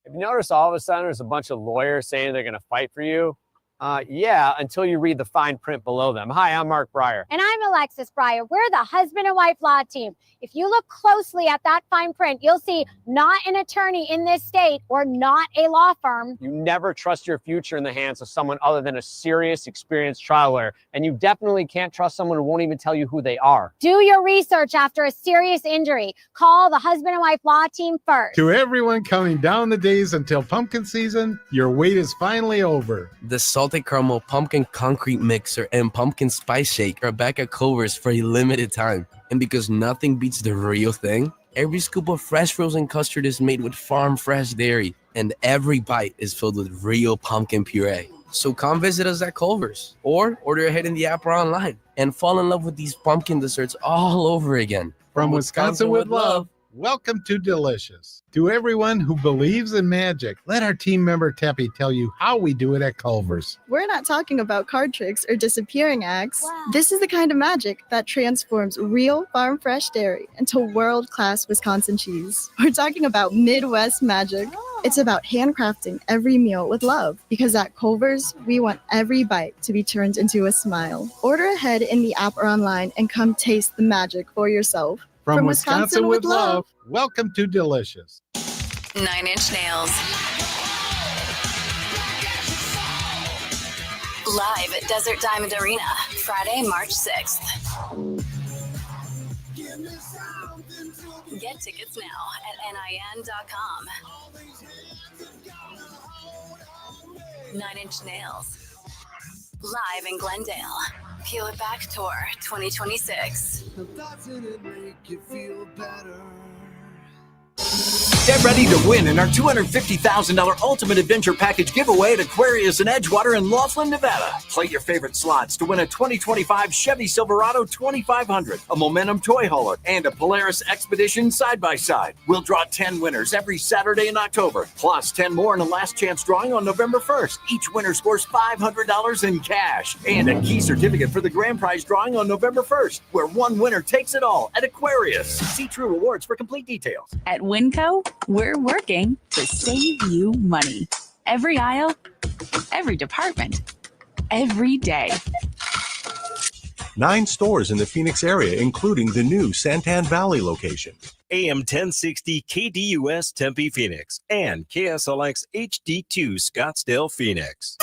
Have you noticed all of a sudden there's a bunch of lawyers saying they're going to fight for you? Yeah, until you read the fine print below them. Hi, I'm Mark Breyer. And I'm Alexis Breyer. We're the husband and wife law team. If you look closely at that fine print, you'll see not an attorney in this state or not a law firm. You never trust your future in the hands of someone other than a serious, experienced trial lawyer. And you definitely can't trust someone who won't even tell you who they are. Do your research after a serious injury. Call the husband and wife law team first. To everyone counting down the days until pumpkin season, your wait is finally over. The salted caramel pumpkin concrete mixer and pumpkin spice shake are back at Culver's for a limited time. And because nothing beats the real thing, every scoop of fresh frozen custard is made with farm fresh dairy, and every bite is filled with real pumpkin puree. So come visit us at Culver's or order ahead in the app or online and fall in love with these pumpkin desserts all over again. From Wisconsin with love, welcome to Delicious. To everyone who believes in magic, let our team member Teppy tell you how we do it at Culver's. We're not talking about card tricks or disappearing acts. Wow. This is the kind of magic that transforms real farm fresh dairy into world-class Wisconsin cheese. We're talking about Midwest magic. Oh. It's about handcrafting every meal with love, because at Culver's, we want every bite to be turned into a smile. Order ahead in the app or online and come taste the magic for yourself. From Wisconsin with love, welcome to Delicious. 9 Inch Nails. Live at Desert Diamond Arena, Friday, March 6th. Get tickets now at NIN.com. 9 Inch Nails. Live in Glendale. Peel It Back Tour 2026. Doesn't it make you feel better? Get ready to win in our $250,000 Ultimate Adventure Package giveaway at Aquarius in Edgewater in Laughlin, Nevada. Play your favorite slots to win a 2025 Chevy Silverado 2500, a Momentum toy hauler, and a Polaris Expedition side-by-side. We'll draw 10 winners every Saturday in October, plus 10 more in a last chance drawing on November 1st. Each winner scores $500 in cash and a key certificate for the grand prize drawing on November 1st, where one winner takes it all at Aquarius. See True Rewards for complete details. At Winco, we're working to save you money. Every aisle, every department, every day. 9 stores in the Phoenix area, including the new Santan Valley location. AM 1060 KDUS Tempe, Phoenix, and KSLX HD2 Scottsdale, Phoenix.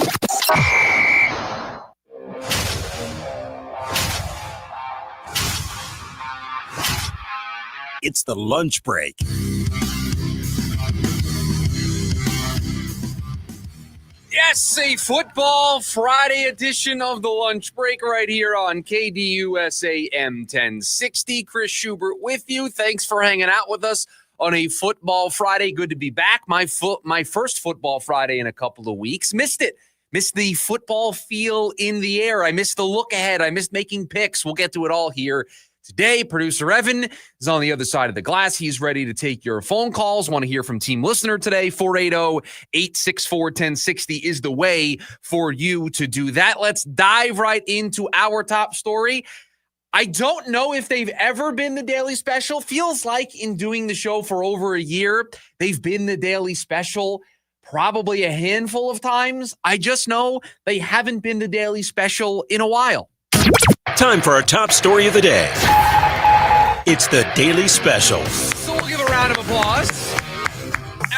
It's the lunch break. Yes, a Football Friday edition of the lunch break right here on KDUS AM 1060. Chris Schubert with you. Thanks for hanging out with us on a Football Friday. Good to be back. My first Football Friday in a couple of weeks. Missed it. Missed the football feel in the air. I missed the look ahead. I missed making picks. We'll get to it all here today. Producer Evan is on the other side of the glass. He's ready to take your phone calls. Want to hear from Team Listener today. 480-864-1060 is the way for you to do that. Let's dive right into our top story. I don't know if they've ever been the Daily Special. Feels like in doing the show for over a year, they've been the Daily Special probably a handful of times. I just know they haven't been the Daily Special in a while. Time for our top story of the day. It's the Daily Special. So we'll give a round of applause.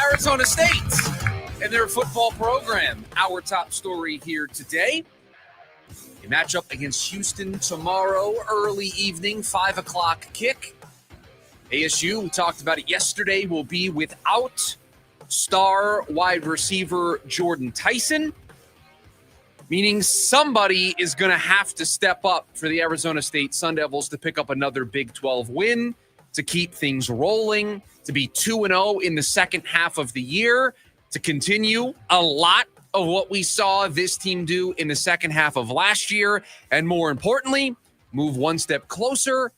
Arizona State and their football program. Our top story here today. A matchup against Houston tomorrow, early evening, 5 o'clock kick. ASU, we talked about it yesterday, will be without star wide receiver Jordan Tyson, meaning somebody is going to have to step up for the Arizona State Sun Devils to pick up another Big 12 win, to keep things rolling, to be 2-0 in the second half of the year, to continue a lot of what we saw this team do in the second half of last year, and more importantly, move one step closer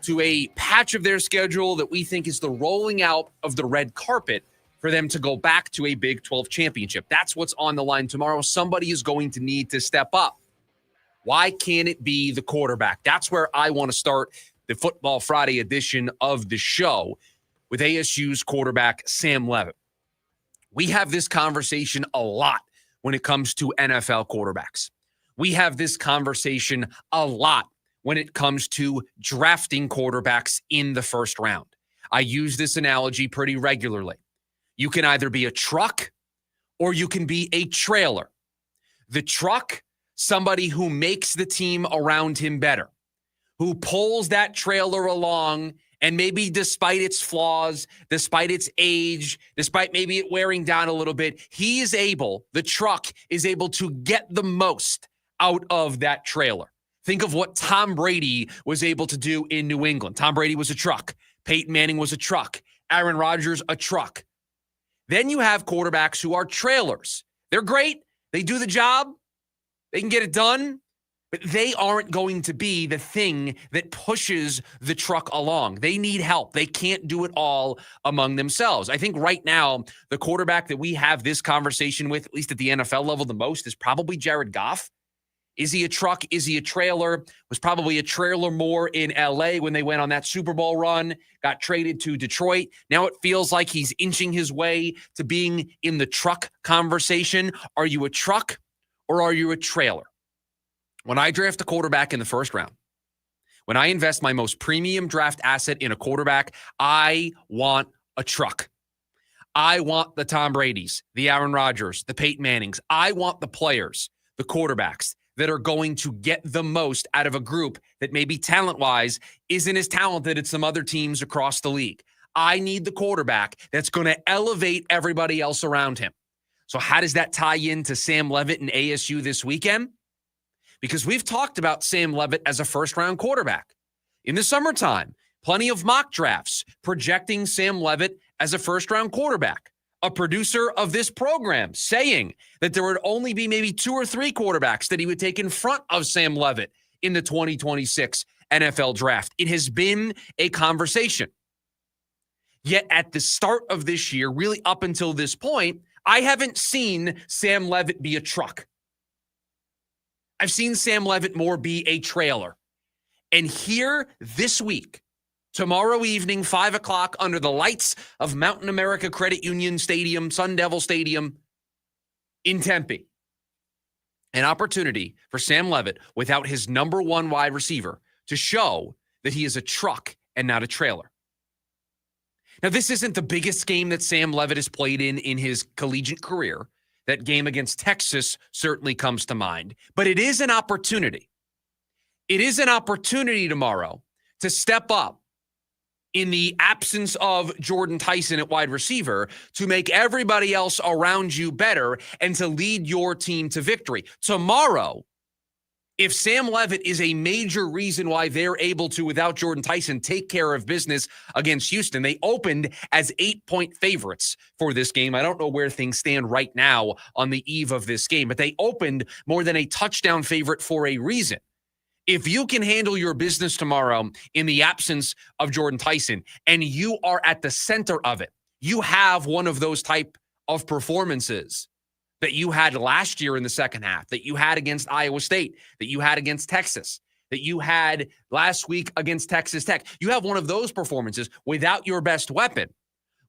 to a patch of their schedule that we think is the rolling out of the red carpet for them to go back to a Big 12 championship. That's what's on the line tomorrow. Somebody is going to need to step up. Why can't it be the quarterback? That's where I want to start the Football Friday edition of the show with ASU's quarterback, Sam Leavitt. We have this conversation a lot when it comes to NFL quarterbacks. We have this conversation a lot when it comes to drafting quarterbacks in the first round. I use this analogy pretty regularly. You can either be a truck or you can be a trailer. The truck, somebody who makes the team around him better, who pulls that trailer along, and maybe despite its flaws, despite its age, despite maybe it wearing down a little bit, the truck is able to get the most out of that trailer. Think of what Tom Brady was able to do in New England. Tom Brady was a truck. Peyton Manning was a truck. Aaron Rodgers, a truck. Then you have quarterbacks who are trailers. They're great. They do the job. They can get it done. But they aren't going to be the thing that pushes the truck along. They need help. They can't do it all among themselves. I think right now, the quarterback that we have this conversation with, at least at the NFL level the most, is probably Jared Goff. Is he a truck? Is he a trailer? Was probably a trailer more in LA when they went on that Super Bowl run, got traded to Detroit. Now it feels like he's inching his way to being in the truck conversation. Are you a truck or are you a trailer? When I draft a quarterback in the first round, when I invest my most premium draft asset in a quarterback, I want a truck. I want the Tom Bradys, the Aaron Rodgers, the Peyton Mannings. I want the players, the quarterbacks that are going to get the most out of a group that maybe talent-wise isn't as talented as some other teams across the league. I need the quarterback that's going to elevate everybody else around him. So how does that tie into Sam Leavitt and ASU this weekend? Because we've talked about Sam Leavitt as a first-round quarterback. In the summertime, plenty of mock drafts projecting Sam Leavitt as a first-round quarterback. A producer of this program saying that there would only be maybe 2 or 3 quarterbacks that he would take in front of Sam Leavitt in the 2026 NFL draft. It has been a conversation. Yet at the start of this year, really up until this point, I haven't seen Sam Leavitt be a truck. I've seen Sam Leavitt more be a trailer. And here this week, tomorrow evening, 5 o'clock, under the lights of Mountain America Credit Union Stadium, Sun Devil Stadium in Tempe, an opportunity for Sam Leavitt, without his number one wide receiver, to show that he is a truck and not a trailer. Now, this isn't the biggest game that Sam Leavitt has played in his collegiate career. That game against Texas certainly comes to mind, but it is an opportunity. It is an opportunity tomorrow to step up in the absence of Jordan Tyson at wide receiver to make everybody else around you better and to lead your team to victory. Tomorrow, if Sam Leavitt is a major reason why they're able to, without Jordan Tyson, take care of business against Houston. They opened as 8-point favorites for this game. I don't know where things stand right now on the eve of this game, but they opened more than a touchdown favorite for a reason. If you can handle your business tomorrow in the absence of Jordan Tyson and you are at the center of it, you have one of those type of performances that you had last year in the second half, that you had against Iowa State, that you had against Texas, that you had last week against Texas Tech. You have one of those performances without your best weapon.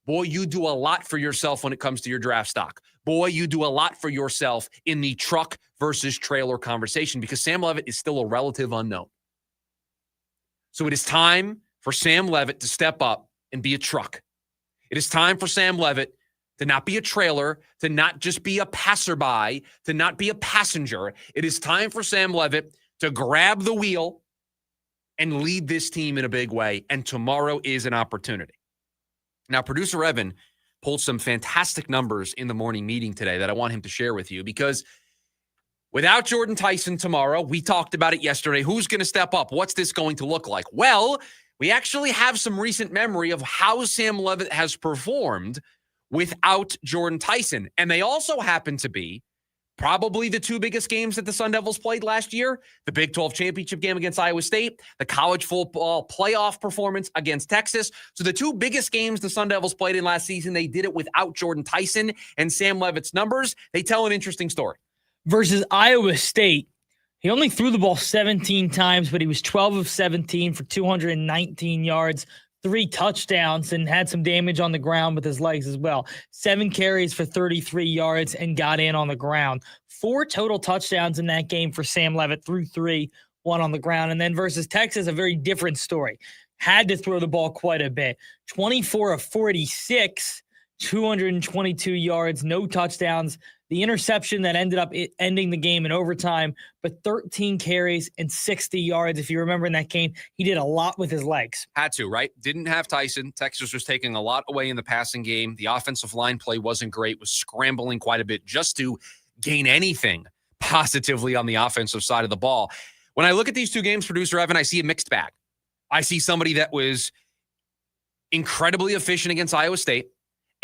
Boy, you do a lot for yourself when it comes to your draft stock. Boy, you do a lot for yourself in the truck versus trailer conversation because Sam Leavitt is still a relative unknown. So it is time for Sam Leavitt to step up and be a truck. It is time for Sam Leavitt to not be a trailer, to not just be a passerby, to not be a passenger. It is time for Sam Leavitt to grab the wheel and lead this team in a big way. And tomorrow is an opportunity. Now, producer Evan pulled some fantastic numbers in the morning meeting today that I want him to share with you because without Jordan Tyson tomorrow, we talked about it yesterday. Who's going to step up? What's this going to look like? Well, we actually have some recent memory of how Sam Leavitt has performed without Jordan Tyson. And they also happen to be probably the 2 biggest games that the Sun Devils played last year, the Big 12 championship game against Iowa State, the college football playoff performance against Texas. So the 2 biggest games the Sun Devils played in last season, they did it without Jordan Tyson, and Sam Leavitt's numbers, they tell an interesting story. Versus Iowa State, he only threw the ball 17 times, but he was 12 of 17 for 219 yards, 3 touchdowns and had some damage on the ground with his legs as well. 7 carries for 33 yards and got in on the ground. 4 total touchdowns in that game for Sam Leavitt, threw 3, 1 on the ground. And then versus Texas, a very different story. Had to throw the ball quite a bit. 24 of 46, 222 yards, no touchdowns. The interception that ended up ending the game in overtime, but 13 carries and 60 yards. If you remember in that game, he did a lot with his legs. Had to, right? Didn't have Tyson. Texas was taking a lot away in the passing game. The offensive line play wasn't great, was scrambling quite a bit just to gain anything positively on the offensive side of the ball. When I look at these two games, producer Evan, I see a mixed bag. I see somebody that was incredibly efficient against Iowa State.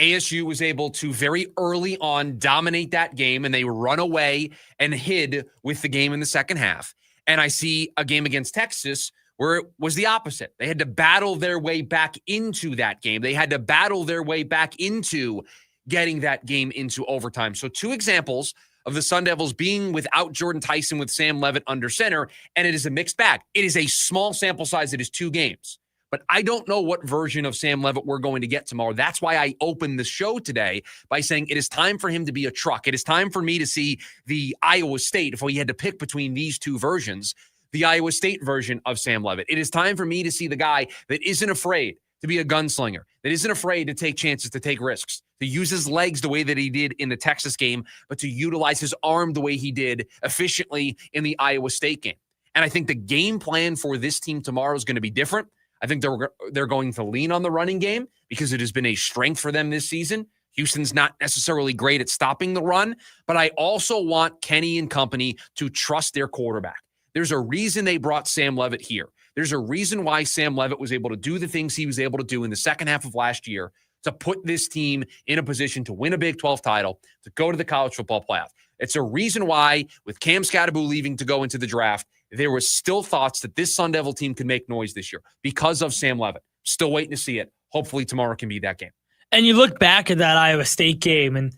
ASU was able to very early on dominate that game, and they run away and hid with the game in the second half. And I see a game against Texas where it was the opposite. They had to battle their way back into that game. They had to battle their way back into getting that game into overtime. So 2 examples of the Sun Devils being without Jordan Tyson with Sam Leavitt under center, and it is a mixed bag. It is a small sample size. It is 2 games. But I don't know what version of Sam Leavitt we're going to get tomorrow. That's why I opened the show today by saying it is time for him to be a truck. It is time for me to see the Iowa State, if we had to pick between these 2 versions, the Iowa State version of Sam Leavitt. It is time for me to see the guy that isn't afraid to be a gunslinger, that isn't afraid to take chances, to take risks, to use his legs the way that he did in the Texas game, but to utilize his arm the way he did efficiently in the Iowa State game. And I think the game plan for this team tomorrow is going to be different. I think they're going to lean on the running game because it has been a strength for them this season. Houston's not necessarily great at stopping the run, but I also want Kenny and company to trust their quarterback. There's a reason they brought Sam Leavitt here. There's a reason why Sam Leavitt was able to do the things he was able to do in the second half of last year to put this team in a position to win a Big 12 title, to go to the college football playoff. It's a reason why, with Cam Scatterbo leaving to go into the draft, there was still thoughts that this Sun Devil team could make noise this year because of Sam Leavitt. Still waiting to see it. Hopefully tomorrow can be that game. And you look back at that Iowa State game and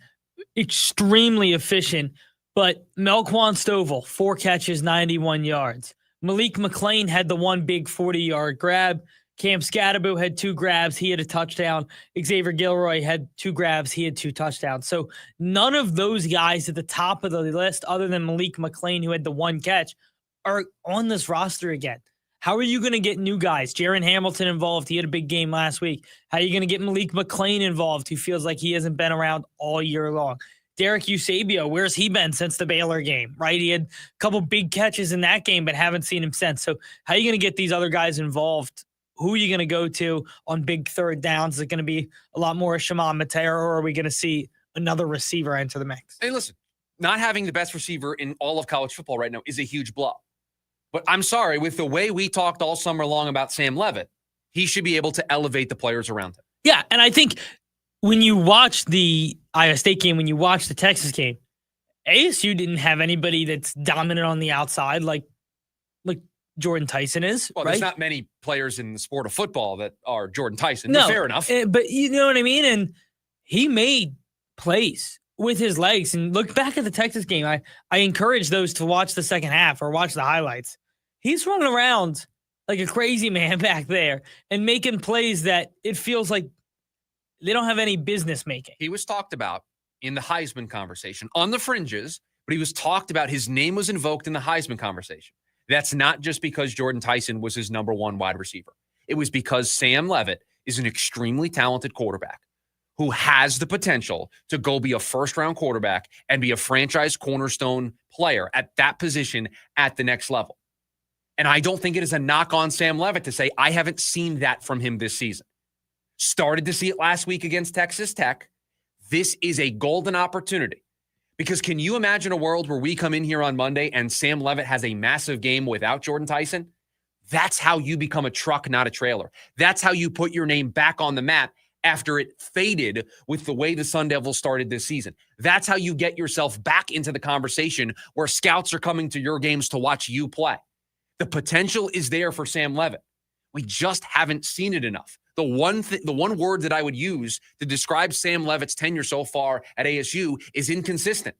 extremely efficient, but Melquan Stovall, 4 catches, 91 yards. Malik McClain had the one big 40-yard grab. Cam Scatterbo had 2 grabs. He had a touchdown. Xavier Gilroy had 2 grabs. He had 2 touchdowns. So none of those guys at the top of the list, other than Malik McClain, who had the 1 catch, are on this roster again. How are you going to get new guys? Jaron Hamilton involved. He had a big game last week. How are you going to get Malik McClain involved, who feels like he hasn't been around all year long? Derek Eusebio, where's he been since the Baylor game, right? He had a couple big catches in that game, but haven't seen him since. So how are you going to get these other guys involved? Who are you going to go to on big third downs? Is it going to be a lot more Shimon Mateo, or are we going to see another receiver enter the mix? Hey, listen, not having the best receiver in all of college football right now is a huge blow. But I'm sorry, with the way we talked all summer long about Sam Leavitt, he should be able to elevate the players around him. Yeah, and I think when you watch the Iowa State game, when you watch the Texas game, ASU didn't have anybody that's dominant on the outside like Jordan Tyson is. Well, right? There's not many players in the sport of football that are Jordan Tyson. No, fair enough. But you know what I mean? And he made plays with his legs. And look back at the Texas game. I encourage those to watch the second half or watch the highlights. He's running around like a crazy man back there and making plays that it feels like they don't have any business making. He was talked about in the Heisman conversation on the fringes, but he was talked about. His name was invoked in the Heisman conversation. That's not just because Jordan Tyson was his number 1 wide receiver. It was because Sam Leavitt is an extremely talented quarterback who has the potential to go be a first-round quarterback and be a franchise cornerstone player at that position at the next level. And I don't think it is a knock on Sam Leavitt to say, I haven't seen that from him this season. Started to see it last week against Texas Tech. This is a golden opportunity. Because can you imagine a world where we come in here on Monday and Sam Leavitt has a massive game without Jordan Tyson? That's how you become a truck, not a trailer. That's how you put your name back on the map after it faded with the way the Sun Devils started this season. That's how you get yourself back into the conversation where scouts are coming to your games to watch you play. The potential is there for Sam Leavitt. We just haven't seen it enough. The one word that I would use to describe Sam Leavitt's tenure so far at ASU is inconsistent.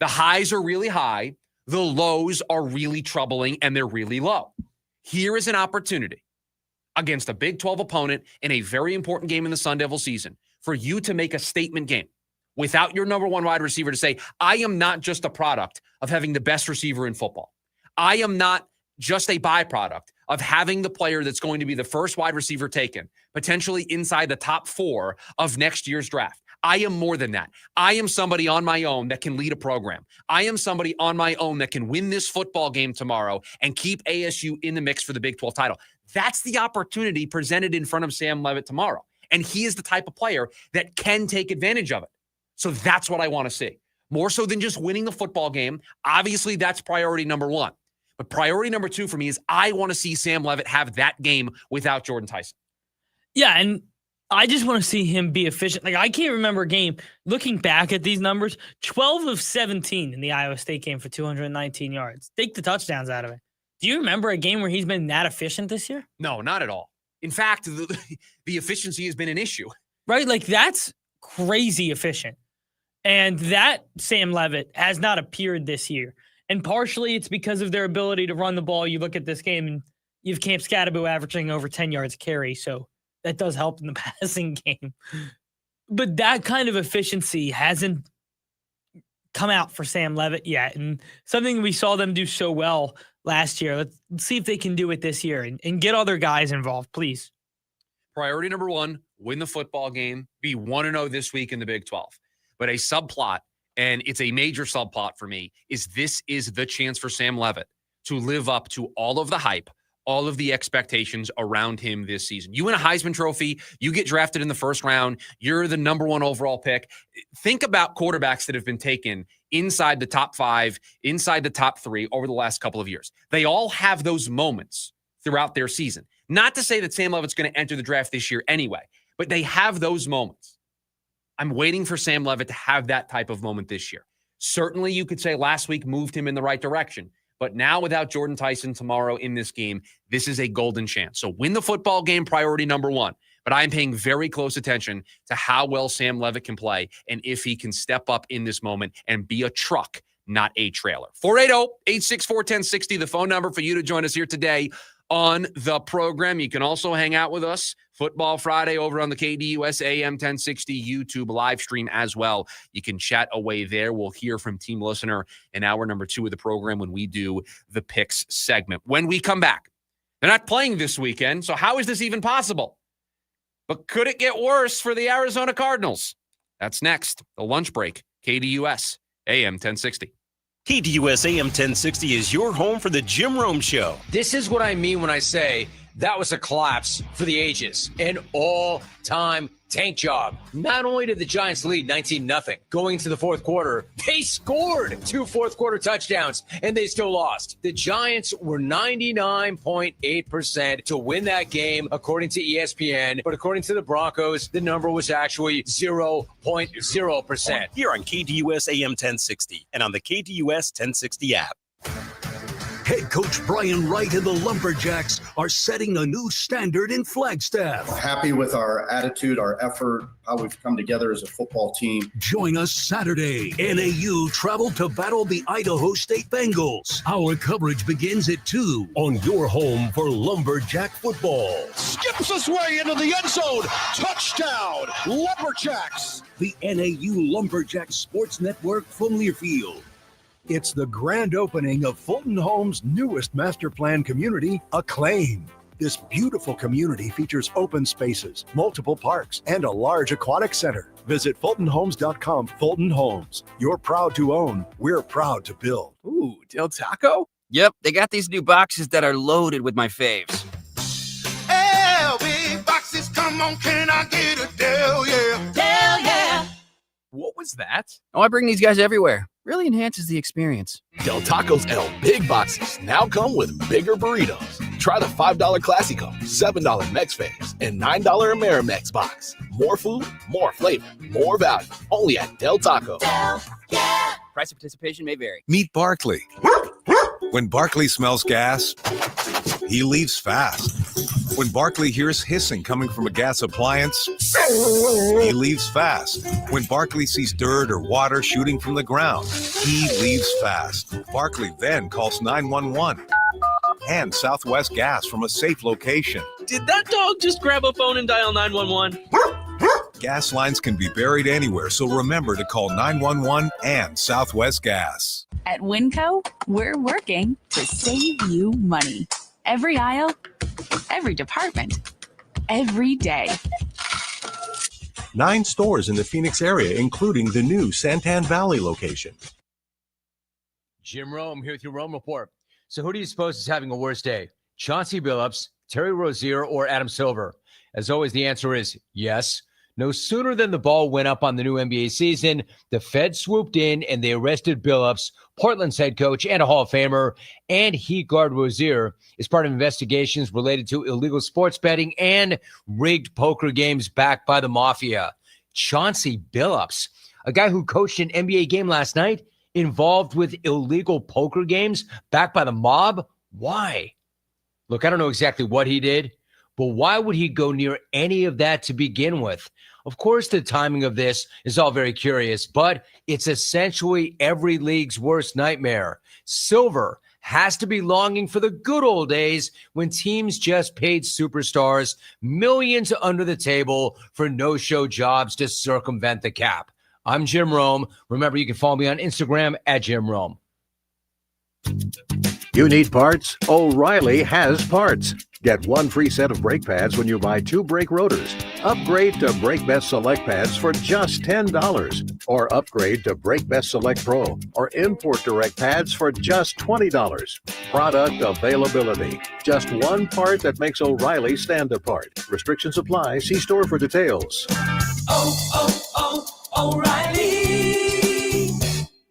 The highs are really high, the lows are really troubling, and they're really low. Here is an opportunity against a Big 12 opponent in a very important game in the Sun Devil season for you to make a statement game without your number one wide receiver to say, I am not just a product of having the best receiver in football. I am not just a byproduct of having the player that's going to be the first wide receiver taken, potentially inside the top 4 of next year's draft. I am more than that. I am somebody on my own that can lead a program. I am somebody on my own that can win this football game tomorrow and keep ASU in the mix for the Big 12 title. That's the opportunity presented in front of Sam Leavitt tomorrow. And he is the type of player that can take advantage of it. So that's what I want to see. More so than just winning the football game. Obviously, that's priority number 1. But priority number 2 for me is I want to see Sam Leavitt have that game without Jordan Tyson. Yeah, and I just want to see him be efficient. Like, I can't remember a game, looking back at these numbers, 12 of 17 in the Iowa State game for 219 yards. Take the touchdowns out of it. Do you remember a game where he's been that efficient this year? No, not at all. In fact, the efficiency has been an issue. Right? Like, that's crazy efficient. And that Sam Leavitt has not appeared this year. And partially it's because of their ability to run the ball. You look at this game and you have Camp Scatterbo averaging over 10 yards a carry. So that does help in the passing game. But that kind of efficiency hasn't come out for Sam Leavitt yet. And something we saw them do so well last year. Let's see if they can do it this year and get other guys involved, please. Priority number 1, win the football game, be 1-0 this week in the Big 12. But a subplot, and it's a major subplot for me, is this is the chance for Sam Leavitt to live up to all of the hype, all of the expectations around him this season. You win a Heisman Trophy, you get drafted in the first round, you're the number 1 overall pick. Think about quarterbacks that have been taken inside the top 5, inside the top 3 over the last couple of years. They all have those moments throughout their season. Not to say that Sam Leavitt's going to enter the draft this year anyway, but they have those moments. I'm waiting for Sam Leavitt to have that type of moment this year. Certainly, you could say last week moved him in the right direction. But now without Jordan Tyson tomorrow in this game, this is a golden chance. So win the football game, priority number 1. But I am paying very close attention to how well Sam Leavitt can play and if he can step up in this moment and be a truck, not a trailer. 480-864-1060, the phone number for you to join us here today on the program. You can also hang out with us Football Friday over on the KDUS AM 1060 YouTube live stream as well. You can chat away there. We'll hear from Team Listener in hour number 2 of the program when we do the picks segment. When we come back, they're not playing this weekend, so how is this even possible? But could it get worse for the Arizona Cardinals? That's next. The lunch break. KDUS AM 1060. KDUS AM 1060 is your home for the Jim Rome Show. This is what I mean when I say that was a collapse for the ages. An all-time tank job. Not only did the Giants lead 19-0, going into the fourth quarter, they scored 2 fourth-quarter touchdowns, and they still lost. The Giants were 99.8% to win that game, according to ESPN. But according to the Broncos, the number was actually 0.0%. Here on KDUS AM 1060 and on the KDUS 1060 app. Head coach Brian Wright and the Lumberjacks are setting a new standard in Flagstaff. Happy with our attitude, our effort, how we've come together as a football team. Join us Saturday. NAU traveled to battle the Idaho State Bengals. Our coverage begins at 2 on your home for Lumberjack football. Skips his way into the end zone. Touchdown, Lumberjacks. The NAU Lumberjacks Sports Network from Learfield. It's the grand opening of Fulton Homes' newest master plan community, Acclaim. This beautiful community features open spaces, multiple parks, and a large aquatic center. Visit FultonHomes.com. Fulton Homes. You're proud to own. We're proud to build. Ooh, Del Taco? Yep, they got these new boxes that are loaded with my faves. LB boxes, come on, can I get a Del, yeah? Del, yeah. What was that? Oh, I bring these guys everywhere. Really enhances the experience. Del Taco's El Big Boxes now come with bigger burritos. Try the $5 Classico, $7 Mex Faves, and $9 Amerimex box. More food, more flavor, more value. Only at Del Taco. Del, yeah. Price of participation may vary. Meet Barkley. When Barkley smells gas, he leaves fast. When Barkley hears hissing coming from a gas appliance, he leaves fast. When Barkley sees dirt or water shooting from the ground, he leaves fast. Barkley then calls 911. and Southwest Gas from a safe location. Did that dog just grab a phone and dial 911? Gas lines can be buried anywhere, so remember to call 911 and Southwest Gas. At Winco, we're working to save you money. Every aisle, every department, every day. 9 stores in the Phoenix area, including the new Santan Valley location. Jim Rome here with your Rome Report. So who do you suppose is having a worse day? Chauncey Billups, Terry Rozier, or Adam Silver? As always, the answer is yes. No sooner than the ball went up on the new NBA season, the Fed swooped in and they arrested Billups, Portland's head coach and a Hall of Famer, and Heat guard Rozier as part of investigations related to illegal sports betting and rigged poker games backed by the mafia. Chauncey Billups, a guy who coached an NBA game last night, involved with illegal poker games backed by the mob? Why? Look, I don't know exactly what he did, but why would he go near any of that to begin with? Of course, the timing of this is all very curious, but it's essentially every league's worst nightmare. Silver has to be longing for the good old days when teams just paid superstars millions under the table for no-show jobs to circumvent the cap. I'm Jim Rome. Remember, you can follow me on Instagram at Jim Rome. You need parts? O'Reilly has parts. Get 1 free set of brake pads when you buy 2 brake rotors. Upgrade to Brake Best Select pads for just $10. Or upgrade to Brake Best Select Pro or Import Direct pads for just $20. Product availability. Just one part that makes O'Reilly stand apart. Restrictions apply. See store for details. O'Reilly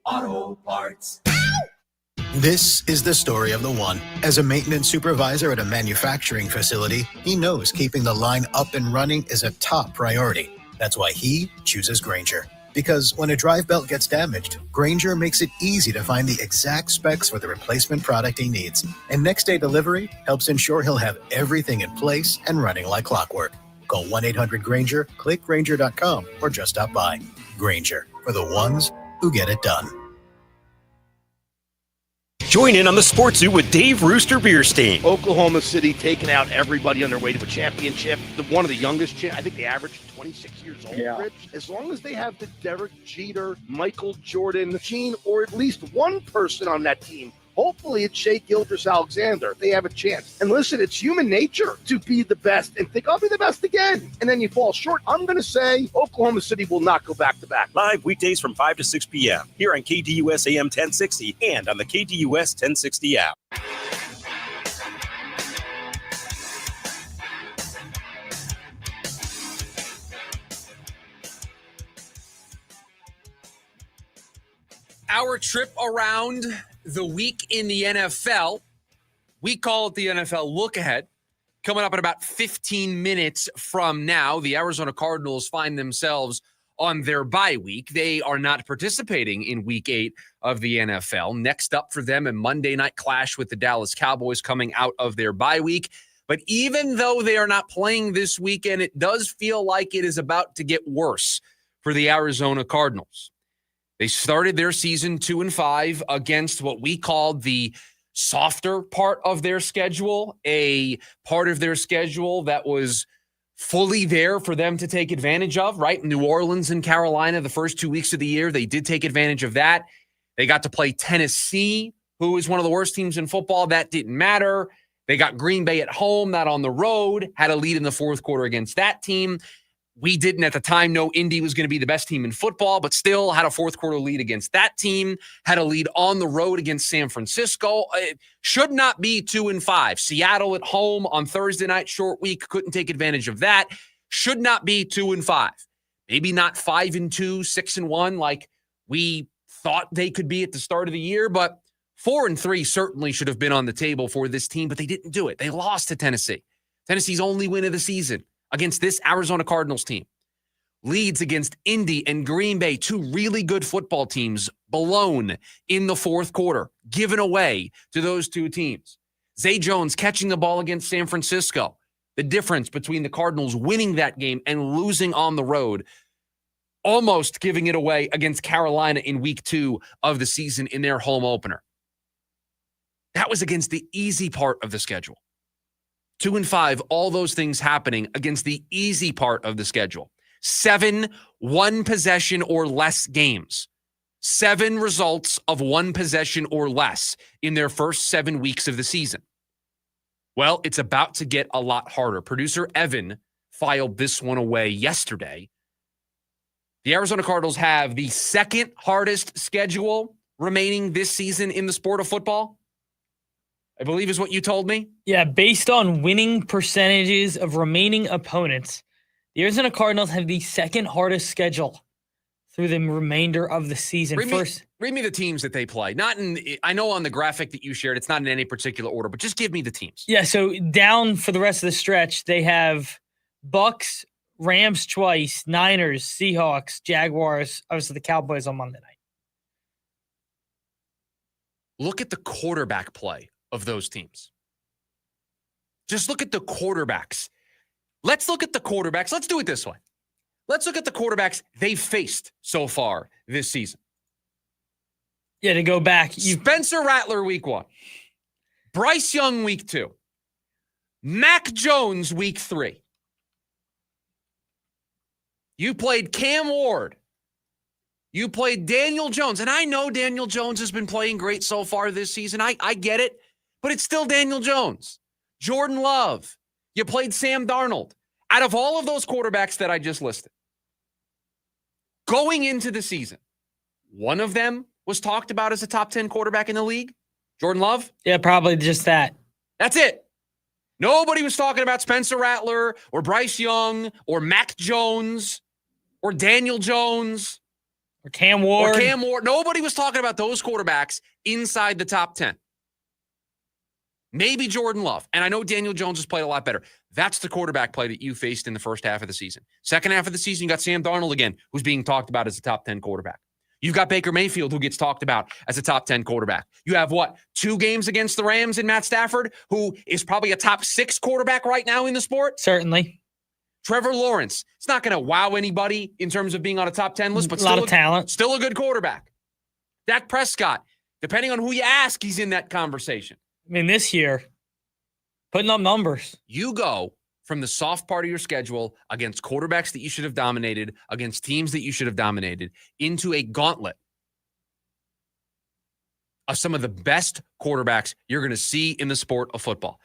Auto Parts. This is the story of the one. As a maintenance supervisor at a manufacturing facility, he knows keeping the line up and running is a top priority. That's why he chooses Grainger. Because when a drive belt gets damaged, Grainger makes it easy to find the exact specs for the replacement product he needs. And next day delivery helps ensure he'll have everything in place and running like clockwork. Call 1-800-GRAINGER, click Grainger.com, or just stop by. Grainger, for the ones who get it done. Join in on the Sports Zoo with Dave Rooster Bierstein. Oklahoma City taking out everybody on their way to a championship. One of the youngest, I think they average 26 years old, Yeah. Rich. As long as they have the Derek Jeter, Michael Jordan gene, or at least one person on that team, hopefully it's Shea Gilgeous-Alexander, they have a chance. And listen, it's human nature to be the best and think, I'll be the best again. And then you fall short. I'm going to say Oklahoma City will not go back-to-back. Live weekdays from 5 to 6 p.m. here on KDUS AM 1060 and on the KDUS 1060 app. Our trip around the week in the NFL, we call it the NFL Look Ahead. Coming up in about 15 minutes from now, the Arizona Cardinals find themselves on their bye week. They are not participating in week 8 of the NFL. Next up for them, a Monday night clash with the Dallas Cowboys coming out of their bye week. But even though they are not playing this weekend, it does feel like it is about to get worse for the Arizona Cardinals. They started their season 2-5 against what we called the softer part of their schedule, a part of their schedule that was fully there for them to take advantage of, right? New Orleans and Carolina, the first 2 weeks of the year, they did take advantage of that. They got to play Tennessee, who is one of the worst teams in football. That didn't matter. They got Green Bay at home, not on the road, had a lead in the fourth quarter against that team. We didn't at the time know Indy was going to be the best team in football, but still had a fourth quarter lead against that team, had a lead on the road against San Francisco. It should not be 2-5. Seattle at home on Thursday night, short week, couldn't take advantage of that. Should not be 2-5. Maybe not 5-2, 6-1 like we thought they could be at the start of the year, but 4-3 certainly should have been on the table for this team, but they didn't do it. They lost to Tennessee. Tennessee's only win of the season against this Arizona Cardinals team. Leads against Indy and Green Bay, 2 really good football teams, blown in the fourth quarter, given away to those 2 teams. Zay Jones catching the ball against San Francisco. The difference between the Cardinals winning that game and losing on the road, almost giving it away against Carolina in week 2 of the season in their home opener. That was against the easy part of the schedule. 2-5, all those things happening against the easy part of the schedule. 7 one possession or less games. 7 results of one possession or less in their first 7 weeks of the season. Well, it's about to get a lot harder. Producer Evan filed this one away yesterday. The Arizona Cardinals have the second hardest schedule remaining this season in the sport of football, I believe is what you told me. Yeah, based on winning percentages of remaining opponents, the Arizona Cardinals have the second hardest schedule through the remainder of the season. Read me the teams that they play. I know on the graphic that you shared, it's not in any particular order, but just give me the teams. Yeah, so down for the rest of the stretch, they have Bucks, Rams twice, Niners, Seahawks, Jaguars, obviously the Cowboys on Monday night. Look at the quarterback play of those teams. Just look at the quarterbacks. Let's look at the quarterbacks. Let's do it this way. Let's look at the quarterbacks they've faced so far this season. Yeah, to go back. Spencer Rattler week 1. Bryce Young week 2. Mac Jones week 3. You played Cam Ward. You played Daniel Jones. And I know Daniel Jones has been playing great so far this season. I get it. But it's still Daniel Jones. Jordan Love. You played Sam Darnold. Out of all of those quarterbacks that I just listed, going into the season, one of them was talked about as a top 10 quarterback in the league. Jordan Love? Yeah, probably just that. That's it. Nobody was talking about Spencer Rattler or Bryce Young or Mac Jones or Daniel Jones or Cam Ward. Nobody was talking about those quarterbacks inside the top 10. Maybe Jordan Love. And I know Daniel Jones has played a lot better. That's the quarterback play that you faced in the first half of the season. Second half of the season, you got Sam Darnold again, who's being talked about as a top 10 quarterback. You've got Baker Mayfield, who gets talked about as a top 10 quarterback. You have 2 games against the Rams and Matt Stafford, who is probably a top 6 quarterback right now in the sport. Certainly. Trevor Lawrence. It's not going to wow anybody in terms of being on a top 10 list, but a lot of talent. Still a good quarterback. Dak Prescott. Depending on who you ask, he's in that conversation. I mean, this year, putting up numbers. You go from the soft part of your schedule against quarterbacks that you should have dominated, against teams that you should have dominated, into a gauntlet of some of the best quarterbacks you're going to see in the sport of football.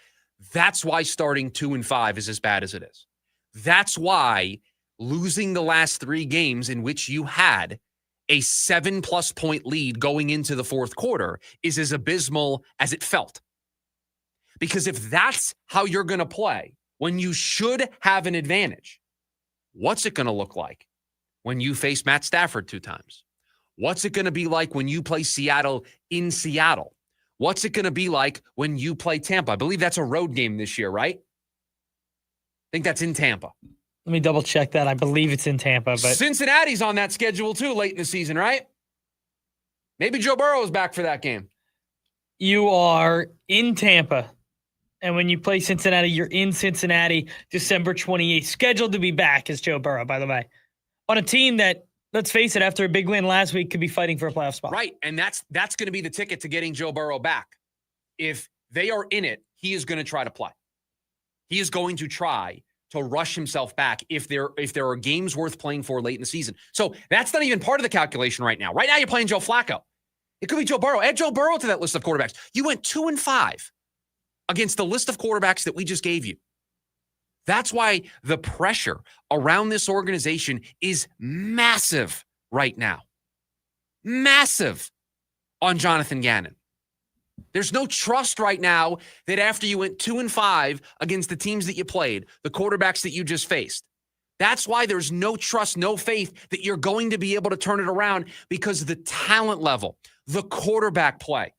That's why starting 2-5 is as bad as it is. That's why losing the last 3 games in which you had a 7+ point lead going into the fourth quarter is as abysmal as it felt. Because if that's how you're going to play when you should have an advantage, what's it going to look like when you face Matt Stafford 2 times? What's it going to be like when you play Seattle in Seattle? What's it going to be like when you play Tampa? I believe that's a road game this year, right? I think that's in Tampa. Let me double check that. I believe it's in Tampa. But Cincinnati's on that schedule too late in the season, right? Maybe Joe Burrow is back for that game. You are in Tampa. And when you play Cincinnati, you're in Cincinnati December 28th. Scheduled to be back as Joe Burrow, by the way. On a team that, let's face it, after a big win last week, could be fighting for a playoff spot. Right, and that's going to be the ticket to getting Joe Burrow back. If they are in it, he is going to try to play. He is going to try to rush himself back if there are games worth playing for late in the season. So that's not even part of the calculation right now. Right now you're playing Joe Flacco. It could be Joe Burrow. Add Joe Burrow to that list of quarterbacks. You went 2-5 against the list of quarterbacks that we just gave you. That's why the pressure around this organization is massive right now. Massive on Jonathan Gannon. There's no trust right now that after you went 2-5 against the teams that you played, the quarterbacks that you just faced. That's why there's no trust, no faith that you're going to be able to turn it around, because the talent level, the quarterback play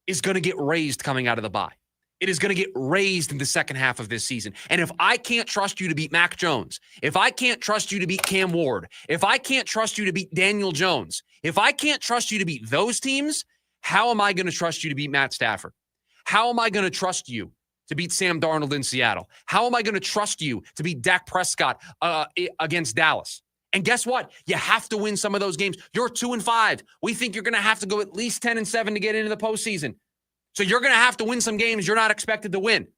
is going to get raised coming out of the bye. It is going to get raised in the second half of this season. And if I can't trust you to beat Mac Jones, if I can't trust you to beat Cam Ward, if I can't trust you to beat Daniel Jones, if I can't trust you to beat those teams, how am I going to trust you to beat Matt Stafford? How am I going to trust you to beat Sam Darnold in Seattle? How am I going to trust you to beat Dak Prescott against Dallas? And guess what? You have to win some of those games. You're 2-5. We think you're going to have to go at least 10-7 to get into the postseason. So you're going to have to win some games you're not expected to win.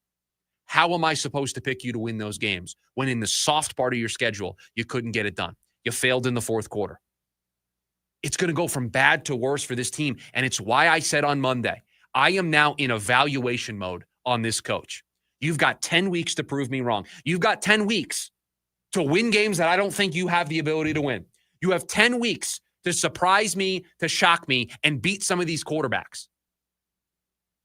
How am I supposed to pick you to win those games when in the soft part of your schedule, you couldn't get it done? You failed in the fourth quarter. It's going to go from bad to worse for this team. And it's why I said on Monday, I am now in evaluation mode on this coach. You've got 10 weeks to prove me wrong. You've got 10 weeks to win games that I don't think you have the ability to win. You have 10 weeks to surprise me, to shock me, and beat some of these quarterbacks.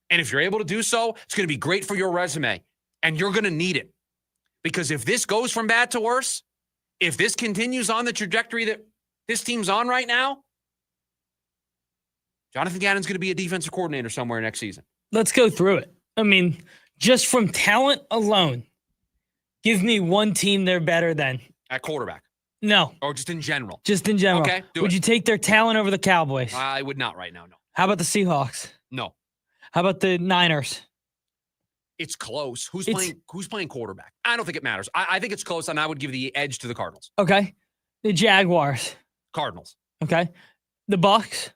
And if you're able to do so, it's going to be great for your resume. And you're going to need it. Because if this goes from bad to worse, if this continues on the trajectory that this team's on right now, Jonathan Gannon's going to be a defensive coordinator somewhere next season. Let's go through it. I mean, just from talent alone, give me one team they're better than. At quarterback? No. Or just in general? Just in general. Okay, Would you take their talent over the Cowboys? I would not right now, no. How about the Seahawks? No. How about the Niners? It's close. Who's playing quarterback? I don't think it matters. I think it's close, and I would give the edge to the Cardinals. Okay. The Jaguars. Cardinals. Okay. The Bucks.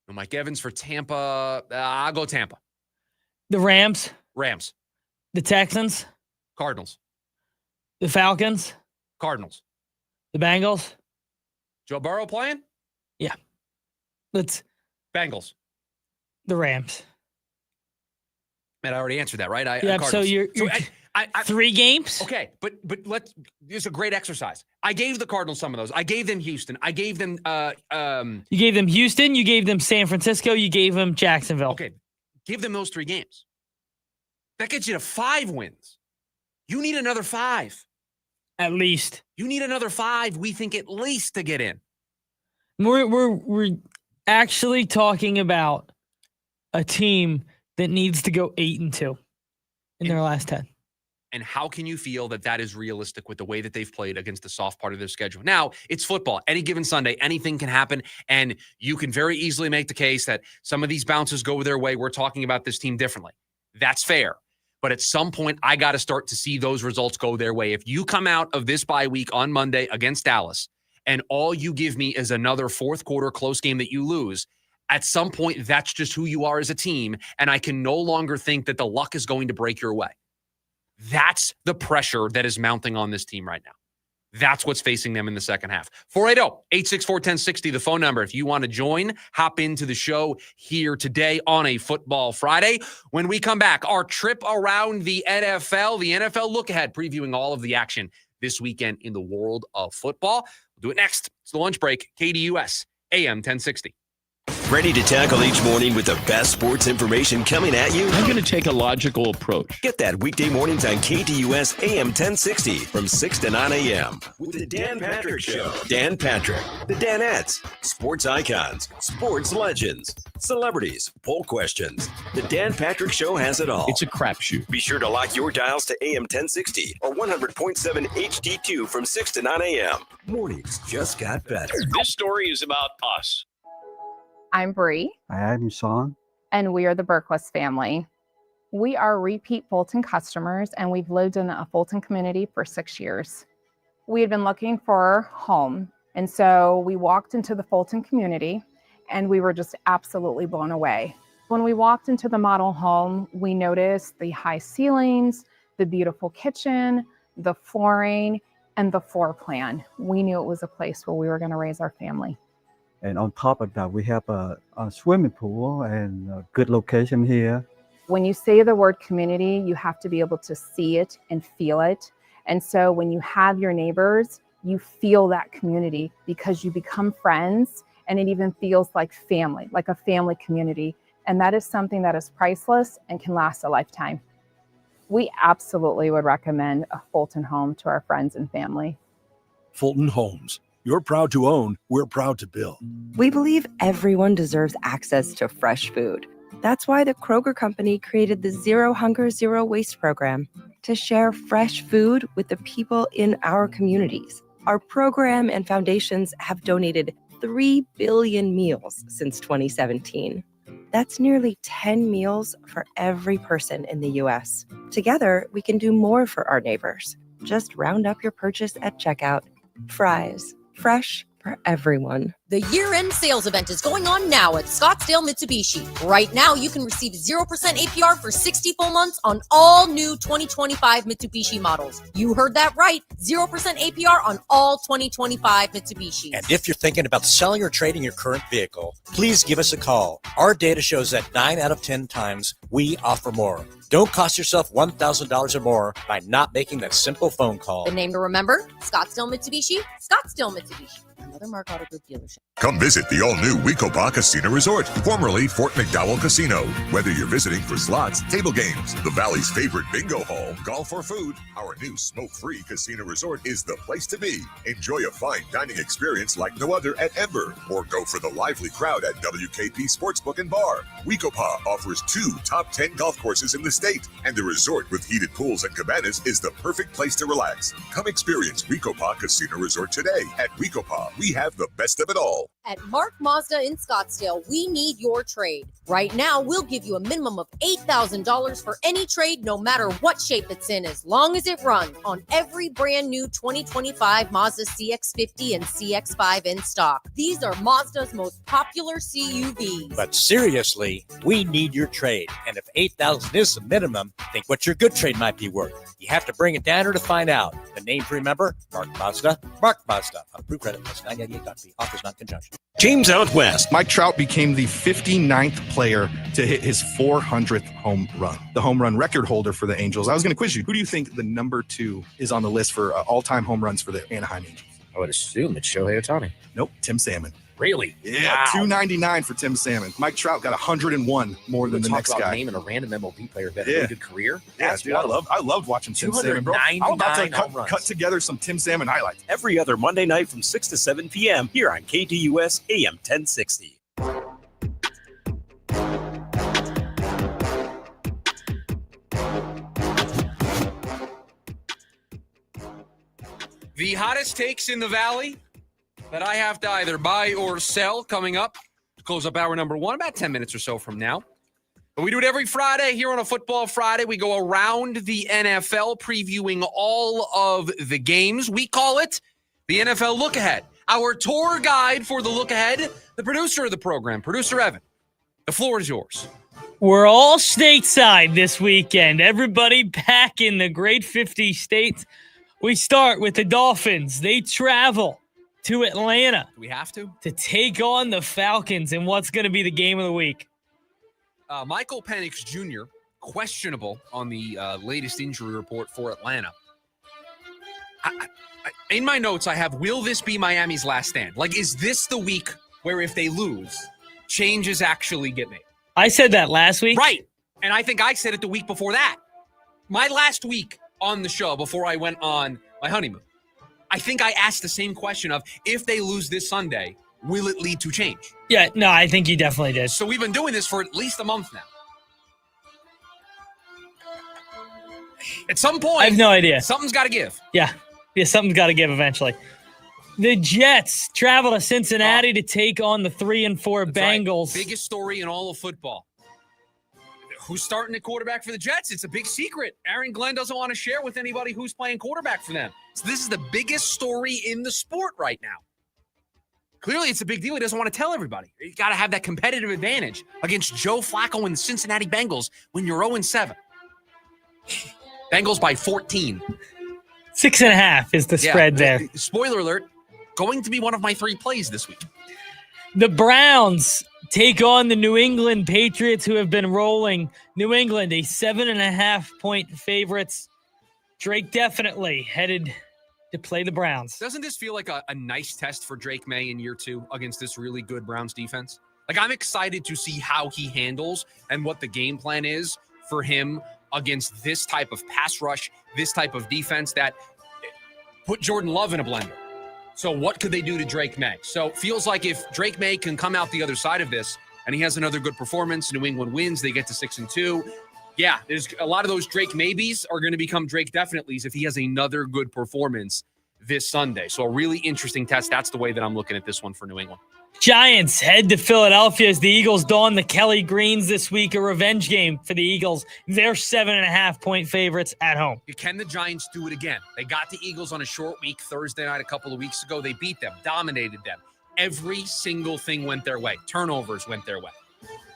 No, Mike Evans for Tampa. I'll go Tampa. The Rams. Rams. The Texans. Cardinals. The Falcons. Cardinals. The Bengals. Joe Burrow playing? Yeah. Let's. Bengals. The Rams. Man, I already answered that, right? Yeah, so you're 3 games? Okay, but it's a great exercise. I gave the Cardinals some of those. I gave them Houston. I gave them You gave them Houston, you gave them San Francisco, you gave them Jacksonville. Okay. Give them those 3 games. That gets you to 5 wins. You need another 5. At least. You need another 5, we think, at least to get in. We're actually talking about a team that needs to go 8-2 in their last 10. And how can you feel that that is realistic with the way that they've played against the soft part of their schedule? Now, it's football. Any given Sunday, anything can happen. And you can very easily make the case that some of these bounces go their way. We're talking about this team differently. That's fair. But at some point, I got to start to see those results go their way. If you come out of this bye week on Monday against Dallas, and all you give me is another fourth quarter close game that you lose, at some point, that's just who you are as a team, and I can no longer think that the luck is going to break your way. That's the pressure that is mounting on this team right now. That's what's facing them in the second half. 480-864-1060, the phone number. If you want to join, hop into the show here today on a Football Friday. When we come back, our trip around the NFL look ahead, previewing all of the action this weekend in the world of football. We'll do it next. It's the lunch break, KDUS, AM 1060. Ready to tackle each morning with the best sports information coming at you? I'm going to take a logical approach. Get that weekday mornings on KDUS AM 1060 from 6 to 9 a.m. with the Dan Patrick Show. Dan Patrick, the Danettes, sports icons, sports legends, celebrities, poll questions. The Dan Patrick Show has it all. It's a crapshoot. Be sure to lock your dials to AM 1060 or 100.7 HD2 from 6 to 9 a.m. Mornings just got better. This story is about us. I'm Bree. I'm Sean. And we are the Berkless family. We are repeat Fulton customers, and we've lived in a Fulton community for 6 years. We had been looking for a home, and so we walked into the Fulton community, and we were just absolutely blown away. When we walked into the model home, we noticed the high ceilings, the beautiful kitchen, the flooring, and the floor plan. We knew it was a place where we were going to raise our family. And on top of that, we have a swimming pool and a good location here. When you say the word community, you have to be able to see it and feel it. And so when you have your neighbors, you feel that community because you become friends, and it even feels like family, like a family community. And that is something that is priceless and can last a lifetime. We absolutely would recommend a Fulton home to our friends and family. Fulton Homes. You're proud to own, we're proud to build. We believe everyone deserves access to fresh food. That's why the Kroger Company created the Zero Hunger, Zero Waste program to share fresh food with the people in our communities. Our program and foundations have donated 3 billion meals since 2017. That's nearly 10 meals for every person in the U.S. Together, we can do more for our neighbors. Just round up your purchase at checkout. Fries. Fresh, for everyone. The year-end sales event is going on now at Scottsdale Mitsubishi. Right now, you can receive 0% APR for 60 full months on all new 2025 Mitsubishi models. You heard that right. 0% APR on all 2025 Mitsubishi. And if you're thinking about selling or trading your current vehicle, please give us a call. Our data shows that 9 out of 10 times we offer more. Don't cost yourself $1,000 or more by not making that simple phone call. The name to remember, Scottsdale Mitsubishi, Scottsdale Mitsubishi. Another Mark Auto Group dealership. Come visit the all-new Wekopa Casino Resort, formerly Fort McDowell Casino. Whether you're visiting for slots, table games, the Valley's favorite bingo hall, golf, or food, our new smoke-free casino resort is the place to be. Enjoy a fine dining experience like no other at Ember, or go for the lively crowd at WKP Sportsbook and Bar. Wekopa offers 2 top 10 golf courses in the state, and the resort with heated pools and cabanas is the perfect place to relax. Come experience Wekopa Casino Resort today. At Wekopa, we have the best of it all. At Mark Mazda in Scottsdale, we need your trade. Right now, we'll give you a minimum of $8,000 for any trade, no matter what shape it's in, as long as it runs, on every brand new 2025 Mazda CX-50 and CX-5 in stock. These are Mazda's most popular CUVs. But seriously, we need your trade. And if $8,000 is the minimum, think what your good trade might be worth. You have to bring it down here to find out. The name to remember, Mark Mazda. Mark Mazda. Approved credit plus 998.B. Offers not conjunction. James out west. Mike Trout became the 59th player to hit his 400th home run. The home run record holder for the Angels. I was going to quiz you. Who do you think the number 2 is on the list for all-time home runs for the Anaheim Angels? I would assume it's Shohei Ohtani. Nope, Tim Salmon. Really? Yeah, Wow. 299 for Tim Salmon. Mike Trout got 101 more than the next guy. Naming a random MLB player that had a really good career. Yeah, dude, I loved watching Tim Salmon, bro. I'm about to 299 cut together some Tim Salmon highlights. Every other Monday night from 6 to 7 p.m. here on KTUS AM 1060. The hottest takes in the Valley that I have to either buy or sell coming up to close up hour number 1, about 10 minutes or so from now. But we do it every Friday here on a Football Friday. We go around the NFL previewing all of the games. We call it the NFL Look Ahead. Our tour guide for the Look Ahead, the producer of the program, Producer Evan. The floor is yours. We're all stateside this weekend. Everybody back in the great 50 states. We start with the Dolphins. They travel to Atlanta. Do we have to take on the Falcons in what's going to be the game of the week. Michael Penix Jr., questionable on the latest injury report for Atlanta. In my notes, I have, will this be Miami's last stand? Like, is this the week where if they lose, changes actually get made? I said that last week. Right. And I think I said it the week before that. My last week on the show before I went on my honeymoon. I think I asked the same question of, if they lose this Sunday, will it lead to change? Yeah, no, I think you definitely did. So we've been doing this for at least a month now. At some point, I have no idea. Something's got to give. Yeah, something's got to give eventually. The Jets travel to Cincinnati to take on the 3-4 Bengals. Right. Biggest story in all of football. Who's starting at quarterback for the Jets? It's a big secret. Aaron Glenn doesn't want to share with anybody who's playing quarterback for them. So this is the biggest story in the sport right now. Clearly, it's a big deal. He doesn't want to tell everybody. You got to have that competitive advantage against Joe Flacco and the Cincinnati Bengals when you're 0-7. Bengals by 14. 6.5 is the spread there. Spoiler alert, going to be one of my 3 plays this week. The Browns take on the New England Patriots, who have been rolling. New England, a 7.5-point favorites. Drake definitely headed to play the Browns. Doesn't this feel like a nice test for Drake May in year 2 against this really good Browns defense? Like, I'm excited to see how he handles and what the game plan is for him against this type of pass rush, this type of defense that put Jordan Love in a blender. So what could they do to Drake May? So it feels like if Drake May can come out the other side of this and he has another good performance, New England wins, they get to 6-2. Yeah, there's a lot of those Drake maybes are going to become Drake definitelys if he has another good performance this Sunday. So a really interesting test. That's the way that I'm looking at this one for New England. Giants head to Philadelphia as the Eagles don the Kelly Greens this week, a revenge game for the Eagles. They're 7.5-point favorites at home. Can the Giants do it again? They got the Eagles on a short week Thursday night a couple of weeks ago. They beat them, dominated them. Every single thing went their way. Turnovers went their way.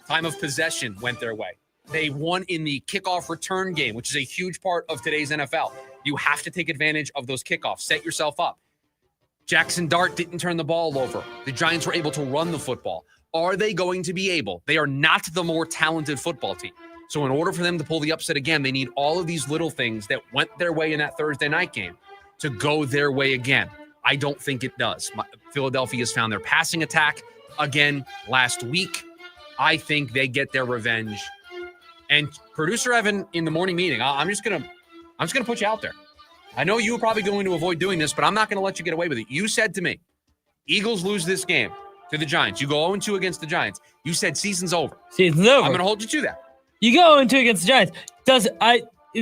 Time of possession went their way. They won in the kickoff return game, which is a huge part of today's NFL. You have to take advantage of those kickoffs. Set yourself up. Jackson Dart didn't turn the ball over. The Giants were able to run the football. Are they going to be able? They are not the more talented football team. So in order for them to pull the upset again, they need all of these little things that went their way in that Thursday night game to go their way again. I don't think it does. Philadelphia has found their passing attack again last week. I think they get their revenge. And producer Evan in the morning meeting, I'm just gonna put you out there. I know you were probably going to avoid doing this, but I'm not going to let you get away with it. You said to me, Eagles lose this game to the Giants. You go 0-2 against the Giants. You said season's over. Season's over. I'm going to hold you to that. You go 0-2 against the Giants.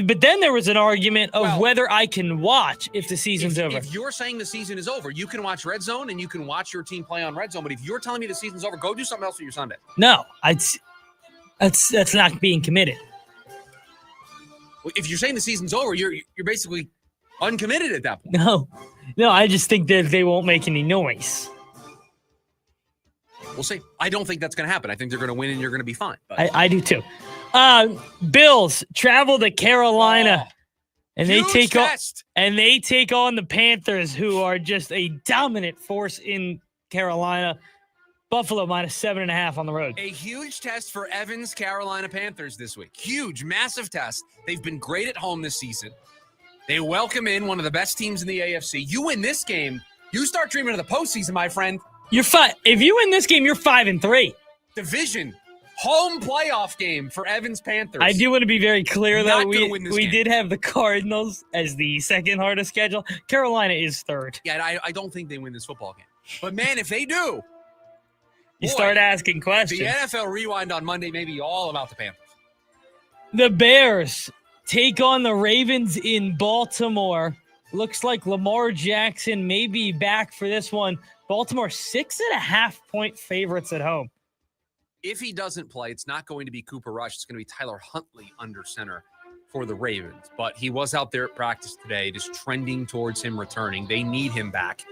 But then there was an argument of whether I can watch if the season's over. If you're saying the season is over, you can watch Red Zone and you can watch your team play on Red Zone. But if you're telling me the season's over, go do something else with your Sunday. No, that's not being committed. If you're saying the season's over, you're basically uncommitted at that point. No, I just think that they won't make any noise. We'll see. I don't think that's going to happen. I think they're going to win and you're going to be fine. But. I do too. Bills travel to Carolina, and they take on the Panthers, who are just a dominant force in Carolina. Buffalo minus 7.5 on the road. A huge test for Evan's Carolina Panthers this week. Huge, massive test. They've been great at home this season. They welcome in one of the best teams in the AFC. You win this game, you start dreaming of the postseason, my friend. If you win this game, you're 5-3. Division, home playoff game for Evans Panthers. I do want to be very clear, though. We did have the Cardinals as the second hardest schedule. Carolina is third. Yeah, I don't think they win this football game. But, man, if they do, you start asking questions. The NFL Rewind on Monday may be all about the Panthers. The Bears take on the Ravens in Baltimore. Looks like Lamar Jackson may be back for this one. Baltimore 6.5-point favorites at home. If he doesn't play, it's not going to be Cooper Rush. It's going to be Tyler Huntley under center for the Ravens. But he was out there at practice today, just trending towards him returning. They need him back.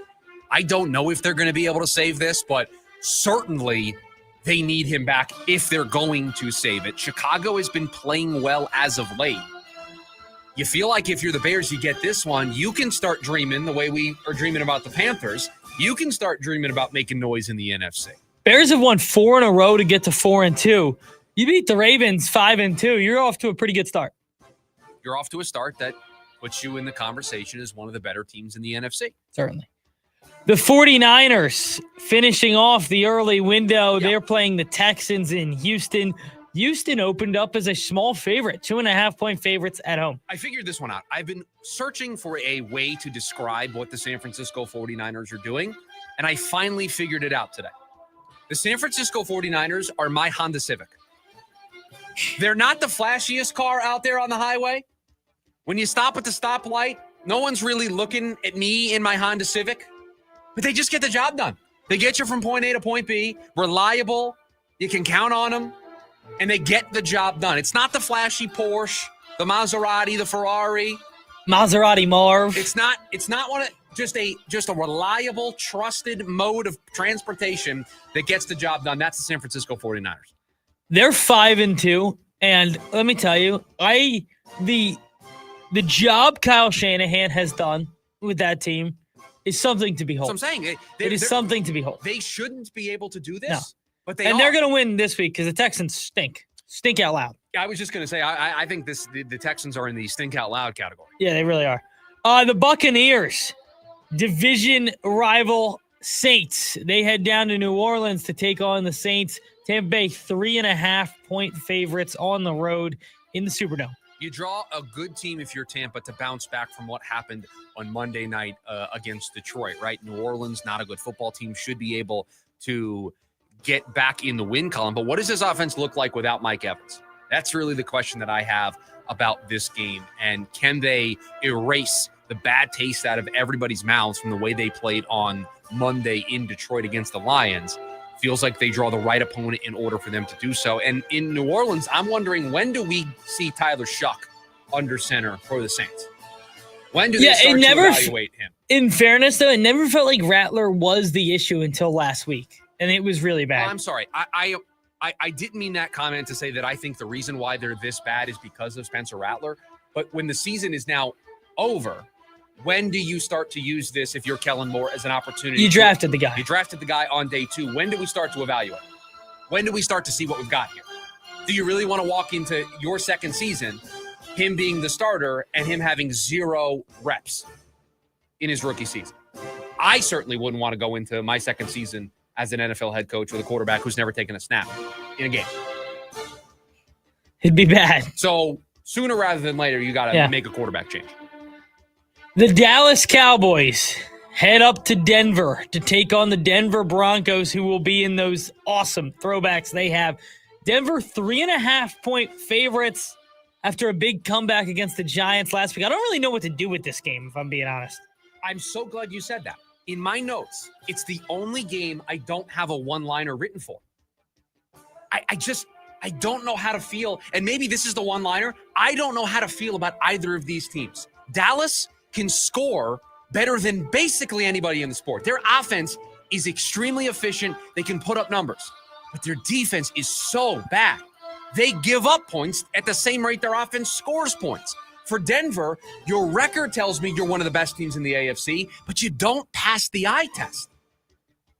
I don't know if they're going to be able to save this, but certainly they need him back if they're going to save it. Chicago has been playing well as of late. You feel like if you're the Bears, you get this one, you can start dreaming the way we are dreaming about the Panthers. You can start dreaming about making noise in the NFC. Bears have won 4 in a row to get to 4-2. You beat the Ravens 5-2. You're off to a pretty good start. You're off to a start that puts you in the conversation as one of the better teams in the NFC. Certainly. The 49ers finishing off the early window. Yep. They're playing the Texans in Houston. Houston opened up as a small favorite, 2.5-point favorites at home. I figured this one out. I've been searching for a way to describe what the San Francisco 49ers are doing, and I finally figured it out today. The San Francisco 49ers are my Honda Civic. They're not the flashiest car out there on the highway. When you stop at the stoplight, no one's really looking at me in my Honda Civic, but they just get the job done. They get you from point A to point B, reliable, you can count on them, and they get the job done. It's not the flashy Porsche, the Maserati, the Ferrari. Maserati Marv. It's not one of just a reliable, trusted mode of transportation that gets the job done. That's the San Francisco 49ers. They're 5-2, and let me tell you, the job Kyle Shanahan has done with that team is something to behold. That's what I'm saying. It is something to behold. They shouldn't be able to do this. No. But they're going to win this week because the Texans stink out loud. Yeah, I was just going to say, I think the Texans are in the stink out loud category. Yeah, they really are. The Buccaneers, division rival Saints. They head down to New Orleans to take on the Saints. Tampa Bay 3.5-point favorites on the road in the Superdome. You draw a good team if you're Tampa to bounce back from what happened on Monday night against Detroit, right? New Orleans, not a good football team, should be able to get back in the win column. But what does this offense look like without Mike Evans? That's really the question that I have about this game. And can they erase the bad taste out of everybody's mouths from the way they played on Monday in Detroit against the Lions. Feels like they draw the right opponent in order for them to do so. And in New Orleans, I'm wondering, when do we see Tyler Shuck under center for the Saints? When do they start to evaluate him? In fairness, though, it never felt like Rattler was the issue until last week, and it was really bad. Well, I'm sorry. I didn't mean that comment to say that I think the reason why they're this bad is because of Spencer Rattler. But when the season is now over, when do you start to use this, if you're Kellen Moore, as an opportunity? You drafted the guy. You drafted the guy on day 2. When do we start to evaluate? When do we start to see what we've got here? Do you really want to walk into your second season, him being the starter and him having 0 reps in his rookie season? I certainly wouldn't want to go into my second season as an NFL head coach with a quarterback who's never taken a snap in a game. It'd be bad. So sooner rather than later, you got to make a quarterback change. The Dallas Cowboys head up to Denver to take on the Denver Broncos, who will be in those awesome throwbacks they have. Denver 3.5-point favorites after a big comeback against the Giants last week. I don't really know what to do with this game, if I'm being honest. I'm so glad you said that. In my notes, it's the only game I don't have a one-liner written for. I don't know how to feel, and maybe this is the one-liner. I don't know how to feel about either of these teams. Dallas can score better than basically anybody in the sport. Their offense is extremely efficient. They can put up numbers, but their defense is so bad. They give up points at the same rate their offense scores points. For Denver, your record tells me you're one of the best teams in the AFC, but you don't pass the eye test.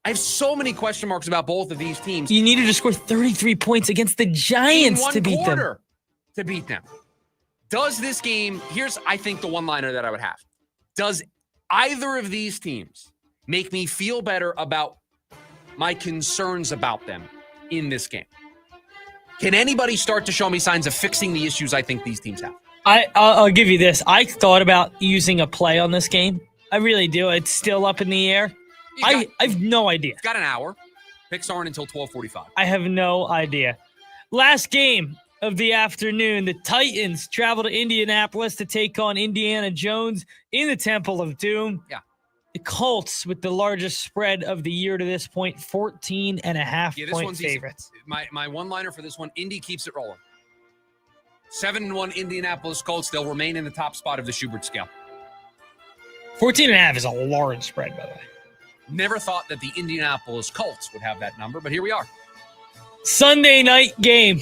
I have so many question marks about both of these teams. You needed to score 33 points against the Giants to beat them. To beat them. Does this game, here's, I think, the one-liner that I would have. Does either of these teams make me feel better about my concerns about them in this game? Can anybody start to show me signs of fixing the issues I think these teams have? I'll give you this. I thought about using a play on this game. I really do. It's still up in the air. I have no idea. Got an hour. Picks aren't until 12:45. I have no idea. Last game of the afternoon, the Titans travel to Indianapolis to take on Indiana Jones in the Temple of Doom. Yeah. The Colts with the largest spread of the year to this point, 14.5-point favorites. My one-liner for this one, Indy keeps it rolling. 7-1 Indianapolis Colts. They'll remain in the top spot of the Schubert scale. 14.5 is a large spread, by the way. Never thought that the Indianapolis Colts would have that number, but here we are. Sunday night game.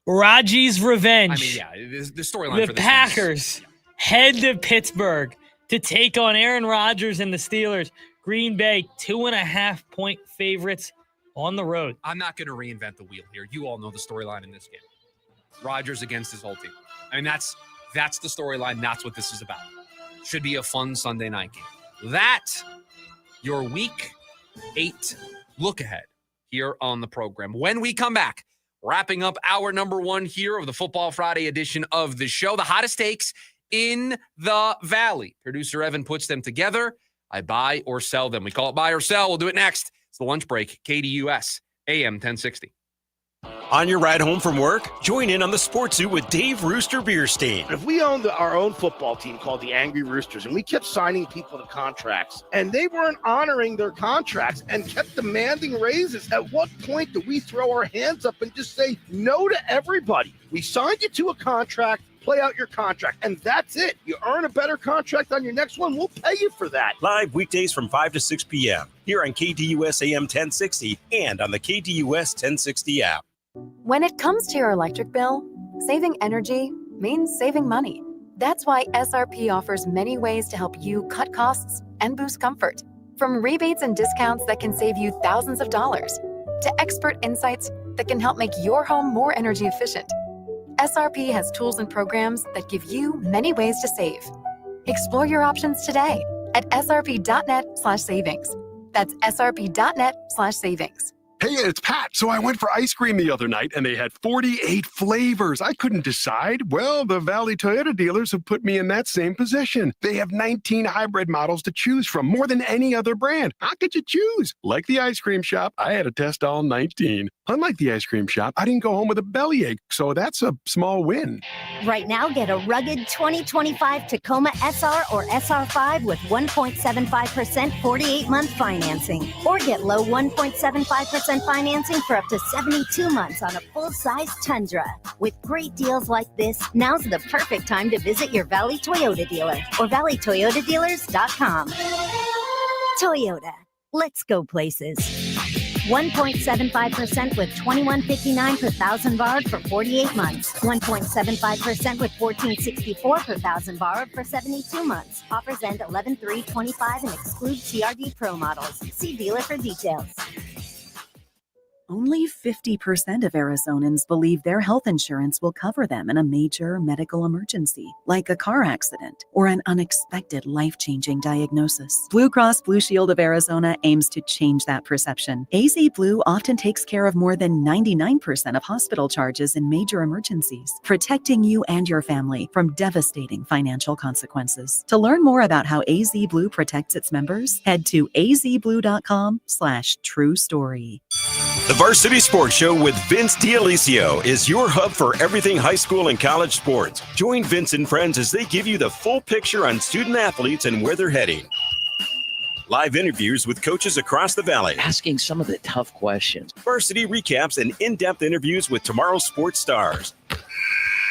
Raji's revenge. I mean, the storyline for this Packers head to Pittsburgh to take on Aaron Rodgers and the Steelers. Green Bay, 2.5-point favorites on the road. I'm not going to reinvent the wheel here. You all know the storyline in this game. Rodgers against his whole team. I mean, that's the storyline. That's what this is about. Should be a fun Sunday night game. That, your Week 8 look ahead here on the program. When we come back, wrapping up hour number 1 here of the Football Friday edition of the show, the hottest takes in the Valley. Producer Evan puts them together. I buy or sell them. We call it buy or sell. We'll do it next. It's the lunch break. KDUS, AM 1060. On your ride home from work, join in on the Sports Zoo with Dave Rooster Bierstein. If we owned our own football team called the Angry Roosters and we kept signing people to contracts and they weren't honoring their contracts and kept demanding raises, at what point do we throw our hands up and just say no to everybody? We signed you to a contract. Play out your contract, and that's it. You earn a better contract on your next one, we'll pay you for that. Live weekdays from 5 to 6 p.m. here on KDUS AM 1060 and on the KDUS 1060 app. When it comes to your electric bill, saving energy means saving money. That's why SRP offers many ways to help you cut costs and boost comfort. From rebates and discounts that can save you thousands of dollars, to expert insights that can help make your home more energy efficient. SRP has tools and programs that give you many ways to save. Explore your options today at srp.net/savings. That's srp.net/savings. Hey, it's Pat. So I went for ice cream the other night, and they had 48 flavors. I couldn't decide. Well, the Valley Toyota dealers have put me in that same position. They have 19 hybrid models to choose from, more than any other brand. How could you choose? Like the ice cream shop, I had to test all 19. Unlike the ice cream shop, I didn't go home with a bellyache, so that's a small win. Right now, get a rugged 2025 Tacoma SR or SR5 with 1.75% 48-month financing. Or get low 1.75% financing for up to 72 months on a full-size Tundra. With great deals like this, now's the perfect time to visit your Valley Toyota dealer or valleytoyotadealers.com. Toyota. Let's go places. 1.75% with $21.59 per thousand borrowed for 48 months. 1.75% with $14.64 per thousand borrowed for 72 months. Offers end 11/3/25 and exclude CRD Pro models. See dealer for details. Only 50% of Arizonans believe their health insurance will cover them in a major medical emergency, like a car accident or an unexpected life-changing diagnosis. Blue Cross Blue Shield of Arizona aims to change that perception. AZ Blue often takes care of more than 99% of hospital charges in major emergencies, protecting you and your family from devastating financial consequences. To learn more about how AZ Blue protects its members, head to azblue.com/true story. The Varsity Sports Show with Vince D'Alessio is your hub for everything high school and college sports. Join Vince and friends as they give you the full picture on student athletes and where they're heading. Live interviews with coaches across the valley. Asking some of the tough questions. Varsity recaps and in-depth interviews with tomorrow's sports stars.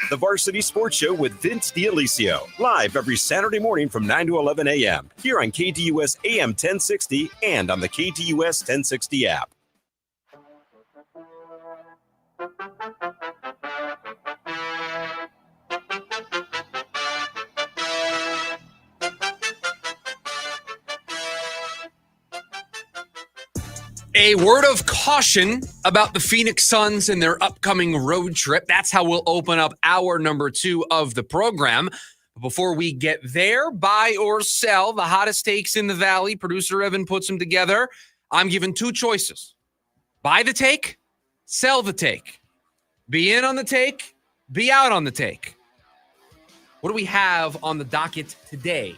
The Varsity Sports Show with Vince D'Alessio. Live every Saturday morning from 9 to 11 a.m. Here on KDUS AM 1060 and on the KDUS 1060 app. A word of caution about the Phoenix Suns and their upcoming road trip. That's how we'll open up hour number 2 of the program. But before we get there, buy or sell the hottest takes in the Valley. Producer Evan puts them together. I'm given 2 choices. Buy the take, sell the take. Be in on the take, be out on the take. What do we have on the docket today?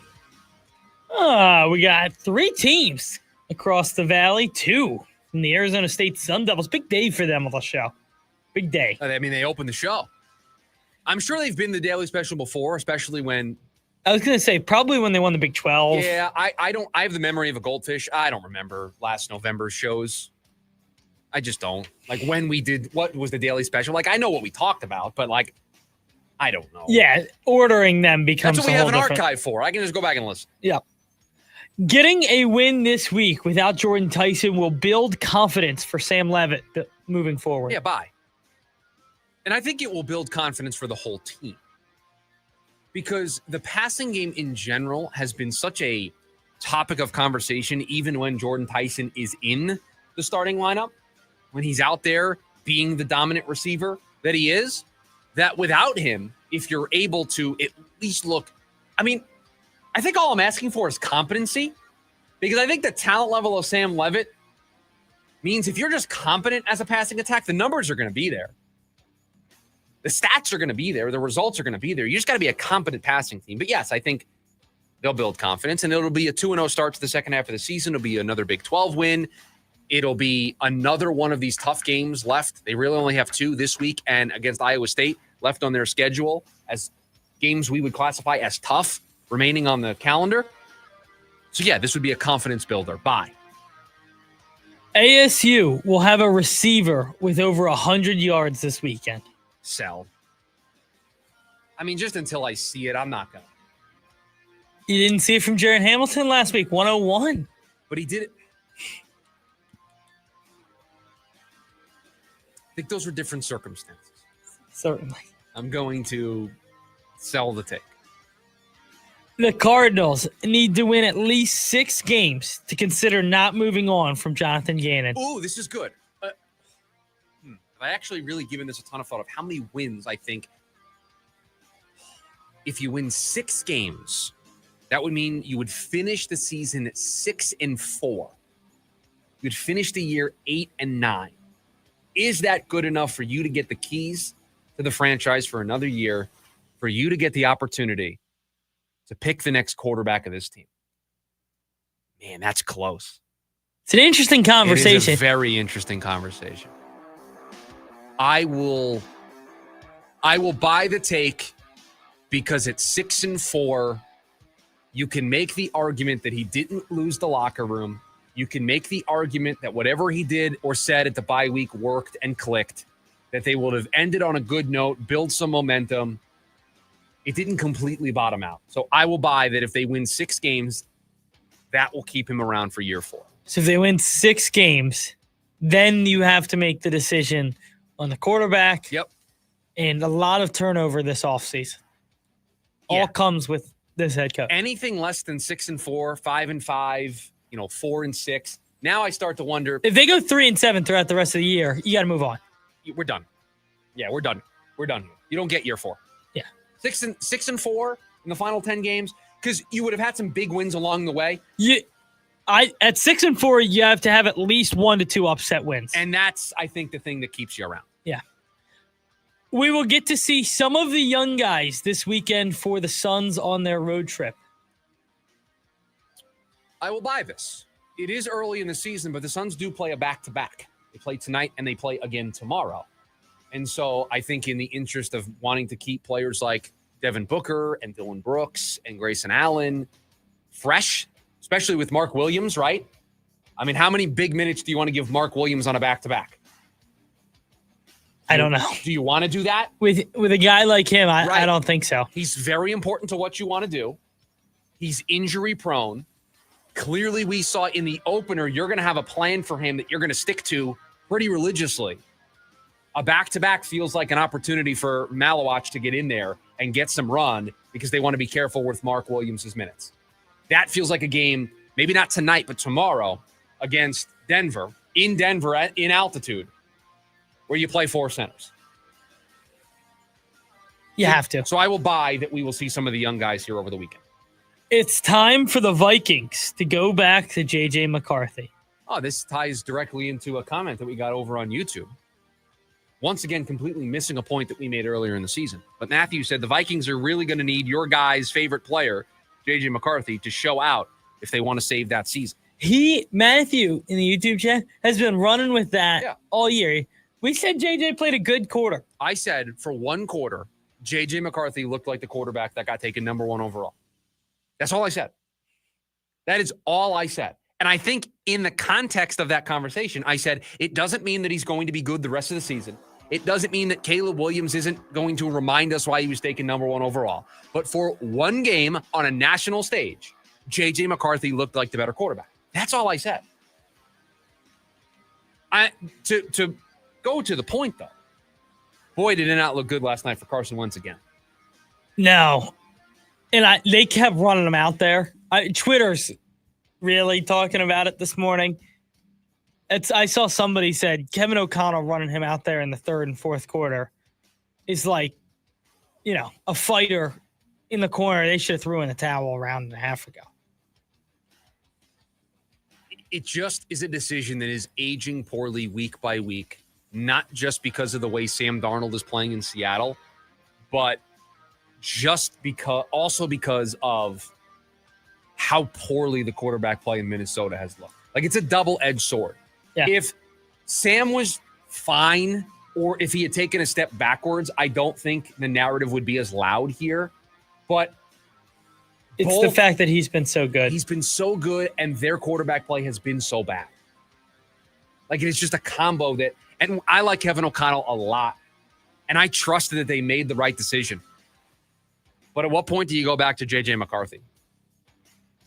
We got 3 teams across the Valley, 2 from the Arizona State Sun Devils. Big day for them on the show. Big day. I mean, they opened the show. I'm sure they've been the Daily Special before, especially when... I was going to say, probably when they won the Big 12. Yeah, I have the memory of a goldfish. I don't remember last November's shows. I just don't. Like, when we did... What was the Daily Special? Like, I know what we talked about, but, like, I don't know. Yeah, ordering them becomes That's what we have an different. archive for. I can just go back and listen. Yeah. Getting a win this week without Jordan Tyson will build confidence for Sam Leavitt moving forward. Yeah, bye. And I think it will build confidence for the whole team. Because the passing game in general has been such a topic of conversation, even when Jordan Tyson is in the starting lineup, when he's out there being the dominant receiver that he is, that without him, if you're able to at least look, I mean, I think all I'm asking for is competency, because I think the talent level of Sam Leavitt means if you're just competent as a passing attack, the numbers are going to be there. The stats are going to be there. The results are going to be there. You just got to be a competent passing team. But yes, I think they'll build confidence, and it'll be a 2-0 start to the second half of the season. It'll be another Big 12 win. It'll be another one of these tough games left. They really only have 2 this week and against Iowa State left on their schedule as games we would classify as tough remaining on the calendar. So, yeah, this would be a confidence builder. Bye. ASU will have a receiver with over 100 yards this weekend. Sell. I mean, just until I see it, I'm not going to. You didn't see it from Jaron Hamilton last week, 101. But he did it. I think those were different circumstances. Certainly. I'm going to sell the take. The Cardinals need to win at least 6 games to consider not moving on from Jonathan Gannon. Ooh, this is good. I've actually really given this a ton of thought of how many wins I think. If you win 6 games, that would mean you would finish the season at 6-4. You'd finish the year 8-9. Is that good enough for you to get the keys to the franchise for another year, for you to get the opportunity to pick the next quarterback of this team? Man, that's close. It's an interesting conversation. It is a very interesting conversation. I will buy the take because at 6-4, you can make the argument that he didn't lose the locker room. You can make the argument that whatever he did or said at the bye week worked and clicked, that they would have ended on a good note, build some momentum. It didn't completely bottom out. So I will buy that if they win 6 games, that will keep him around for year 4. So if they win 6 games, then you have to make the decision on the quarterback. Yep. And a lot of turnover this offseason. All comes with this head coach. Anything less than 6-4, 5-5, 4-6. Now I start to wonder. If they go 3-7 throughout the rest of the year, you got to move on. We're done. Yeah, we're done. We're done here. You don't get year 4. Yeah. 6-4 in the final 10 games because you would have had some big wins along the way. At 6-4, you have to have at least 1 to 2 upset wins, and that's, I think, the thing that keeps you around. Yeah. We will get to see some of the young guys this weekend for the Suns on their road trip. I will buy this. It is early in the season, but the Suns do play a back-to-back. They play tonight and they play again tomorrow. And so I think in the interest of wanting to keep players like Devin Booker and Dylan Brooks and Grayson Allen fresh, especially with Mark Williams, right? I mean, how many big minutes do you want to give Mark Williams on a back-to-back? I don't know. Do you want to do that? With a guy like him, I don't think so. He's very important to what you want to do. He's injury prone. Clearly, we saw in the opener, you're going to have a plan for him that you're going to stick to pretty religiously. A back-to-back feels like an opportunity for Malawach to get in there and get some run because they want to be careful with Mark Williams' minutes. That feels like a game, maybe not tonight, but tomorrow against Denver, in altitude, where you play 4 centers. You have to. So I will buy that we will see some of the young guys here over the weekend. It's time for the Vikings to go back to J.J. McCarthy. Oh, this ties directly into a comment that we got over on YouTube. Once again, completely missing a point that we made earlier in the season. But Matthew said the Vikings are really going to need your guy's favorite player, J.J. McCarthy, to show out if they want to save that season. Matthew, in the YouTube chat, has been running with that all year. We said J.J. played a good quarter. I said for one quarter, J.J. McCarthy looked like the quarterback that got taken number 1 overall. That's all I said. That is all I said. And I think in the context of that conversation, I said it doesn't mean that he's going to be good the rest of the season. It doesn't mean that Caleb Williams isn't going to remind us why he was taken number 1 overall. But for one game on a national stage, J.J. McCarthy looked like the better quarterback. That's all I said. To go to the point, though, boy, did it not look good last night for Carson Wentz again. No. And they kept running him out there. Twitter's really talking about it this morning. I saw somebody said Kevin O'Connell running him out there in the 3rd and 4th quarter is like, a fighter in the corner. They should have threw in the towel a round and a half ago. It just is a decision that is aging poorly week by week, not just because of the way Sam Darnold is playing in Seattle, but also because of how poorly the quarterback play in Minnesota has looked. Like, it's a double-edged sword. Yeah. If Sam was fine, or if he had taken a step backwards, I don't think the narrative would be as loud here. But it's the fact that he's been so good. He's been so good, and their quarterback play has been so bad. Like, it's just a combo that, and I like Kevin O'Connell a lot, and I trusted that they made the right decision. But at what point do you go back to J.J. McCarthy?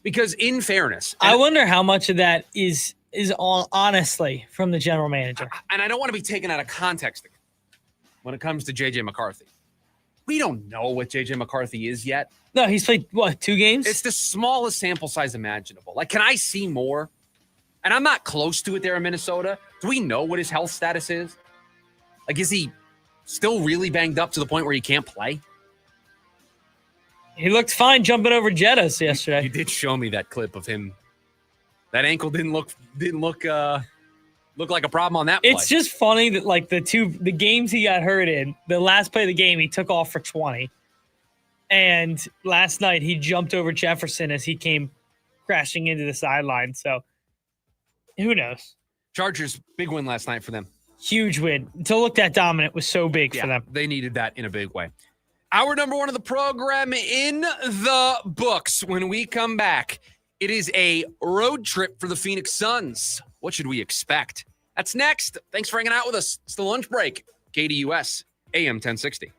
Because in fairness, I wonder how much of that is all honestly from the general manager. And I don't want to be taken out of context when it comes to J.J. McCarthy. We don't know what J.J. McCarthy is yet. No, he's played, 2 games? It's the smallest sample size imaginable. Like, can I see more? And I'm not close to it there in Minnesota. Do we know what his health status is? Like, is he still really banged up to the point where he can't play? He looked fine jumping over Jettas yesterday. You did show me that clip of him. That ankle didn't look like a problem on that play. It's just funny that like the games he got hurt in, the last play of the game he took off for 20. And last night he jumped over Jefferson as he came crashing into the sideline. So who knows? Chargers, big win last night for them. Huge win. To look that dominant was so big for them. They needed that in a big way. Hour number 1 of the program in the books. When we come back, it is a road trip for the Phoenix Suns. What should we expect? That's next. Thanks for hanging out with us. It's the lunch break. KDUS, AM 1060.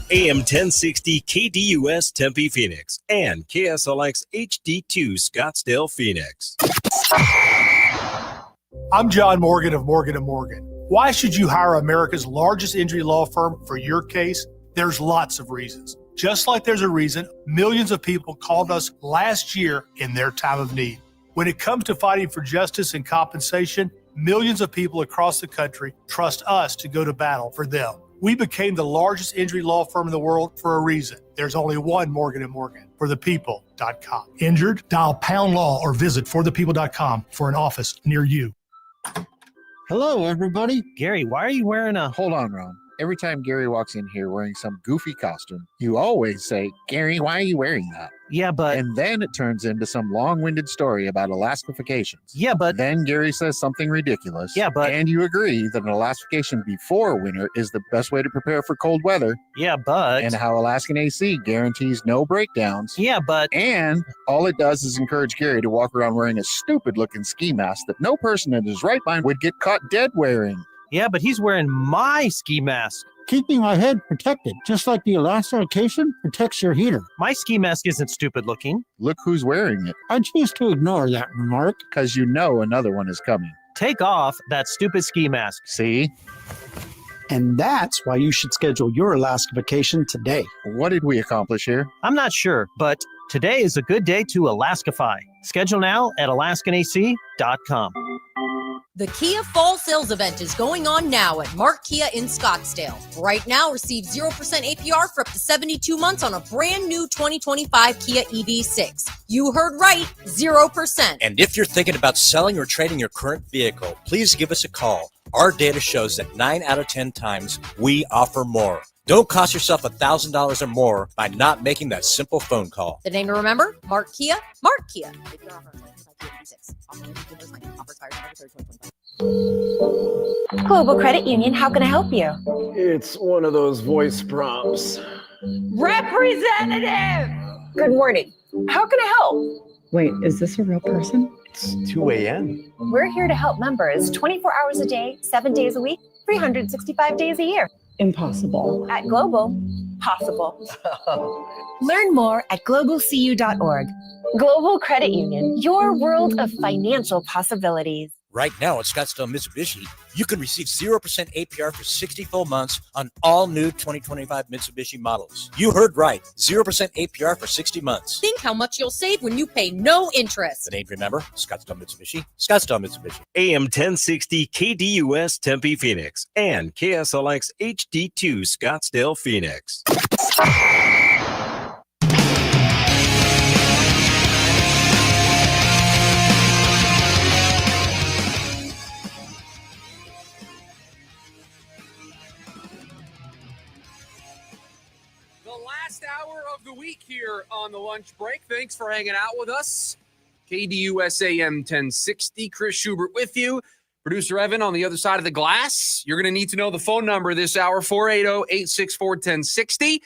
AM 1060 KDUS Tempe Phoenix and KSLX HD2 Scottsdale Phoenix. I'm John Morgan of Morgan & Morgan. Why should you hire America's largest injury law firm for your case? There's lots of reasons. Just like there's a reason millions of people called us last year in their time of need. When it comes to fighting for justice and compensation, millions of people across the country trust us to go to battle for them. We became the largest injury law firm in the world for a reason. There's only one Morgan & Morgan, forthepeople.com. Injured? Dial pound law or visit forthepeople.com for an office near you. Hello, everybody. Gary, why are you wearing a... Hold on, Ron. Every time Gary walks in here wearing some goofy costume, you always say, Gary, why are you wearing that? Yeah, but... And then it turns into some long-winded story about Alaskifications. Yeah, but... Then Gary says something ridiculous. Yeah, but... And you agree that an Alaskification before winter is the best way to prepare for cold weather. Yeah, but... And how Alaskan AC guarantees no breakdowns. Yeah, but... And all it does is encourage Gary to walk around wearing a stupid-looking ski mask that no person in his right mind would get caught dead wearing. Yeah, but he's wearing my ski mask. Keeping my head protected, just like the Alaskification protects your heater. My ski mask isn't stupid looking. Look who's wearing it. I choose to ignore that remark. Because you know another one is coming. Take off that stupid ski mask. See? And that's why you should schedule your Alaskification today. What did we accomplish here? I'm not sure, but today is a good day to Alaskify. Schedule now at AlaskanAC.com. The Kia Fall Sales Event is going on now at Mark Kia in Scottsdale. Right now, receive 0% APR for up to 72 months on a brand new 2025 Kia EV6. You heard right, 0%. And if you're thinking about selling or trading your current vehicle, please give us a call. Our data shows that 9 out of 10 times we offer more. Don't cost yourself $1,000 or more by not making that simple phone call. The name to remember, Mark Kia, Mark Kia. Global Credit Union, how can I help you? It's one of those voice prompts. Representative! Good morning. How can I help? Wait, is this a real person? It's 2 a.m. We're here to help members 24 hours a day, 7 days a week, 365 days a year. Impossible. At Global, possible. Learn more at globalcu.org. Global Credit Union, your world of financial possibilities. Right now at Scottsdale Mitsubishi, you can receive 0% APR for 60 full months on all new 2025 Mitsubishi models. You heard right, 0% APR for 60 months. Think how much you'll save when you pay no interest. The name to remember, Scottsdale Mitsubishi, Scottsdale Mitsubishi. AM 1060 KDUS Tempe Phoenix and KSLX HD2 Scottsdale Phoenix. Hour of the week here on the lunch break. Thanks for hanging out with us. KDUS AM 1060. Chris Schubert with you. Producer Evan on the other side of the glass. You're going to need to know the phone number this hour, 480-864-1060.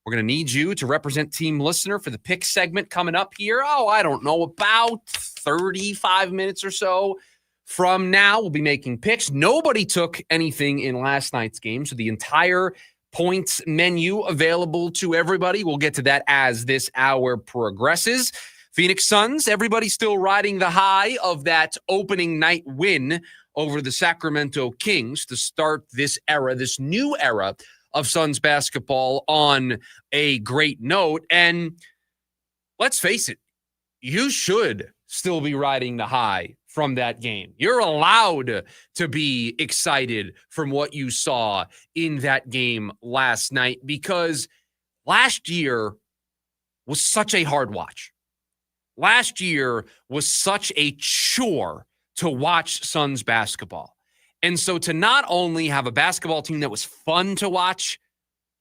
We're going to need you to represent Team Listener for the pick segment coming up here. Oh, I don't know, about 35 minutes or so from now. We'll be making picks. Nobody took anything in last night's game, so the entire points menu available to everybody. We'll get to that as this hour progresses. Phoenix Suns, everybody still riding the high of that opening night win over the Sacramento Kings to start this era, this new era of Suns basketball on a great note. And let's face it, you should still be riding the high from that game. You're allowed to be excited from what you saw in that game last night, because last year was such a hard watch. Last year was such a chore to watch Suns basketball. And so to not only have a basketball team that was fun to watch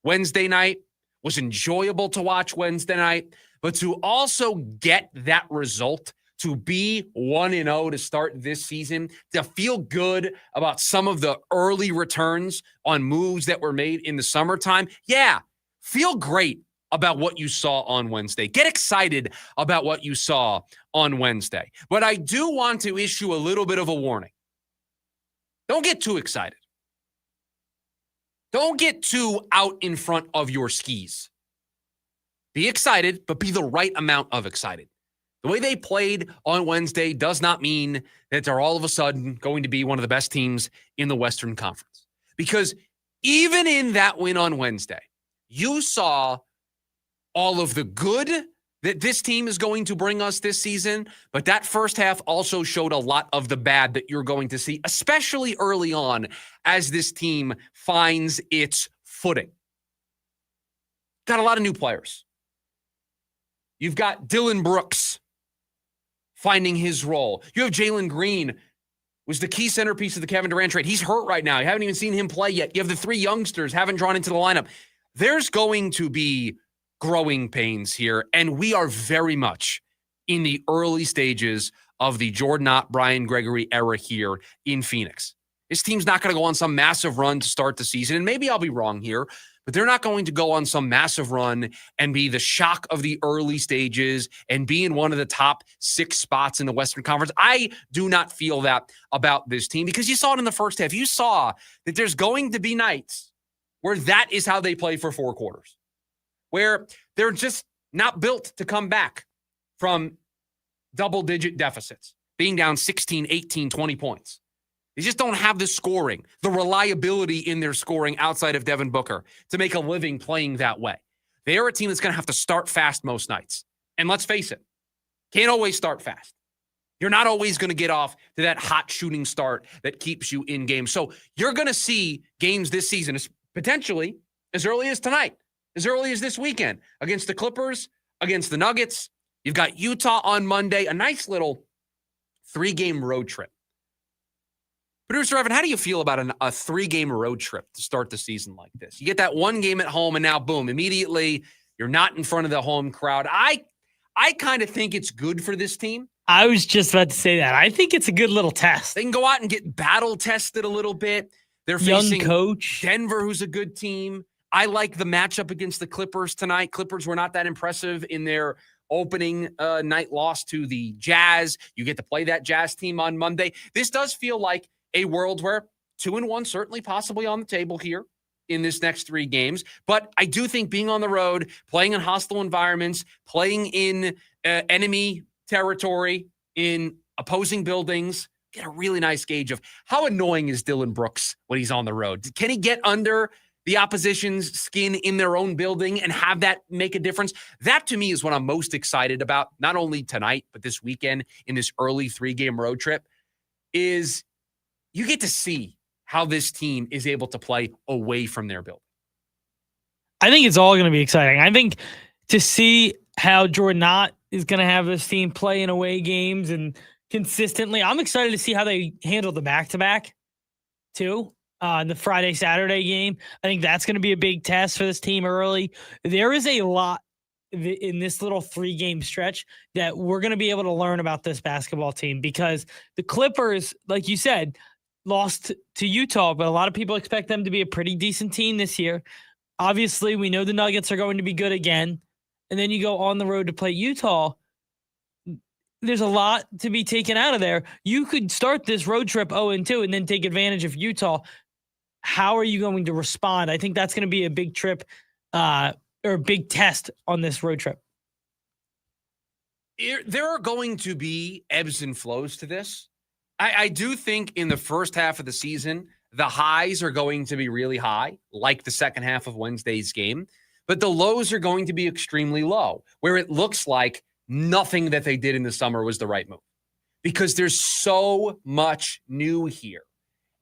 Wednesday night, was enjoyable to watch Wednesday night, but to also get that result, to be 1-0 to start this season, to feel good about some of the early returns on moves that were made in the summertime. Yeah, feel great about what you saw on Wednesday. Get excited about what you saw on Wednesday. But I do want to issue a little bit of a warning. Don't get too excited. Don't get too out in front of your skis. Be excited, but be the right amount of excited. The way they played on Wednesday does not mean that they're all of a sudden going to be one of the best teams in the Western Conference. Because even in that win on Wednesday, you saw all of the good that this team is going to bring us this season, but that first half also showed a lot of the bad that you're going to see, especially early on as this team finds its footing. Got a lot of new players. You've got Dylan Brooks finding his role. You have Jalen Green, was the key centerpiece of the Kevin Durant trade. He's hurt right now. You haven't even seen him play yet. You have the three youngsters haven't drawn into the lineup. There's going to be growing pains here, and we are very much in the early stages of the Jordan Ott, Brian Gregory era here in Phoenix. This team's not going to go on some massive run to start the season, and maybe I'll be wrong here, but they're not going to go on some massive run and be the shock of the early stages and be in one of the top 6 spots in the Western Conference. I do not feel that about this team because you saw it in the first half. You saw that there's going to be nights where that is how they play for 4 quarters, where they're just not built to come back from double-digit deficits, being down 16, 18, 20 points. They just don't have the scoring, the reliability in their scoring outside of Devin Booker to make a living playing that way. They are a team that's going to have to start fast most nights. And let's face it, can't always start fast. You're not always going to get off to that hot shooting start that keeps you in games. So you're going to see games this season, potentially as early as tonight, as early as this weekend, against the Clippers, against the Nuggets. You've got Utah on Monday, a nice little 3-game road trip. Producer Evan, how do you feel about a 3-game road trip to start the season like this? You get that 1 game at home, and now, boom, immediately you're not in front of the home crowd. I kind of think it's good for this team. I was just about to say that. I think it's a good little test. They can go out and get battle tested a little bit. They're facing young coach Denver, who's a good team. I like the matchup against the Clippers tonight. Clippers were not that impressive in their opening night loss to the Jazz. You get to play that Jazz team on Monday. This does feel like a world where 2-1 certainly possibly on the table here in this next 3 games. But I do think being on the road, playing in hostile environments, playing in enemy territory, in opposing buildings, get a really nice gauge of how annoying is Dylan Brooks when he's on the road. Can he get under the opposition's skin in their own building and have that make a difference? That, to me, is what I'm most excited about, not only tonight, but this weekend in this early 3-game road trip, is you get to see how this team is able to play away from their building. I think it's all going to be exciting. I think to see how Jordan Ott is going to have this team play in away games and consistently. I'm excited to see how they handle the back-to-back, too. The Friday-Saturday game. I think that's going to be a big test for this team early. There is a lot in this little 3-game stretch that we're going to be able to learn about this basketball team because the Clippers, like you said, lost to Utah, but a lot of people expect them to be a pretty decent team this year. Obviously, we know the Nuggets are going to be good again. And then you go on the road to play Utah. There's a lot to be taken out of there. You could start this road trip 0-2 and then take advantage of Utah. How are you going to respond? I think that's going to be a big trip or a big test on this road trip. There are going to be ebbs and flows to this. I do think in the first half of the season, the highs are going to be really high, like the second half of Wednesday's game, but the lows are going to be extremely low, where it looks like nothing that they did in the summer was the right move because there's so much new here.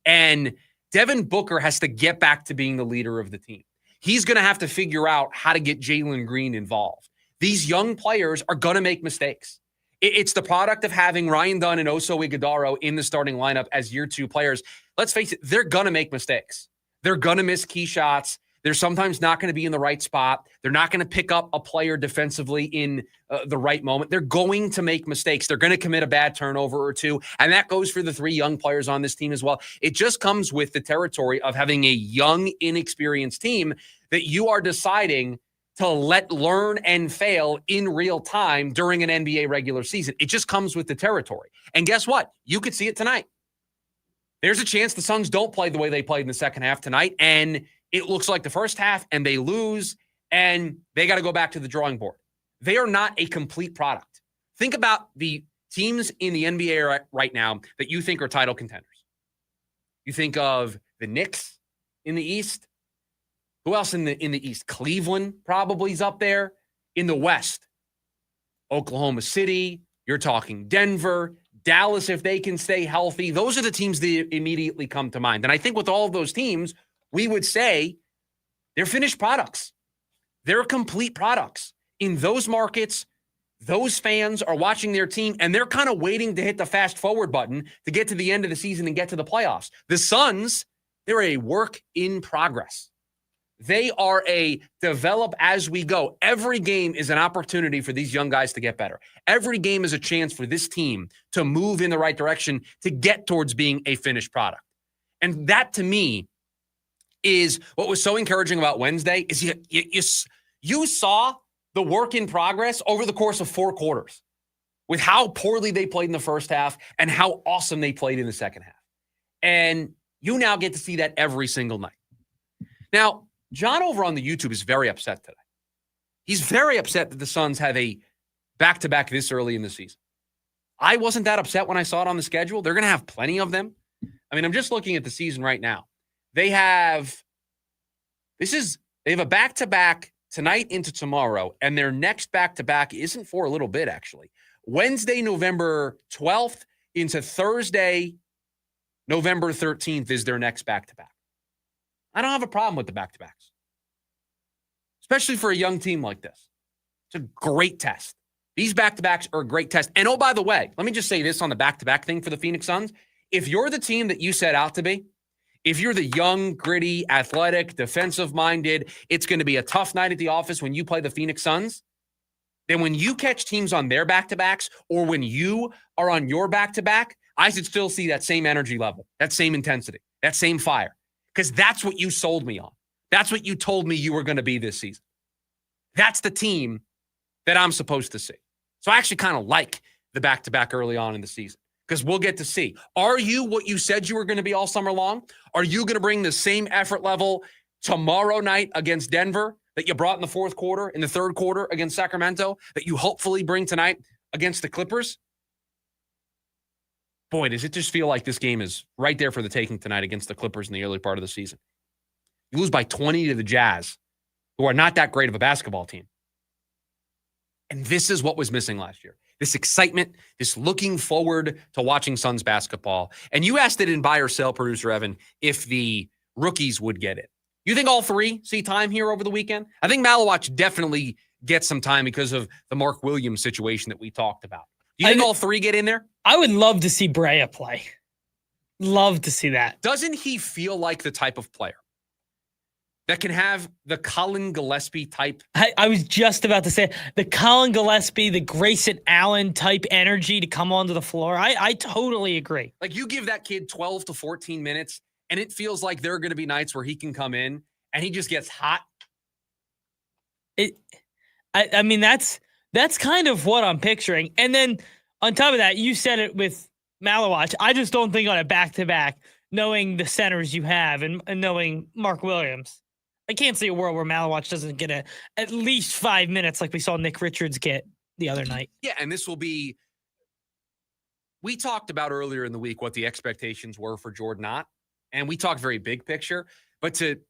And Devin Booker has to get back to being the leader of the team. He's going to have to figure out how to get Jalen Green involved. These young players are going to make mistakes. It's the product of having Ryan Dunn and Oso Ighodaro in the starting lineup as year 2 players. Let's face it, they're going to make mistakes. They're going to miss key shots. They're sometimes not going to be in the right spot. They're not going to pick up a player defensively in the right moment. They're going to make mistakes. They're going to commit a bad turnover or two. And that goes for the 3 young players on this team as well. It just comes with the territory of having a young, inexperienced team that you are deciding to let learn and fail in real time during an NBA regular season. It just comes with the territory. And guess what? You could see it tonight. There's a chance the Suns don't play the way they played in the second half tonight, and it looks like the first half, and they lose, and they got to go back to the drawing board. They are not a complete product. Think about the teams in the NBA right now that you think are title contenders. You think of the Knicks in the East. Who else in the East? Cleveland probably is up there. In the West, Oklahoma City. You're talking Denver, Dallas, if they can stay healthy. Those are the teams that immediately come to mind. And I think with all of those teams, we would say they're finished products. They're complete products. In those markets, those fans are watching their team, and they're kind of waiting to hit the fast forward button to get to the end of the season and get to the playoffs. The Suns, they're a work in progress. They are a develop as we go. Every game is an opportunity for these young guys to get better. Every game is a chance for this team to move in the right direction to get towards being a finished product. And that, to me, is what was so encouraging about Wednesday is you saw the work in progress over the course of 4 quarters with how poorly they played in the first half and how awesome they played in the second half. And you now get to see that every single night. Now, John over on the YouTube is very upset today. He's very upset that the Suns have a back-to-back this early in the season. I wasn't that upset when I saw it on the schedule. They're going to have plenty of them. I mean, I'm just looking at the season right now. They have a back-to-back tonight into tomorrow, and their next back-to-back isn't for a little bit, actually. Wednesday, November 12th into Thursday, November 13th is their next back-to-back. I don't have a problem with the back-to-backs, especially for a young team like this. It's a great test. These back-to-backs are a great test. And, oh, by the way, let me just say this on the back-to-back thing for the Phoenix Suns. If you're the team that you set out to be, if you're the young, gritty, athletic, defensive-minded, it's going to be a tough night at the office when you play the Phoenix Suns, then when you catch teams on their back-to-backs or when you are on your back-to-back, I should still see that same energy level, that same intensity, that same fire. Because that's what you sold me on. That's what you told me you were going to be this season. That's the team that I'm supposed to see. So I actually kind of like the back-to-back early on in the season because we'll get to see. Are you what you said you were going to be all summer long? Are you going to bring the same effort level tomorrow night against Denver that you brought in the fourth quarter, in the third quarter against Sacramento, that you hopefully bring tonight against the Clippers? Boy, does it just feel like this game is right there for the taking tonight against the Clippers in the early part of the season. You lose by 20 to the Jazz, who are not that great of a basketball team. And this is what was missing last year. This excitement, this looking forward to watching Suns basketball. And you asked it in buy or sell, producer Evan, if the rookies would get it. You think all 3 see time here over the weekend? I think Malawach definitely gets some time because of the Mark Williams situation that we talked about. Do you think all 3 get in there? I would love to see Brea play. Love to see that. Doesn't he feel like the type of player that can have the Colin Gillespie type? I was just about to say the Colin Gillespie, the Grayson Allen type energy to come onto the floor. I totally agree. Like you give that kid 12 to 14 minutes and it feels like there are going to be nights where he can come in and he just gets hot. I mean, that's kind of what I'm picturing. And then on top of that, you said it with Malawach. I just don't think on a back-to-back, knowing the centers you have and knowing Mark Williams, I can't see a world where Malawach doesn't get at least 5 minutes like we saw Nick Richards get the other night. Yeah, and this will be – we talked about earlier in the week what the expectations were for Jordan Ott, and we talked very big picture. But to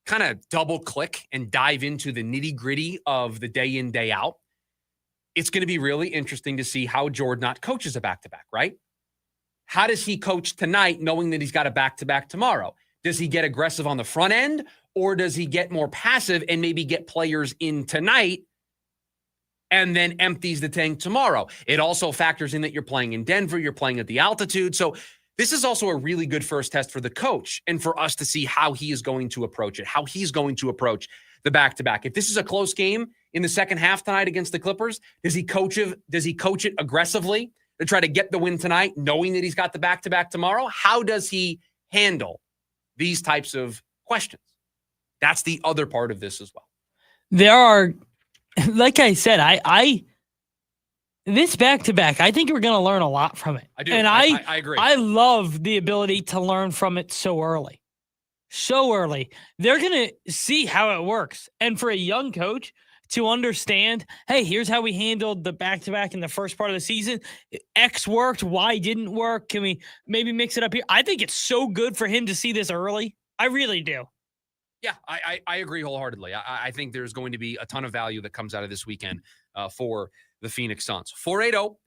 kind of double-click and dive into the nitty-gritty of the day in, day out, it's going to be really interesting to see how Jordan Ott coaches a back-to-back, right? How does he coach tonight knowing that he's got a back-to-back tomorrow? Does he get aggressive on the front end or does he get more passive and maybe get players in tonight and then empties the tank tomorrow. It also factors in that you're playing in Denver, you're playing at the altitude. So this is also a really good first test for the coach and for us to see how he is going to approach it, how he's going to approach the back-to-back. If this is a close game in the second half tonight against the Clippers, does he coach it aggressively to try to get the win tonight, knowing that he's got the back-to-back tomorrow? How does he handle these types of questions? That's the other part of this as well. There are, like I said, I this back-to-back, I think we're going to learn a lot from it. I do. And I agree. I love the ability to learn from it so early. So early. They're going to see how it works. And for a young coach to understand, hey, here's how we handled the back-to-back in the first part of the season. X worked. Y didn't work. Can we maybe mix it up here? I think it's so good for him to see this early. I really do. Yeah, I agree wholeheartedly. I think there's going to be a ton of value that comes out of this weekend for the Phoenix Suns.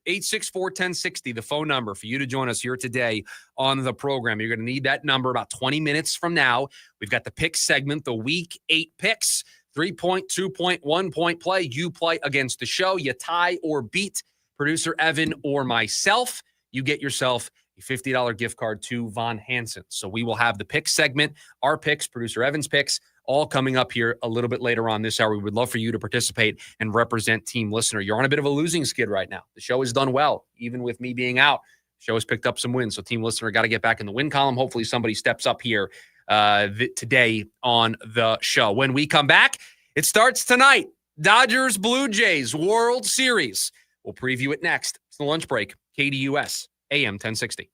480-864-1060, the phone number for you to join us here today on the program. You're going to need that number about 20 minutes from now. We've got the pick segment, the Week 8 picks, 3-point, 2-point, 1-point play. You play against the show. You tie or beat producer Evan or myself. You get yourself a $50 gift card to Von Hansen. So we will have the pick segment, our picks, producer Evan's picks, all coming up here a little bit later on this hour. We would love for you to participate and represent Team Listener. You're on a bit of a losing skid right now. The show has done well, even with me being out. The show has picked up some wins. So Team Listener got to get back in the win column. Hopefully somebody steps up here today on the show. When we come back, it starts tonight. Dodgers Blue Jays World Series. We'll preview it next. It's the lunch break. KDUS AM 1060.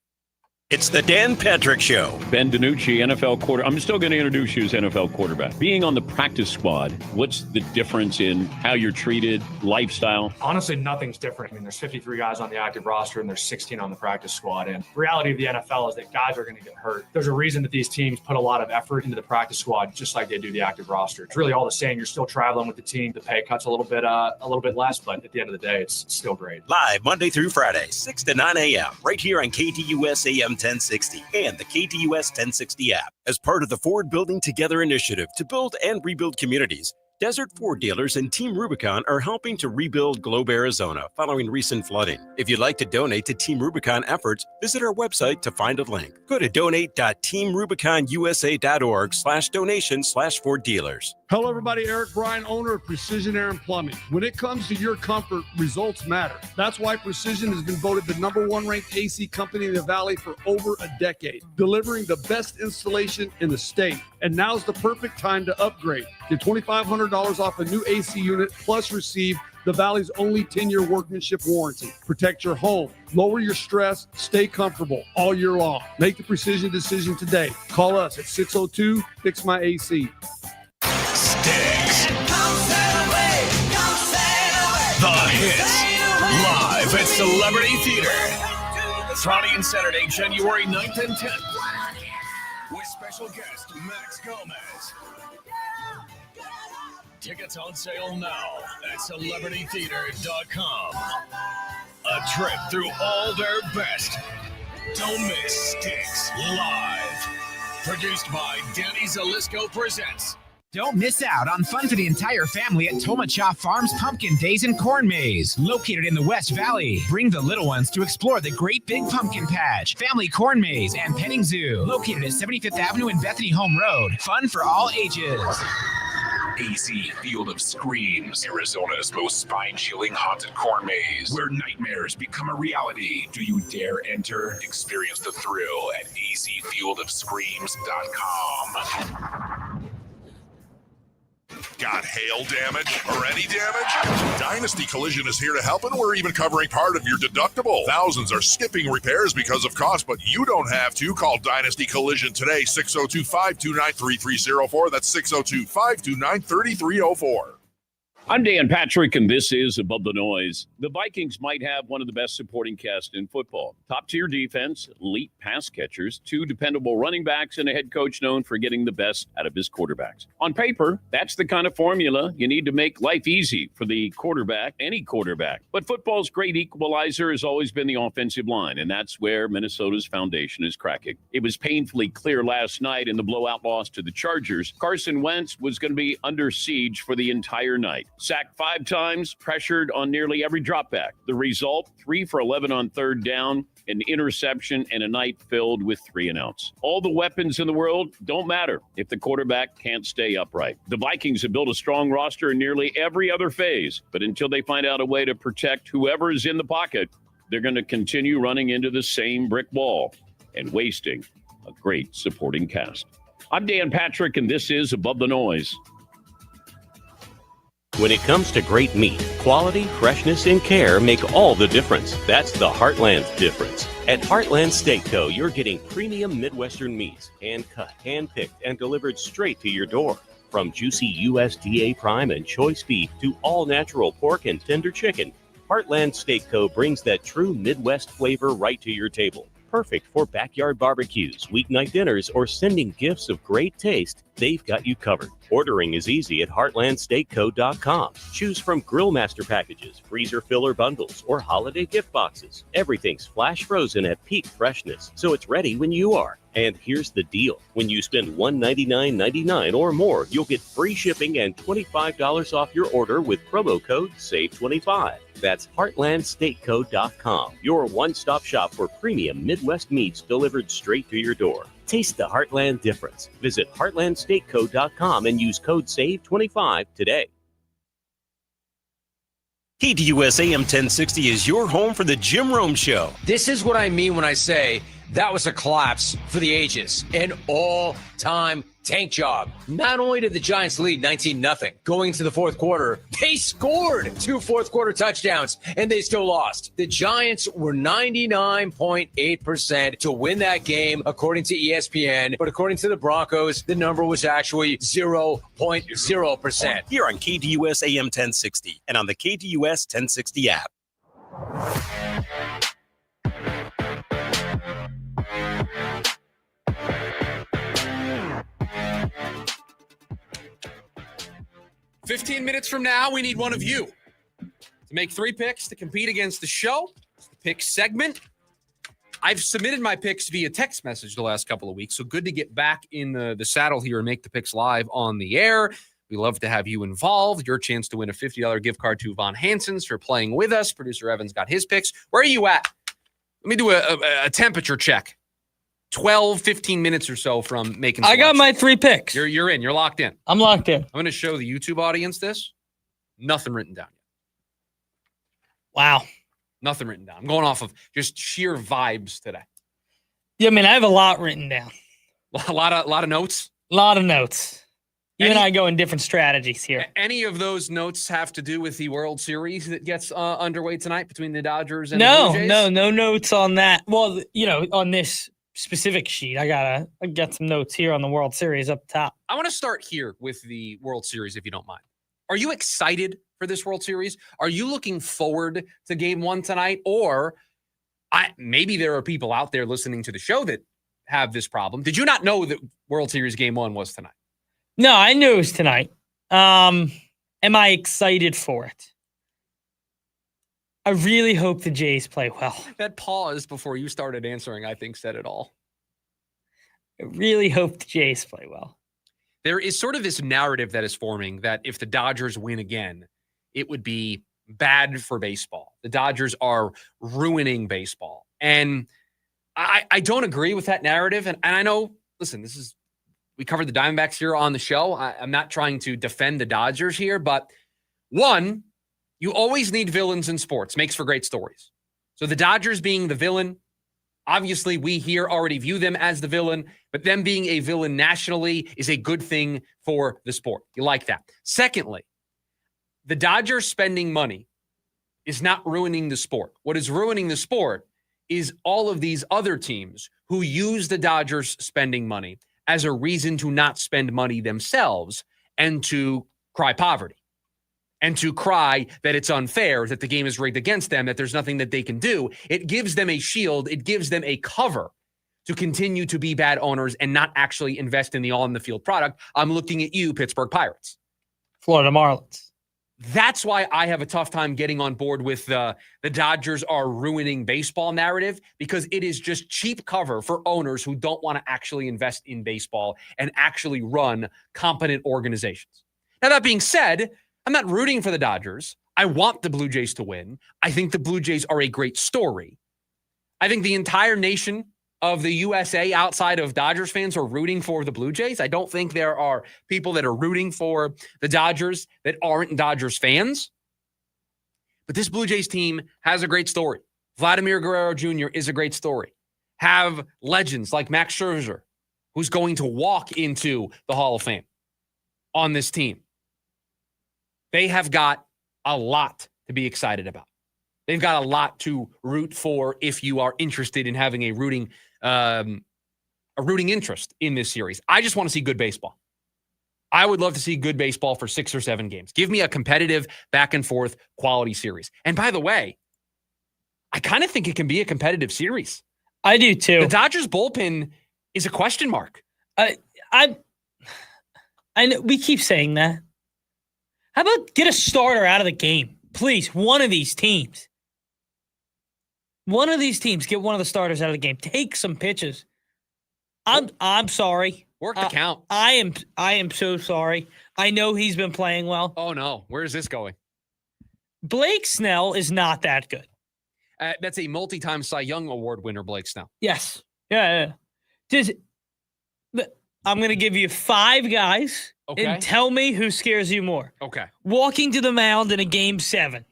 It's the Dan Patrick Show. Ben DiNucci, NFL quarterback. I'm still going to introduce you as NFL quarterback. Being on the practice squad, what's the difference in how you're treated, lifestyle? Honestly, nothing's different. I mean, there's 53 guys on the active roster and there's 16 on the practice squad. And the reality of the NFL is that guys are going to get hurt. There's a reason that these teams put a lot of effort into the practice squad, just like they do the active roster. It's really all the same. You're still traveling with the team. The pay cut's a little bit less, but at the end of the day, it's still great. Live Monday through Friday, 6 to 9 a.m. right here on KDUS AM 1060 and the KDUS 1060 app. As part of the Ford Building Together initiative to build and rebuild communities, Desert Ford dealers and Team Rubicon are helping to rebuild Globe, Arizona following recent flooding. If you'd like to donate to Team Rubicon efforts, visit our website to find a link. Go to donate.teamrubiconusa.org/donation/Ford dealers. Hello, everybody. Eric Bryan, owner of Precision Air and Plumbing. When it comes to your comfort, results matter. That's why Precision has been voted the #1 ranked AC company in the Valley for over a decade, delivering the best installation in the state. And now's the perfect time to upgrade. Get $2,500 off a new AC unit, plus receive the Valley's only 10-year workmanship warranty. Protect your home, lower your stress, stay comfortable all year long. Make the Precision decision today. Call us at 602-FIX-MY-AC. Sticks. The hits. Live at Celebrity Theater. Friday and Saturday, January 9th and 10th. With special guest Max Gomez. Tickets on sale now at celebritytheater.com. A trip through all their best. Don't miss Sticks Live. Produced by Danny Zalisco Presents. Don't miss out on fun for the entire family at Tomachaw Farms Pumpkin Days and Corn Maze, located in the West Valley. Bring the little ones to explore the Great Big Pumpkin Patch, Family Corn Maze, and Petting Zoo, located at 75th Avenue and Bethany Home Road. Fun for all ages. AZ Field of Screams, Arizona's most spine-chilling haunted corn maze, where nightmares become a reality. Do you dare enter? Experience the thrill at azfieldofscreams.com. Got hail damage or any damage? Dynasty Collision is here to help, and we're even covering part of your deductible. Thousands are skipping repairs because of cost, but you don't have to. Call Dynasty Collision today, 602-529-3304. That's 602-529-3304. I'm Dan Patrick, and this is Above the Noise. The Vikings might have one of the best supporting casts in football. Top-tier defense, elite pass catchers, 2 dependable running backs, and a head coach known for getting the best out of his quarterbacks. On paper, that's the kind of formula you need to make life easy for the quarterback, any quarterback. But football's great equalizer has always been the offensive line, and that's where Minnesota's foundation is cracking. It was painfully clear last night in the blowout loss to the Chargers. Carson Wentz was going to be under siege for the entire night. Sacked 5 times, pressured on nearly every dropback. The result, 3 for 11 on third down, an interception, and a night filled with 3 and outs. All the weapons in the world don't matter if the quarterback can't stay upright. The Vikings have built a strong roster in nearly every other phase, but until they find out a way to protect whoever is in the pocket, they're going to continue running into the same brick wall and wasting a great supporting cast. I'm Dan Patrick, and this is Above the Noise. When it comes to great meat, quality, freshness, and care make all the difference. That's the Heartland difference. At Heartland Steak Co., you're getting premium Midwestern meats, hand-cut, hand-picked, and delivered straight to your door. From juicy USDA prime and choice beef to all-natural pork and tender chicken, Heartland Steak Co. brings that true Midwest flavor right to your table. Perfect for backyard barbecues, weeknight dinners, or sending gifts of great taste, they've got you covered. Ordering is easy at heartlandsteakco.com. Choose from Grill Master packages, freezer filler bundles, or holiday gift boxes. Everything's flash frozen at peak freshness, so it's ready when you are. And here's the deal. When you spend $199.99 or more, you'll get free shipping and $25 off your order with promo code SAVE25. That's heartlandsteakco.com, your one-stop shop for premium Midwest meats delivered straight to your door. Taste the Heartland difference. Visit heartlandsteakco.com and use code SAVE25 today. KDUS AM 1060 is your home for the Jim Rome Show. This is what I mean when I say that was a collapse for the ages. An all-time tank job. Not only did the Giants lead 19-0 going into the fourth quarter, they scored 2 fourth-quarter touchdowns, and they still lost. The Giants were 99.8% to win that game, according to ESPN. But according to the Broncos, the number was actually 0.0%. Here on KDUS AM 1060 and on the KDUS 1060 app. "15 minutes from now, we need one of you to make 3 picks to compete against the show." It's the pick segment. I've submitted my picks via text message the last couple of weeks, so good to get back in the saddle here and make the picks live on the air. We love to have you involved. Your chance to win a $50 gift card to Von Hansen's for playing with us. Producer Evans got his picks. Where are you at? Let me do a temperature check. 12, 15 minutes or so from making I got my 3 picks. You're in. You're locked in. I'm locked in. I'm going to show the YouTube audience this. Nothing written down yet. Wow. Nothing written down. I'm going off of just sheer vibes today. Yeah, I mean, I have a lot written down. A lot of notes? A lot of notes. You and I go in different strategies here. Any of those notes have to do with the World Series that gets underway tonight between the Dodgers and the Blue Jays? No notes on that. Well, on this specific sheet, I got some notes here on the World Series up top. I want to start here with the World Series, if you don't mind. Are you excited for this World Series? Are you looking forward to Game 1 tonight? Or maybe there are people out there listening to the show that have this problem. Did you not know that World Series Game 1 was tonight? No, I knew it was tonight. Am I excited for it? I really hope the Jays play well. That pause before you started answering, I think, said it all. I really hope the Jays play well. There is sort of this narrative that is forming that if the Dodgers win again, it would be bad for baseball. The Dodgers are ruining baseball. And I don't agree with that narrative. And I know, listen, we covered the Diamondbacks here on the show. I'm not trying to defend the Dodgers here, but one, you always need villains in sports. Makes for great stories. So the Dodgers being the villain, obviously we here already view them as the villain, but them being a villain nationally is a good thing for the sport. You like that. Secondly, the Dodgers spending money is not ruining the sport. What is ruining the sport is all of these other teams who use the Dodgers spending money as a reason to not spend money themselves and to cry poverty and to cry that it's unfair, that the game is rigged against them, that there's nothing that they can do. It gives them a shield. It gives them a cover to continue to be bad owners and not actually invest in the on-the-field product. I'm looking at you, Pittsburgh Pirates. Florida Marlins. That's why I have a tough time getting on board with the Dodgers are ruining baseball narrative, because it is just cheap cover for owners who don't want to actually invest in baseball and actually run competent organizations. Now, that being said, I'm not rooting for the Dodgers. I want the Blue Jays to win. I think the Blue Jays are a great story. I think the entire nation of the USA outside of Dodgers fans are rooting for the Blue Jays. I don't think there are people that are rooting for the Dodgers that aren't Dodgers fans. But this Blue Jays team has a great story. Vladimir Guerrero Jr. is a great story. Have legends like Max Scherzer, who's going to walk into the Hall of Fame on this team. They have got a lot to be excited about. They've got a lot to root for if you are interested in having a rooting interest in this series. I just want to see good baseball. I would love to see good baseball for 6 or 7 games. Give me a competitive, back and forth quality series. And by the way, I kind of think it can be a competitive series. I do too. The Dodgers bullpen is a question mark. I know we keep saying that. How about get a starter out of the game? Please, one of these teams. One of these teams, get one of the starters out of the game. Take some pitches. I'm sorry. Work the count. I am so sorry. I know he's been playing well. Oh no, where is this going? Blake Snell is not that good. That's a multi-time Cy Young Award winner, Blake Snell. Yes. Yeah. I'm going to give you 5 guys and tell me who scares you more. Okay. Walking to the mound in a game 7.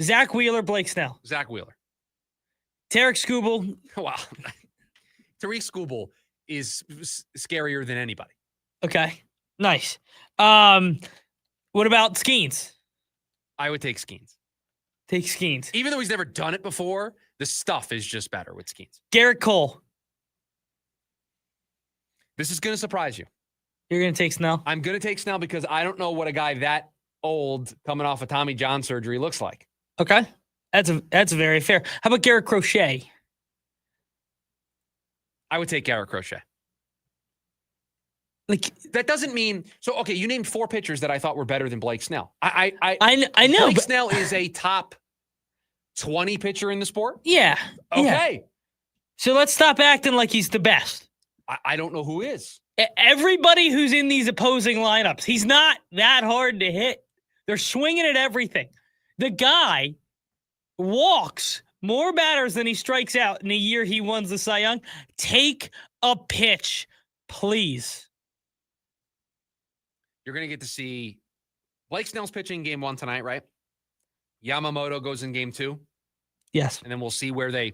Zach Wheeler, Blake Snell. Zach Wheeler. Tarek Skubal. Wow. Tariq Skubal is scarier than anybody. Okay. Nice. What about Skeens? I would take Skeens. Take Skeens. Even though he's never done it before, the stuff is just better with Skeens. Garrett Cole. This is going to surprise you. You're going to take Snell? I'm going to take Snell because I don't know what a guy that old coming off of Tommy John surgery looks like. Okay. That's very fair. How about Garrett Crochet? I would take Garrett Crochet. Like that doesn't mean so. Okay, you named 4 pitchers that I thought were better than Blake Snell. I know. Blake Snell is a top 20 pitcher in the sport. Yeah. Okay. Yeah. So let's stop acting like he's the best. I don't know who is. Everybody who's in these opposing lineups, he's not that hard to hit. They're swinging at everything. The guy walks more batters than he strikes out in the year he won the Cy Young. Take a pitch, please. You're going to get to see Blake Snell's pitching game 1 tonight, right? Yamamoto goes in game 2. Yes. And then we'll see where they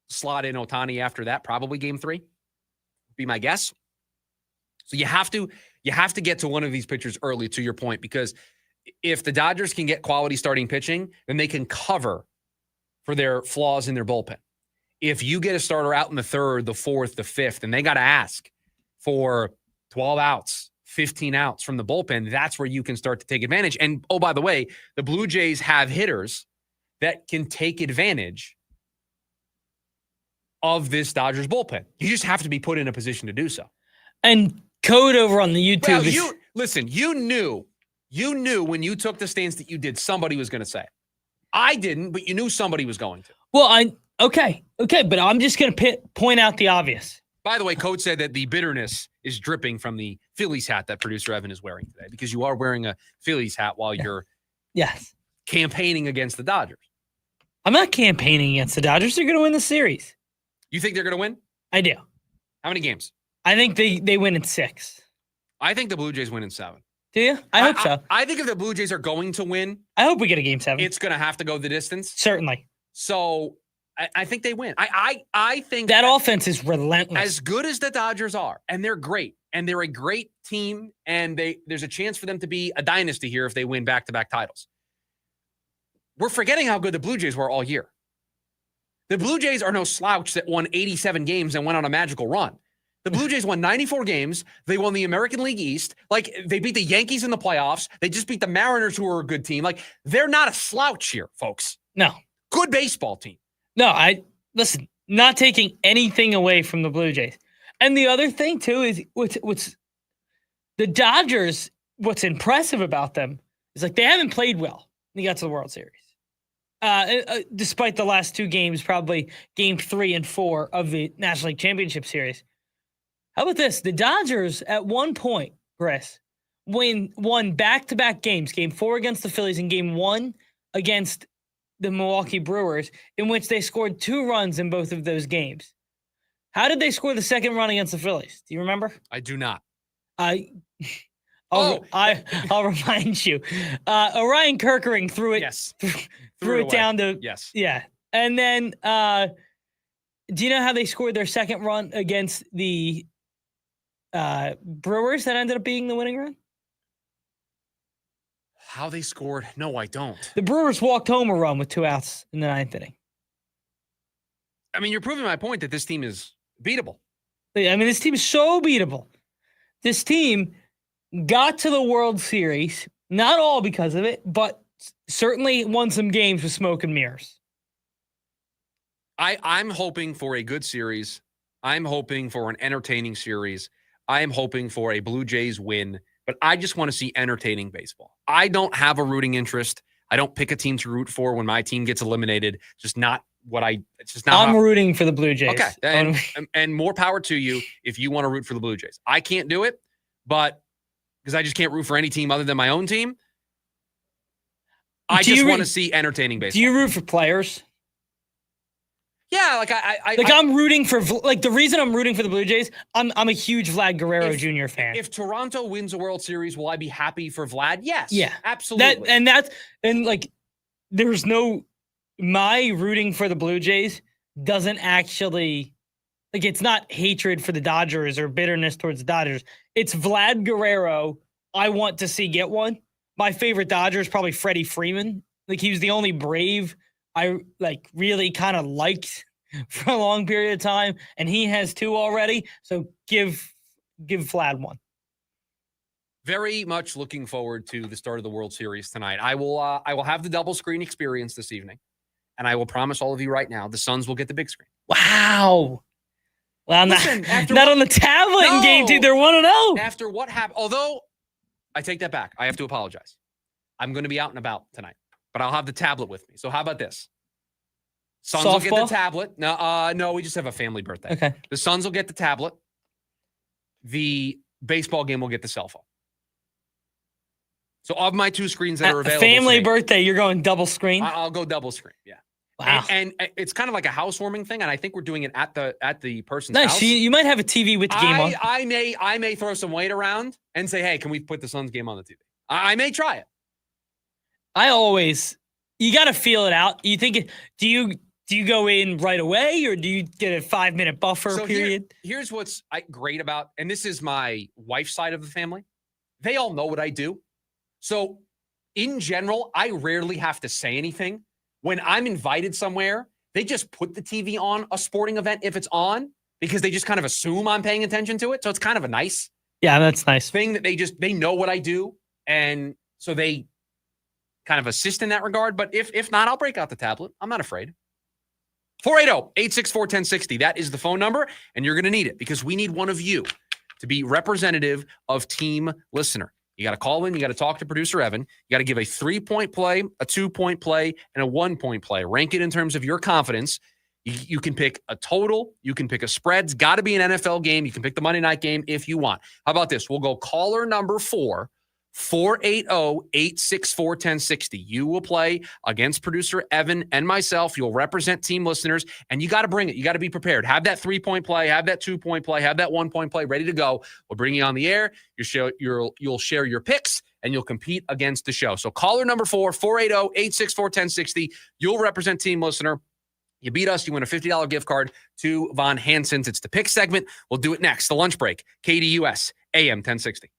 slot in Ohtani after that, probably game 3. Be my guess. So you have to get to one of these pitchers early, to your point, because if the Dodgers can get quality starting pitching, then they can cover for their flaws in their bullpen. If you get a starter out in the 3rd, the 4th, the 5th, and they got to ask for 12 outs, 15 outs from the bullpen, that's where you can start to take advantage. And, oh, by the way, the Blue Jays have hitters that can take advantage of this Dodgers bullpen. You just have to be put in a position to do so. And Code over on the YouTube. Well, you knew when you took the stance that you did, somebody was going to say it. I didn't, but you knew somebody was going to. Well, okay, but I'm just going to point out the obvious. By the way, Code said that the bitterness is dripping from the Phillies hat that producer Evan is wearing today, because you are wearing a Phillies hat while you're campaigning against the Dodgers. I'm not campaigning against the Dodgers. They're going to win the series. You think they're going to win? I do. How many games? I think they win in 6. I think the Blue Jays win in 7. Do you? I hope so. I think if the Blue Jays are going to win, I hope we get a game 7. It's going to have to go the distance. Certainly. So I think they win. I think that offense is relentless. As good as the Dodgers are, and they're great, and they're a great team, and there's a chance for them to be a dynasty here if they win back-to-back titles. We're forgetting how good the Blue Jays were all year. The Blue Jays are no slouch that won 87 games and went on a magical run. The Blue Jays won 94 games. They won the American League East. Like, they beat the Yankees in the playoffs. They just beat the Mariners, who are a good team. Like, they're not a slouch here, folks. No. Good baseball team. No, listen, not taking anything away from the Blue Jays. And the other thing, too, is what's the Dodgers, what's impressive about them is, like, they haven't played well when they got to the World Series. Despite the last 2 games, probably game 3 and 4 of the National League Championship Series. How about this? The Dodgers, at one point, Chris, won back-to-back games, game 4 against the Phillies and game 1 against the Milwaukee Brewers, in which they scored 2 runs in both of those games. How did they score the second run against the Phillies? Do you remember? I do not. I'll remind you. Orion Kerkering threw it. Yes. threw it down to. Yes. Yeah. And then, do you know how they scored their second run against the Brewers that ended up being the winning run? How they scored? No, I don't. The Brewers walked home a run with 2 outs in the 9th inning. I mean, you're proving my point that this team is beatable. I mean, this team is so beatable. This team got to the World Series, not all because of it, but certainly won some games with smoke and mirrors. I'm hoping for a good series. I'm hoping for an entertaining series. I am hoping for a Blue Jays win, but I just want to see entertaining baseball. I don't have a rooting interest. I don't pick a team to root for when my team gets eliminated. It's not. I'm rooting for the Blue Jays. Okay. And more power to you if you want to root for the Blue Jays. I can't do it, but because I just can't root for any team other than my own team. I just want to see entertaining baseball. Do you root for players? Yeah, I'm rooting for the reason I'm rooting for the Blue Jays. I'm a huge Vlad Guerrero Jr. fan. If Toronto wins a World Series, will I be happy for Vlad? Yes. Yeah, absolutely. There's no. My rooting for the Blue Jays doesn't actually, it's not hatred for the Dodgers or bitterness towards the Dodgers. It's Vlad Guerrero I want to see get one. My favorite Dodger is probably Freddie Freeman. He was the only Brave I really kind of liked for a long period of time, and he has 2 already. So give Vlad one. Very much looking forward to the start of the World Series tonight. I will have the double screen experience this evening. And I will promise all of you right now, the Suns will get the big screen. Wow. Well, not on the tablet in game 2. They're 1-0. After what happened, although I take that back. I have to apologize. I'm going to be out and about tonight, but I'll have the tablet with me. So how about this? Suns will get the tablet. No, we just have a family birthday. Okay. The Suns will get the tablet. The baseball game will get the cell phone. So of my 2 screens that are available. Family birthday, you're going double screen? I'll go double screen, yeah. Wow. And it's kind of like a housewarming thing, and I think we're doing it at the person's house. Nice. You might have a TV with the game on. I may throw some weight around and say, hey, can we put the Suns game on the TV? I may try it. You got to feel it out. You think, do you go in right away, or do you get a 5-minute buffer period? Here's what's great about, and this is my wife's side of the family. They all know what I do. So in general, I rarely have to say anything. When I'm invited somewhere, they just put the TV on a sporting event if it's on, because they just kind of assume I'm paying attention to it. So it's kind of a nice that's nice thing that they know what I do. And so they kind of assist in that regard. But if not, I'll break out the tablet. I'm not afraid. 480-864-1060. That is the phone number. And you're going to need it because we need one of you to be representative of Team Listener. You got to call in. You got to talk to producer Evan. You got to give a 3-point play, a 2-point play, and a 1-point play. Rank it in terms of your confidence. You can pick a total. You can pick a spread. It's got to be an NFL game. You can pick the Monday night game if you want. How about this? We'll go caller number 4, 480-864-1060. You will play against producer Evan and myself. You'll represent Team Listeners, and you got to bring it. You got to be prepared. Have that 3-point play, have that 2-point play, have that 1-point play ready to go. We'll bring you on the air. You'll share your picks, and you'll compete against the show. So caller number 4, 480-864-1060. You'll represent Team Listener. You beat us, you win a $50 gift card to Von Hansen's. It's the pick segment. We'll do it next. The lunch break. KDUS AM 1060.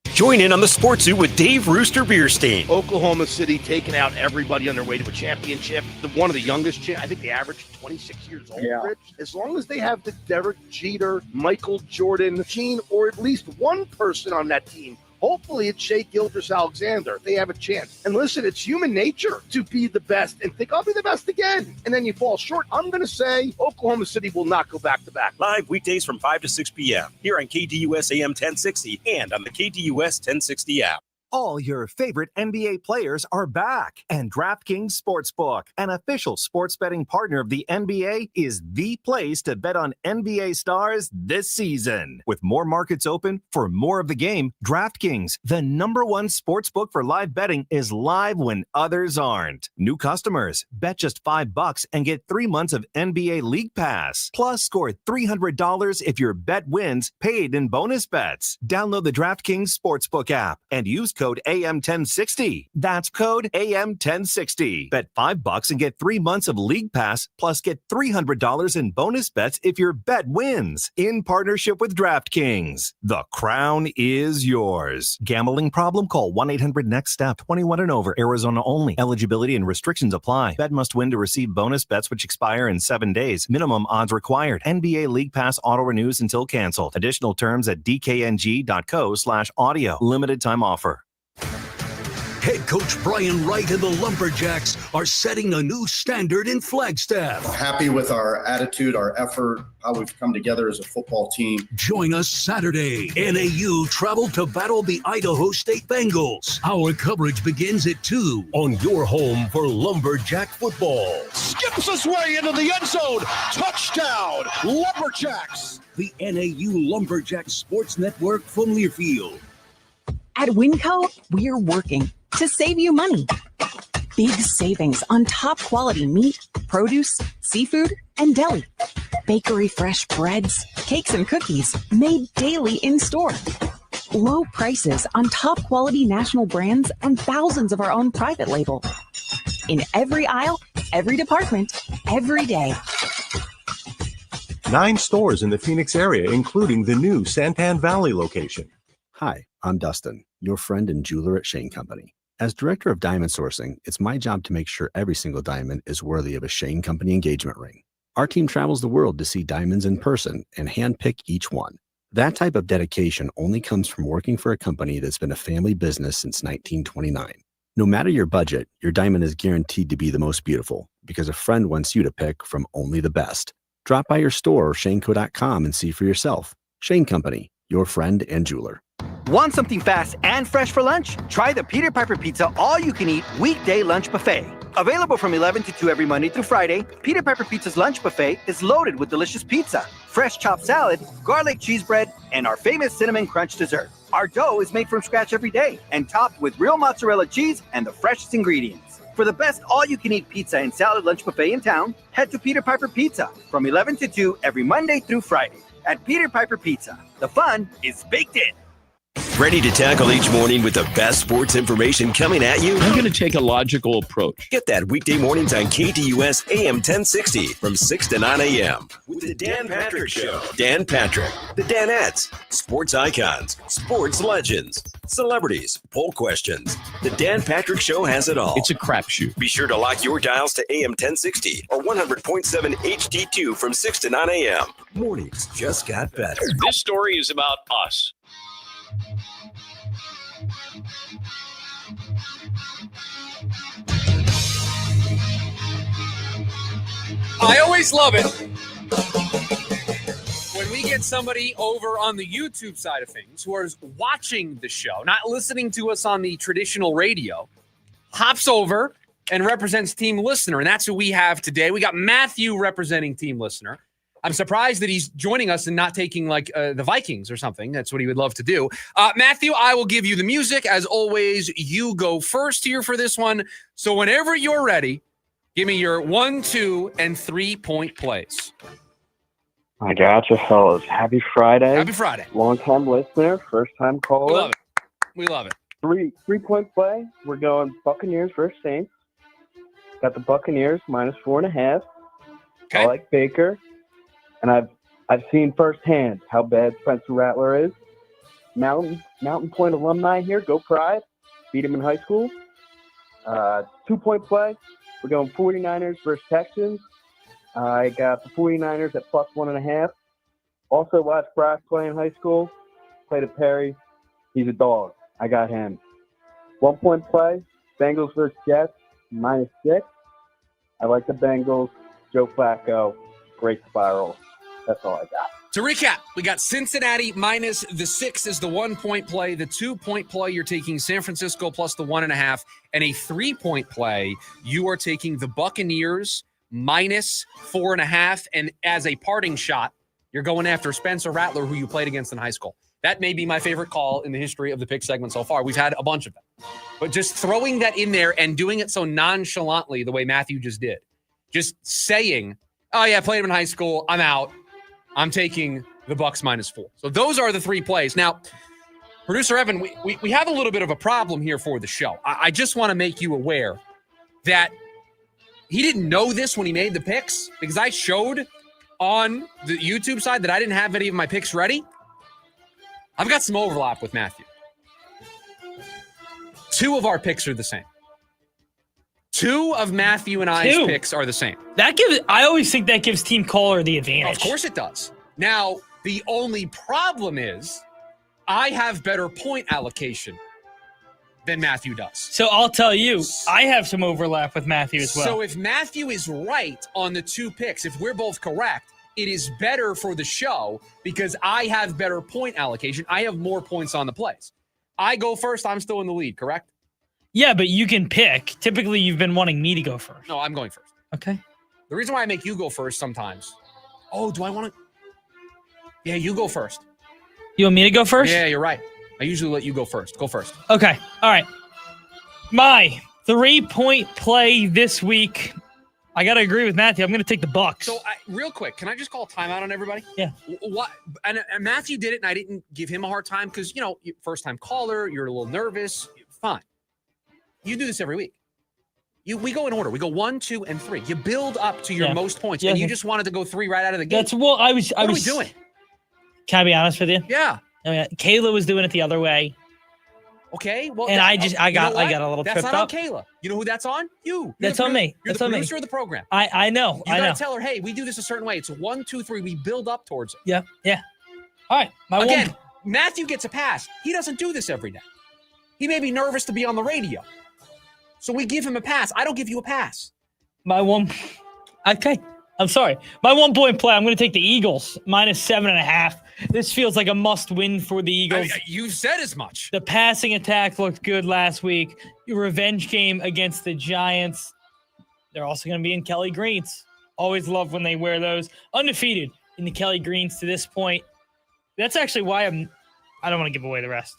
Join in on the Sports Zoo with Dave Rooster Bierstein. Oklahoma City taking out everybody on their way to a championship. One of the youngest, I think they average 26 years old, Rich. As long as they have the Derek Jeter, Michael Jordan gene, or at least one person on that team, hopefully it's Shea Gilgeous-Alexander, they have a chance. And listen, it's human nature to be the best and think, I'll be the best again. And then you fall short. I'm going to say Oklahoma City will not go back-to-back. Live weekdays from 5 to 6 p.m. here on KDUS AM 1060 and on the KDUS 1060 app. All your favorite NBA players are back, and DraftKings Sportsbook, an official sports betting partner of the NBA, is the place to bet on NBA stars this season. With more markets open for more of the game, DraftKings, the #1 sportsbook for live betting, is live when others aren't. New customers, bet just $5 and get 3 months of NBA League Pass. Plus, score $300 if your bet wins, paid in bonus bets. Download the DraftKings Sportsbook app and use code AM1060. That's code AM1060. Bet $5 and get 3 months of League Pass, plus get $300 in bonus bets if your bet wins. In partnership with DraftKings, the crown is yours. Gambling problem? Call 1-800-NEXT-STEP. 21 and over. Arizona only. Eligibility and restrictions apply. Bet must win to receive bonus bets which expire in 7 days. Minimum odds required. NBA League Pass auto renews until canceled. Additional terms at dkng.co/audio. Limited time offer. Head coach Brian Wright and the Lumberjacks are setting a new standard in Flagstaff. Happy with our attitude, our effort, how we've come together as a football team. Join us Saturday. NAU travel to battle the Idaho State Bengals. Our coverage begins at 2 on your home for Lumberjack football. Skips his way into the end zone. Touchdown, Lumberjacks. The NAU Lumberjack Sports Network from Learfield. At Winco, we're working to save you money. Big savings on top quality meat, produce, seafood, and deli. Bakery fresh breads, cakes, and cookies made daily in store. Low prices on top quality national brands and thousands of our own private label. In every aisle, every department, every day. 9 stores in the Phoenix area, including the new Santan Valley location. Hi, I'm Dustin, your friend and jeweler at Shane Company. As director of diamond sourcing, it's my job to make sure every single diamond is worthy of a Shane Company engagement ring. Our team travels the world to see diamonds in person and handpick each one. That type of dedication only comes from working for a company that's been a family business since 1929. No matter your budget, your diamond is guaranteed to be the most beautiful because a friend wants you to pick from only the best. Drop by your store or shaneco.com and see for yourself. Shane Company, your friend and jeweler. Want something fast and fresh for lunch? Try the Peter Piper Pizza all-you-can-eat weekday lunch buffet. Available from 11 to 2 every Monday through Friday, Peter Piper Pizza's lunch buffet is loaded with delicious pizza, fresh chopped salad, garlic cheese bread, and our famous cinnamon crunch dessert. Our dough is made from scratch every day and topped with real mozzarella cheese and the freshest ingredients. For the best all-you-can-eat pizza and salad lunch buffet in town, head to Peter Piper Pizza from 11 to 2 every Monday through Friday. At Peter Piper Pizza, the fun is baked in. Ready to tackle each morning with the best sports information coming at you? I'm going to take a logical approach. Get that weekday mornings on KTUS AM 1060 from 6 to 9 a.m. with the Dan Patrick Show. Dan Patrick, the Danettes, sports icons, sports legends, celebrities, poll questions. The Dan Patrick Show has it all. It's a crapshoot. Be sure to lock your dials to AM 1060 or 100.7 HD2 from 6 to 9 a.m. Mornings just got better. This story is about us. I always love it when we get somebody over on the YouTube side of things who is watching the show, not listening to us on the traditional radio, hops over and represents Team Listener. And that's who we have today. We got Matthew representing Team Listener. I'm surprised that he's joining us and not taking like the Vikings or something. That's what he would love to do. Matthew, I will give you the music. As always, you go first here for this one. So whenever you're ready, give me your 1, 2, and 3-point plays. I gotcha, fellas. Happy Friday. Happy Friday. Long-time listener, first-time caller. We love it. We love it. 3-point play. We're going Buccaneers versus Saints. Got the Buccaneers -4.5. Okay. I like Baker. And I've seen firsthand how bad Spencer Rattler is. Mountain Point alumni here. Go Pride. Beat him in high school. 2-point play. We're going 49ers versus Texans. I got the 49ers at +1.5. Also watched Brock play in high school. Played at Perry. He's a dog. I got him. 1-point play. Bengals versus Jets -6. I like the Bengals. Joe Flacco. Great spiral. That's all I got. To recap, we got Cincinnati minus the 6 is the 1 point play. The 2 point play, you're taking San Francisco plus the 1.5. And a 3 point play, you are taking the Buccaneers minus 4.5. And as a parting shot, you're going after Spencer Rattler, who you played against in high school. That may be my favorite call in the history of the pick segment so far. We've had a bunch of them. But just throwing that in there and doing it so nonchalantly the way Matthew just did. Just saying, oh, yeah, I played him in high school. I'm out. I'm taking the Bucs minus 4. So those are the 3 plays. Now, Producer Evan, we have a little bit of a problem here for the show. I just want to make you aware that he didn't know this when he made the picks because I showed on the YouTube side that I didn't have any of my picks ready. I've got some overlap with Matthew. 2 of our picks are the same. 2 of Matthew and I's picks are the same. I always think that gives Team Caller the advantage. Of course it does. Now, the only problem is I have better point allocation than Matthew does. So I'll tell you, I have some overlap with Matthew as well. So if Matthew is right on the 2 picks, if we're both correct, it is better for the show because I have better point allocation. I have more points on the plays. I go first. I'm still in the lead, correct? Yeah, but you can pick. Typically, you've been wanting me to go first. No, I'm going first. Okay. The reason why I make you go first sometimes. Oh, do I want to? Yeah, you go first. You want me to go first? Yeah, you're right. I usually let you go first. Go first. Okay. All right. My 3-point play this week. I got to agree with Matthew. I'm going to take the Bucs. So, real quick, can I just call a timeout on everybody? Yeah. What? And Matthew did it, and I didn't give him a hard time because, first-time caller, you're a little nervous. Fine. You do this every week. We go in order. We go 1, 2, and 3. You build up to your most points, and you just wanted to go 3 right out of the gate. That's what I was. What are we doing? Can I be honest with you? Yeah. I mean, Kayla was doing it the other way. Okay. Well, and I got a little that's tripped not up. on Kayla. You know who that's on? You. That's on me. You're the producer of the program. I know. You got to tell her, hey, we do this a certain way. It's 1, 2, 3. We build up towards it. Yeah. Yeah. All right. Again, Matthew gets a pass. He doesn't do this every day. He may be nervous to be on the radio. So we give him a pass. I don't give you a pass. Okay. I'm sorry. My 1-point play, I'm going to take the Eagles minus 7.5. This feels like a must-win for the Eagles. You said as much. The passing attack looked good last week. Your revenge game against the Giants. They're also going to be in Kelly Greens. Always love when they wear those. Undefeated in the Kelly Greens to this point. That's actually why I don't want to give away the rest.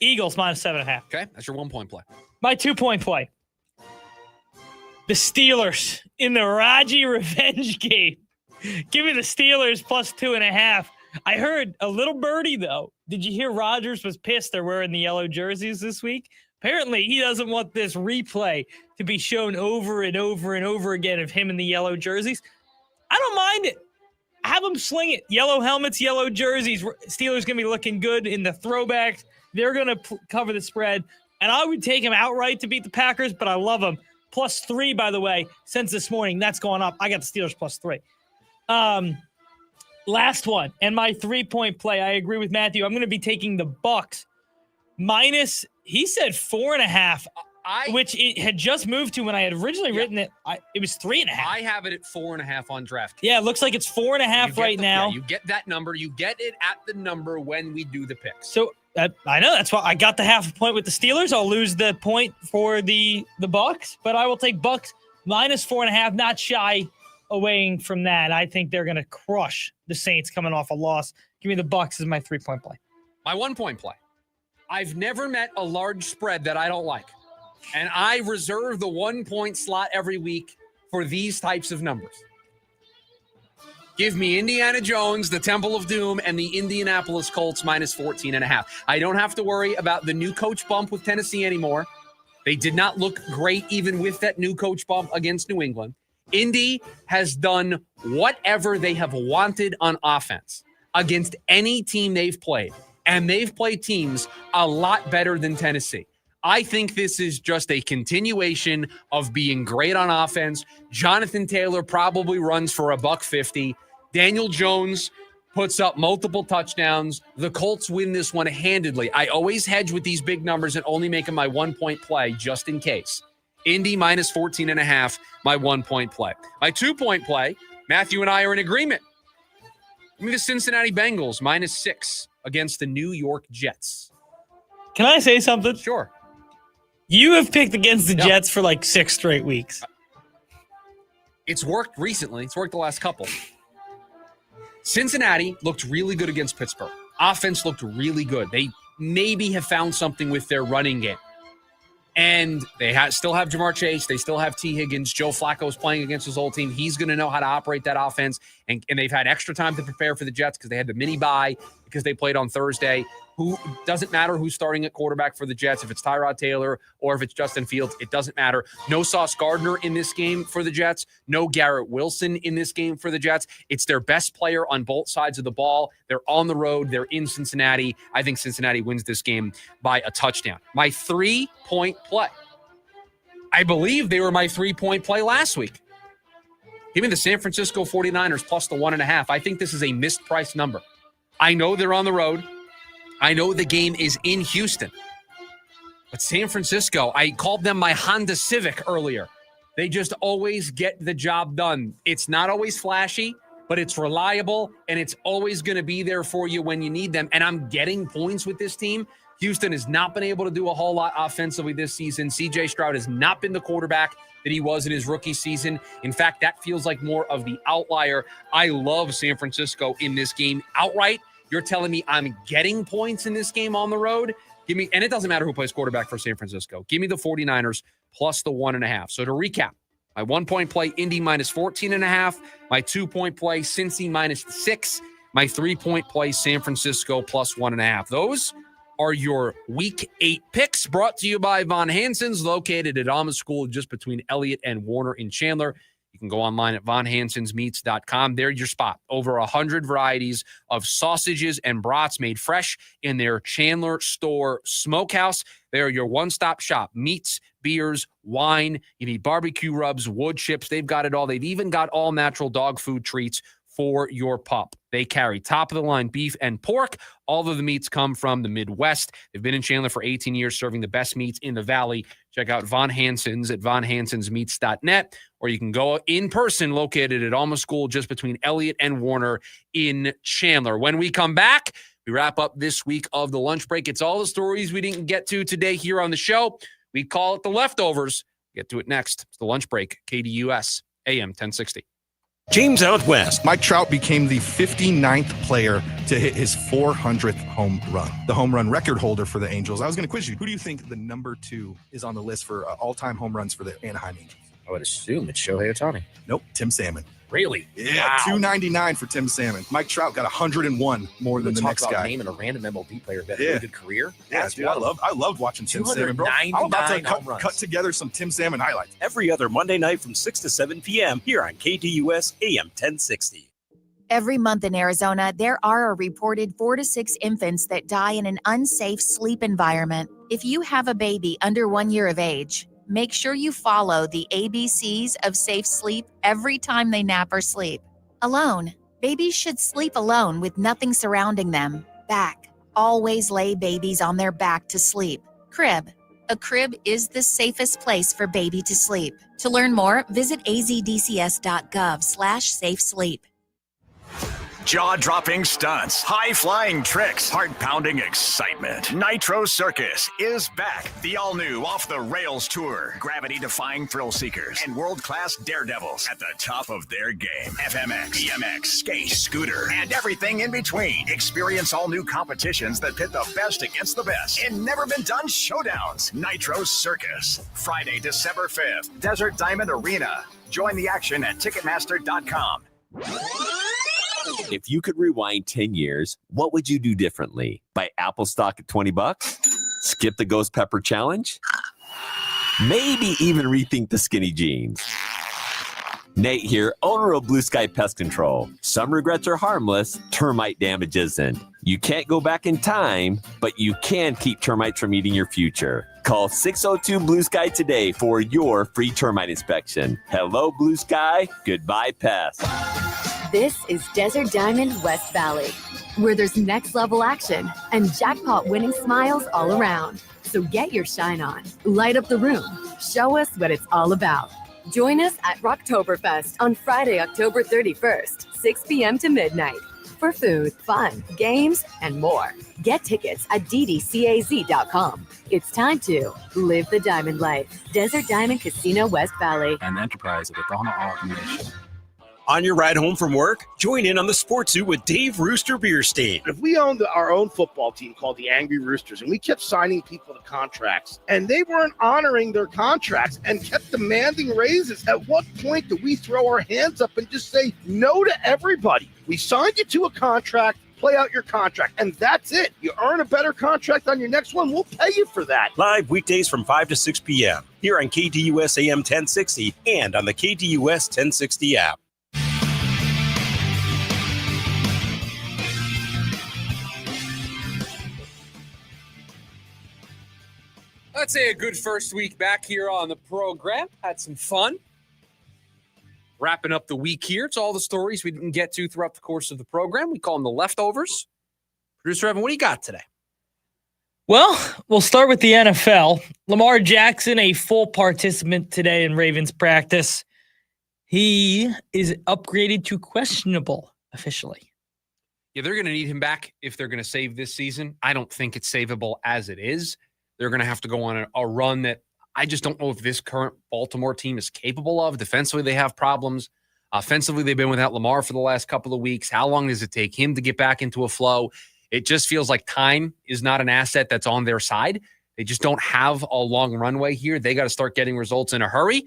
Eagles minus 7.5. Okay, that's your 1-point play. My 2-point play. The Steelers in the Raji revenge game. Give me the Steelers plus 2.5. I heard a little birdie, though. Did you hear Rodgers was pissed they're wearing the yellow jerseys this week? Apparently, he doesn't want this replay to be shown over and over and over again of him in the yellow jerseys. I don't mind it. Have them sling it. Yellow helmets, yellow jerseys. Steelers going to be looking good in the throwbacks. They're going to cover the spread. And I would take them outright to beat the Packers, but I love them. Plus 3, by the way, since this morning. That's going up. I got the Steelers plus 3. Last one. And my 3-point play, I agree with Matthew. I'm going to be taking the Bucs minus, he said 4.5, which it had just moved to when I had originally written it. It was 3.5. I have it at 4.5 on DraftKings. Yeah, it looks like it's 4.5 right now. Yeah, you get that number. You get it at the number when we do the picks. So I know that's why I got the 0.5 point with the Steelers. I'll lose the point for the Bucs, but I will take Bucs minus 4.5, not shy away from that. I think they're going to crush the Saints coming off a loss. Give me the Bucs as my 3-point play. My 1-point play. I've never met a large spread that I don't like. And I reserve the 1-point slot every week for these types of numbers. Give me Indiana Jones, the Temple of Doom, and the Indianapolis Colts minus 14.5. I don't have to worry about the new coach bump with Tennessee anymore. They did not look great even with that new coach bump against New England. Indy has done whatever they have wanted on offense against any team they've played, and they've played teams a lot better than Tennessee. I think this is just a continuation of being great on offense. Jonathan Taylor probably runs for $150. Daniel Jones puts up multiple touchdowns. The Colts win this one handedly. I always hedge with these big numbers and only make them my 1-point play just in case. Indy minus 14.5, my 1-point play. My 2-point play, Matthew and I are in agreement. Give me the Cincinnati Bengals -6 against the New York Jets. Can I say something? Sure. You have picked against the Jets for like 6 straight weeks. It's worked recently. It's worked the last couple. Cincinnati looked really good against Pittsburgh. Offense looked really good. They maybe have found something with their running game. And they still have Jamar Chase. They still have T. Higgins. Joe Flacco's playing against his old team. He's going to know how to operate that offense. And they've had extra time to prepare for the Jets because they had the mini bye because they played on Thursday. Doesn't matter who's starting at quarterback for the Jets. If it's Tyrod Taylor or if it's Justin Fields, it doesn't matter. No Sauce Gardner in this game for the Jets. No Garrett Wilson in this game for the Jets. It's their best player on both sides of the ball. They're on the road. They're in Cincinnati. I think Cincinnati wins this game by a touchdown. My 3-point play. I believe they were my 3-point play last week. Give me the San Francisco 49ers plus the 1.5. I think this is a mispriced number. I know they're on the road. I know the game is in Houston. But San Francisco, I called them my Honda Civic earlier. They just always get the job done. It's not always flashy, but it's reliable, and it's always going to be there for you when you need them. And I'm getting points with this team. Houston has not been able to do a whole lot offensively this season. C.J. Stroud has not been the quarterback that he was in his rookie season. In fact, that feels like more of the outlier. I love San Francisco in this game outright. You're telling me I'm getting points in this game on the road? And it doesn't matter who plays quarterback for San Francisco. Give me the 49ers plus the 1.5. So to recap, my 1-point play, Indy -14.5. My 2-point play, Cincy -6. My 3-point play, San Francisco plus 1.5. Those are your Week 8 picks, brought to you by Von Hansen's, located at Alma School just between Elliott and Warner in Chandler. You can go online at vonhansensmeats.com. They're your spot. Over 100 varieties of sausages and brats made fresh in their Chandler store smokehouse. They are your one-stop shop. Meats, beers, wine. You need barbecue rubs, wood chips. They've got it all. They've even got all-natural dog food treats for your pup. They carry top-of-the-line beef and pork. All of the meats come from the Midwest. They've been in Chandler for 18 years, serving the best meats in the Valley. Check out Von Hansen's at vonhansensmeats.net, or you can go in person, located at Alma School, just between Elliott and Warner in Chandler. When we come back, we wrap up this week of the lunch break. It's all the stories we didn't get to today here on the show. We call it the leftovers. Get to it next. It's the lunch break, KDUS, AM 1060. James out west. Mike Trout became the 59th player to hit his 400th home run. The home run record holder for the Angels. I was going to quiz you. Who do you think the number 2 is on the list for all-time home runs for the Anaheim Angels? I would assume it's Shohei Ohtani. Nope, Tim Salmon. Really? Yeah, wow. 299 for Tim Salmon. Mike Trout got 101 more than the next guy. Naming a random MLB player that had a really good career. Yeah, dude, I loved watching Tim Salmon, bro. I'm about to cut together some Tim Salmon highlights. Every other Monday night from 6 to 7 p.m. here on KDUS AM 1060. Every month in Arizona, there are a reported 4 to 6 infants that die in an unsafe sleep environment. If you have a baby under 1 year of age, make sure you follow the ABCs of safe sleep every time they nap or sleep. Alone. Babies should sleep alone with nothing surrounding them. Back. Always lay babies on their back to sleep. Crib. A crib is the safest place for baby to sleep. To learn more, visit azdcs.gov/safe sleep. Jaw-dropping stunts, high-flying tricks, heart-pounding excitement. Nitro Circus is back. The all-new off-the-rails tour. Gravity-defying thrill seekers and world-class daredevils at the top of their game. FMX, BMX, skate, scooter, and everything in between. Experience all new competitions that pit the best against the best in never-been-done showdowns. Nitro Circus. Friday, December 5th. Desert Diamond Arena. Join the action at Ticketmaster.com. If you could rewind 10 years, what would you do differently? Buy Apple stock at $20? Skip the Ghost Pepper Challenge? Maybe even rethink the skinny jeans. Nate here, owner of Blue Sky Pest Control. Some regrets are harmless, termite damage isn't. You can't go back in time, but you can keep termites from eating your future. Call 602 Blue Sky today for your free termite inspection. Hello, Blue Sky. Goodbye, pests. This is Desert Diamond West Valley, where there's next level action and jackpot winning smiles all around. So get your shine on, light up the room, show us what it's all about. Join us at Rocktoberfest on Friday, October 31st, 6 p.m. to midnight. for food, fun, games, and more. Get tickets at ddcaz.com. It's time to live the diamond life. Desert Diamond Casino West Valley. An enterprise of the Donna Organization. On your ride home from work, join in on the Sports Zoo with Dave Rooster Bierstein. If we owned our own football team called the Angry Roosters and we kept signing people to contracts and they weren't honoring their contracts and kept demanding raises, at what point do we throw our hands up and just say no to everybody? We signed you to a contract. Play out your contract, and that's it. You earn a better contract on your next one, we'll pay you for that. Live weekdays from 5 to 6 p.m. here on KDUS AM 1060 and on the KDUS 1060 app. Let's say a good first week back here on the program. Had some fun. Wrapping up the week here. It's all the stories we didn't get to throughout the course of the program. We call them the leftovers. Producer Evan, what do you got today? Well, we'll start with the NFL. Lamar Jackson, a full participant today in Ravens practice. He is upgraded to questionable officially. Yeah, they're going to need him back if they're going to save this season. I don't think it's savable as it is. They're going to have to go on a run that I just don't know if this current Baltimore team is capable of. Defensively, they have problems. Offensively, they've been without Lamar for the last couple of weeks. How long does it take him to get back into a flow? It just feels like time is not an asset that's on their side. They just don't have a long runway here. They got to start getting results in a hurry,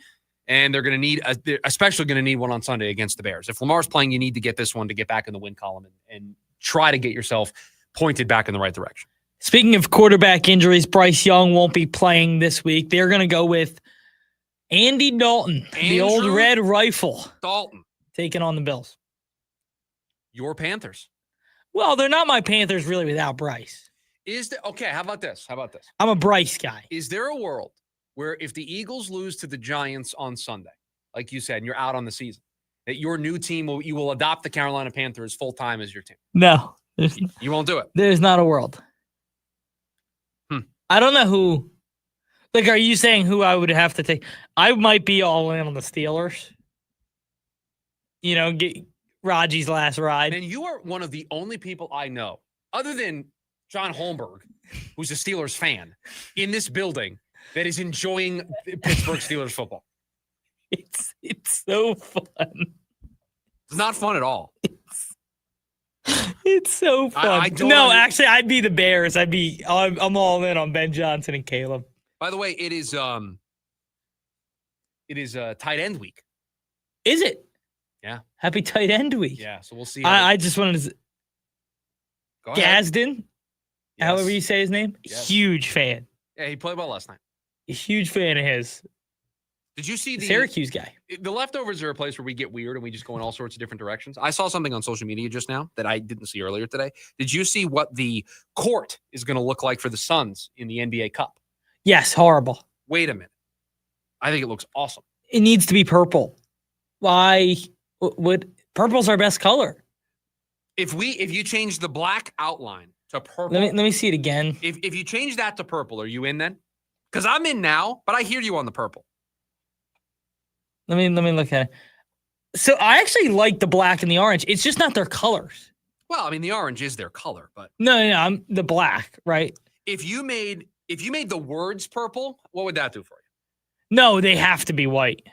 and they're going to need, especially going to need one on Sunday against the Bears. If Lamar's playing, you need to get this one to get back in the win column and try to get yourself pointed back in the right direction. Speaking of quarterback injuries, Bryce Young won't be playing this week. They're going to go with Andy Dalton, the old Red Rifle. Dalton. Taking on the Bills. Your Panthers. Well, they're not my Panthers really without Bryce. Okay, how about this? I'm a Bryce guy. Is there a world where if the Eagles lose to the Giants on Sunday, like you said, and you're out on the season, that your new team you will adopt the Carolina Panthers full-time as your team? No. You won't do it. There's not a world. I don't know who. Like, are you saying who I would have to take? I might be all in on the Steelers. You know, get Raji's last ride. And you are one of the only people I know, other than John Holmberg, who's a Steelers fan, in this building that is enjoying Pittsburgh Steelers football. It's so fun. It's not fun at all. It's so fun. Actually, I'd be the Bears. I'm all in on Ben Johnson and Caleb. By the way, it is tight end week. Is it? Yeah. Happy tight end week. Yeah. So we'll see. I just wanted to. Go ahead. Gadsden, yes. However you say his name, yes. Huge fan. Yeah, he played well last night. A huge fan of his. Did you see the Syracuse guy? The leftovers are a place where we get weird and we just go in all sorts of different directions. I saw something on social media just now that I didn't see earlier today. Did you see what the court is going to look like for the Suns in the NBA Cup? Yes, horrible. Wait a minute. I think it looks awesome. It needs to be purple. Why would purple's our best color? If you change the black outline to purple. Let me see it again. If you change that to purple, are you in then? Because I'm in now, but I hear you on the purple. Let me look at it. So I actually like the black and the orange. It's just not their colors. Well, I mean, the orange is their color, but no, I'm the black, right? If you made the words purple, what would that do for you? No, they have to be white.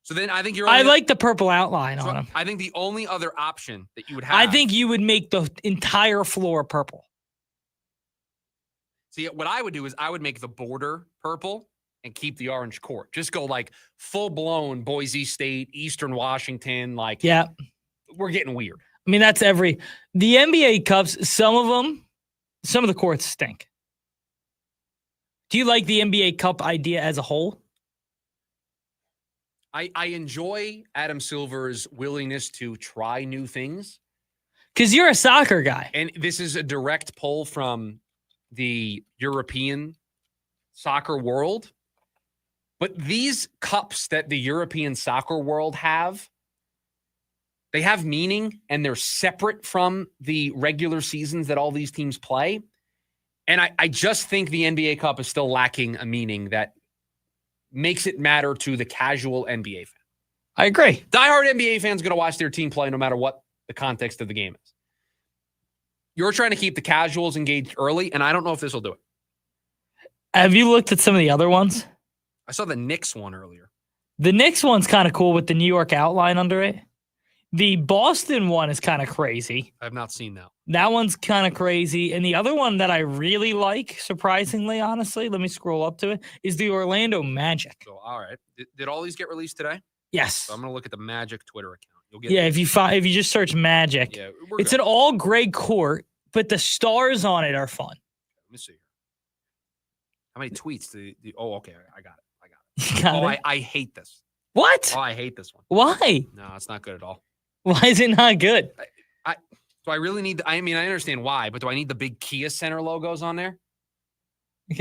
So then I think I like the purple outline on them. I think the only other option that you would have. I think you would make the entire floor purple. See, what I would do is I would make the border purple and keep the orange court. Just go like full-blown Boise State, Eastern Washington. Like, yeah, we're getting weird. I mean, that's the NBA Cups. Some of the courts stink. Do you like the NBA Cup idea as a whole? I enjoy Adam Silver's willingness to try new things. Because you're a soccer guy. And this is a direct pull from the European soccer world. But these cups that the European soccer world have, they have meaning and they're separate from the regular seasons that all these teams play. And I just think the NBA Cup is still lacking a meaning that makes it matter to the casual NBA fan. I agree. Diehard NBA fans going to watch their team play no matter what the context of the game is. You're trying to keep the casuals engaged early, and I don't know if this will do it. Have you looked at some of the other ones? I saw the Knicks one earlier. The Knicks one's kind of cool with the New York outline under it. The Boston one is kind of crazy. I have not seen that. That one's kind of crazy. And the other one that I really like, surprisingly, honestly, let me scroll up to it, is the Orlando Magic. So, all right. Did all these get released today? Yes. So I'm going to look at the Magic Twitter account. You'll get Yeah, if you just search Magic, it's an all gray court, but the stars on it are fun. Let me see here. How many tweets? Oh, okay. I got it. You got it? I hate this. What? Oh, I hate this one. Why? No, it's not good at all. Why is it not good? Do I really need? I mean, I understand why, but do I need the big Kia Center logos on there?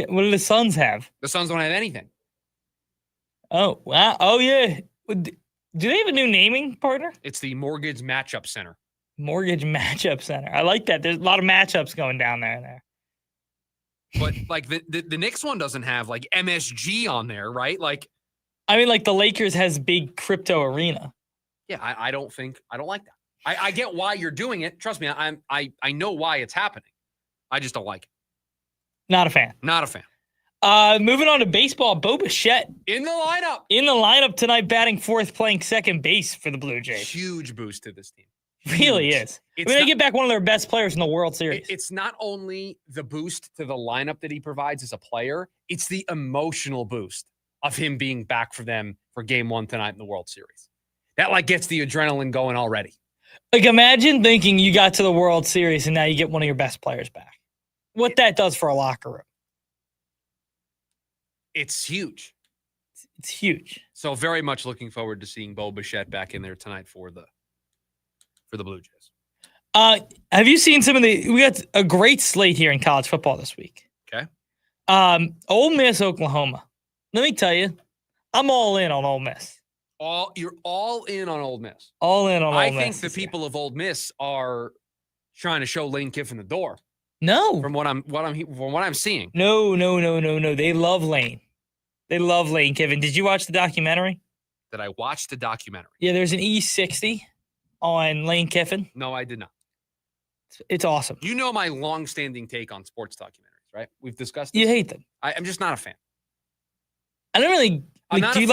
What do the Suns have? The Suns don't have anything. Oh, wow. Oh, yeah. Do they have a new naming partner? It's the Mortgage Matchup Center. Mortgage Matchup Center. I like that. There's a lot of matchups going down there. But like the Knicks one doesn't have like MSG on there, right? Like, I mean, like the Lakers has big crypto arena. Yeah, I don't like that. I get why you're doing it. Trust me, I know why it's happening. I just don't like it. Not a fan. Not a fan. Moving on to baseball, Bo Bichette in the lineup. In the lineup tonight, batting fourth, playing second base for the Blue Jays. Huge boost to this team. Really is. They get back one of their best players in the World Series. It's not only the boost to the lineup that he provides as a player, it's the emotional boost of him being back for them for game one tonight in the World Series. That like gets the adrenaline going already. Like imagine thinking you got to the World Series and now you get one of your best players back. What that does for a locker room. It's huge. It's huge. So very much looking forward to seeing Bo Bichette back in there tonight for the Blue Jays. Have you seen we got a great slate here in college football this week. Okay. Ole Miss, Oklahoma. Let me tell you, I'm all in on Ole Miss. You're all in on Ole Miss. All in on Ole Miss. I think the people of Ole Miss are trying to show Lane Kiffin the door. No. From what I'm seeing. No. They love Lane. They love Lane Kiffin. Did you watch the documentary? Did I watch the documentary? Yeah, there's an E60 on Lane Kiffin. No, I did not. It's awesome. You know my long-standing take on sports documentaries, right? We've discussed this. You hate them. I'm just not a fan. I don't really. Do you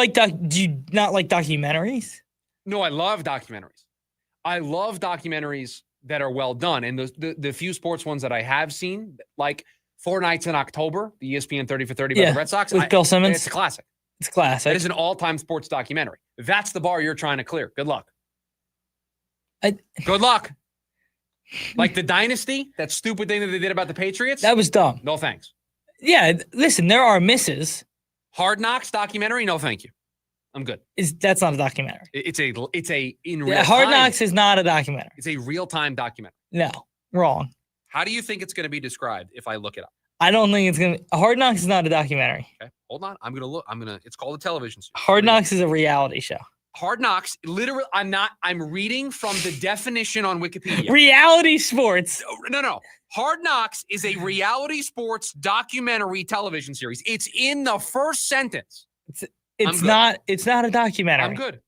not like documentaries? No, I love documentaries. I love documentaries that are well done. And the few sports ones that I have seen, like 4 Nights in October, the ESPN 30 for 30 by the Red Sox. With Bill Simmons. It's a classic. It's classic. It is an all-time sports documentary. That's the bar you're trying to clear. Good luck. Good luck. Like the Dynasty, that stupid thing that they did about the Patriots. That was dumb. No thanks. Yeah, listen, there are misses. Hard Knocks documentary. No, thank you. I'm good. That's not a documentary. It's a in real Hard time. Knocks is not a documentary. It's a real-time documentary. No, wrong. How do you think it's going to be described if I look it up? I don't think it's going to. Hard Knocks is not a documentary. Okay, hold on. I'm going to look. It's called a television series. Hard Knocks is a reality show. Hard Knocks, literally, I'm reading from the definition on Wikipedia. Reality sports. No. Hard Knocks is a reality sports documentary television series. It's in the first sentence. It's not a documentary. I'm good.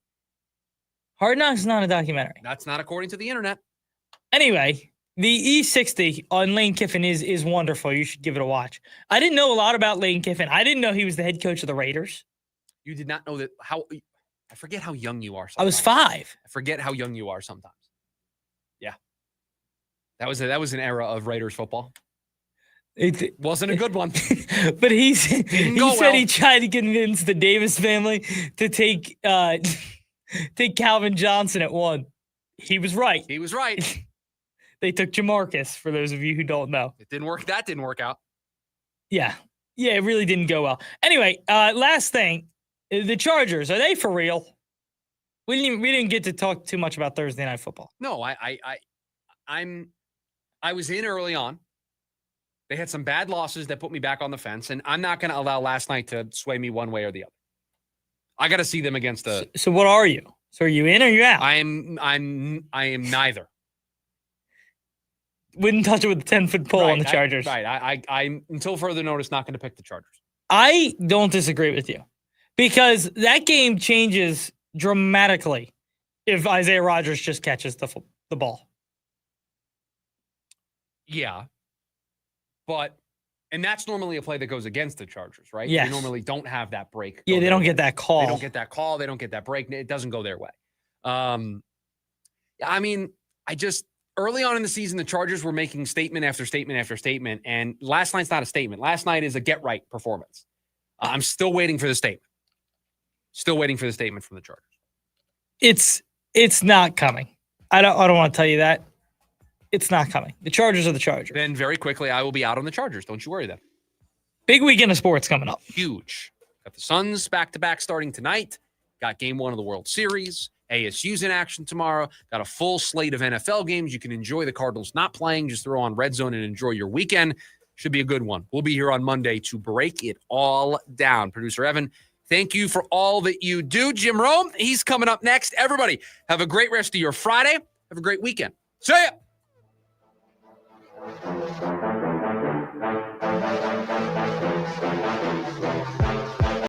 Hard Knocks is not a documentary. That's not according to the internet. Anyway, the E60 on Lane Kiffin is wonderful. You should give it a watch. I didn't know a lot about Lane Kiffin. I didn't know he was the head coach of the Raiders. You did not know that. I forget how young you are sometimes. I was 5. I forget how young you are sometimes. Yeah. That was an era of Raiders football. It wasn't a good one. But he said he tried to convince the Davis family to take Calvin Johnson at 1. He was right. He was right. They took Jamarcus, for those of you who don't know. It didn't work. That didn't work out. Yeah. Yeah, it really didn't go well. Anyway, last thing. The Chargers, are they for real? We didn't get to talk too much about Thursday Night Football. No, I was in early on. They had some bad losses that put me back on the fence, and I'm not going to allow last night to sway me one way or the other. I got to see them against the. So what are you? So are you in or you out? I am neither. Wouldn't touch it with a 10-foot pole on the Chargers. I'm until further notice not going to pick the Chargers. I don't disagree with you. Because that game changes dramatically if Isaiah Rodgers just catches the ball. Yeah. And that's normally a play that goes against the Chargers, right? Yes. They normally don't have that break. Yeah, they don't get that call. They don't get that call. They don't get that break. It doesn't go their way. I mean, early on in the season, the Chargers were making statement after statement after statement. And last night's not a statement. Last night is a get right performance. I'm still waiting for the statement. Still waiting for the statement from the Chargers. It's not coming. I don't want to tell you that. It's not coming. The Chargers are the Chargers. Then very quickly, I will be out on the Chargers. Don't you worry then. Big weekend of sports coming up. Huge. Got the Suns back-to-back starting tonight. Got game 1 of the World Series. ASU's in action tomorrow. Got a full slate of NFL games. You can enjoy the Cardinals not playing. Just throw on Red Zone and enjoy your weekend. Should be a good one. We'll be here on Monday to break it all down. Producer Evan, thank you for all that you do. Jim Rome, he's coming up next. Everybody, have a great rest of your Friday. Have a great weekend. See ya.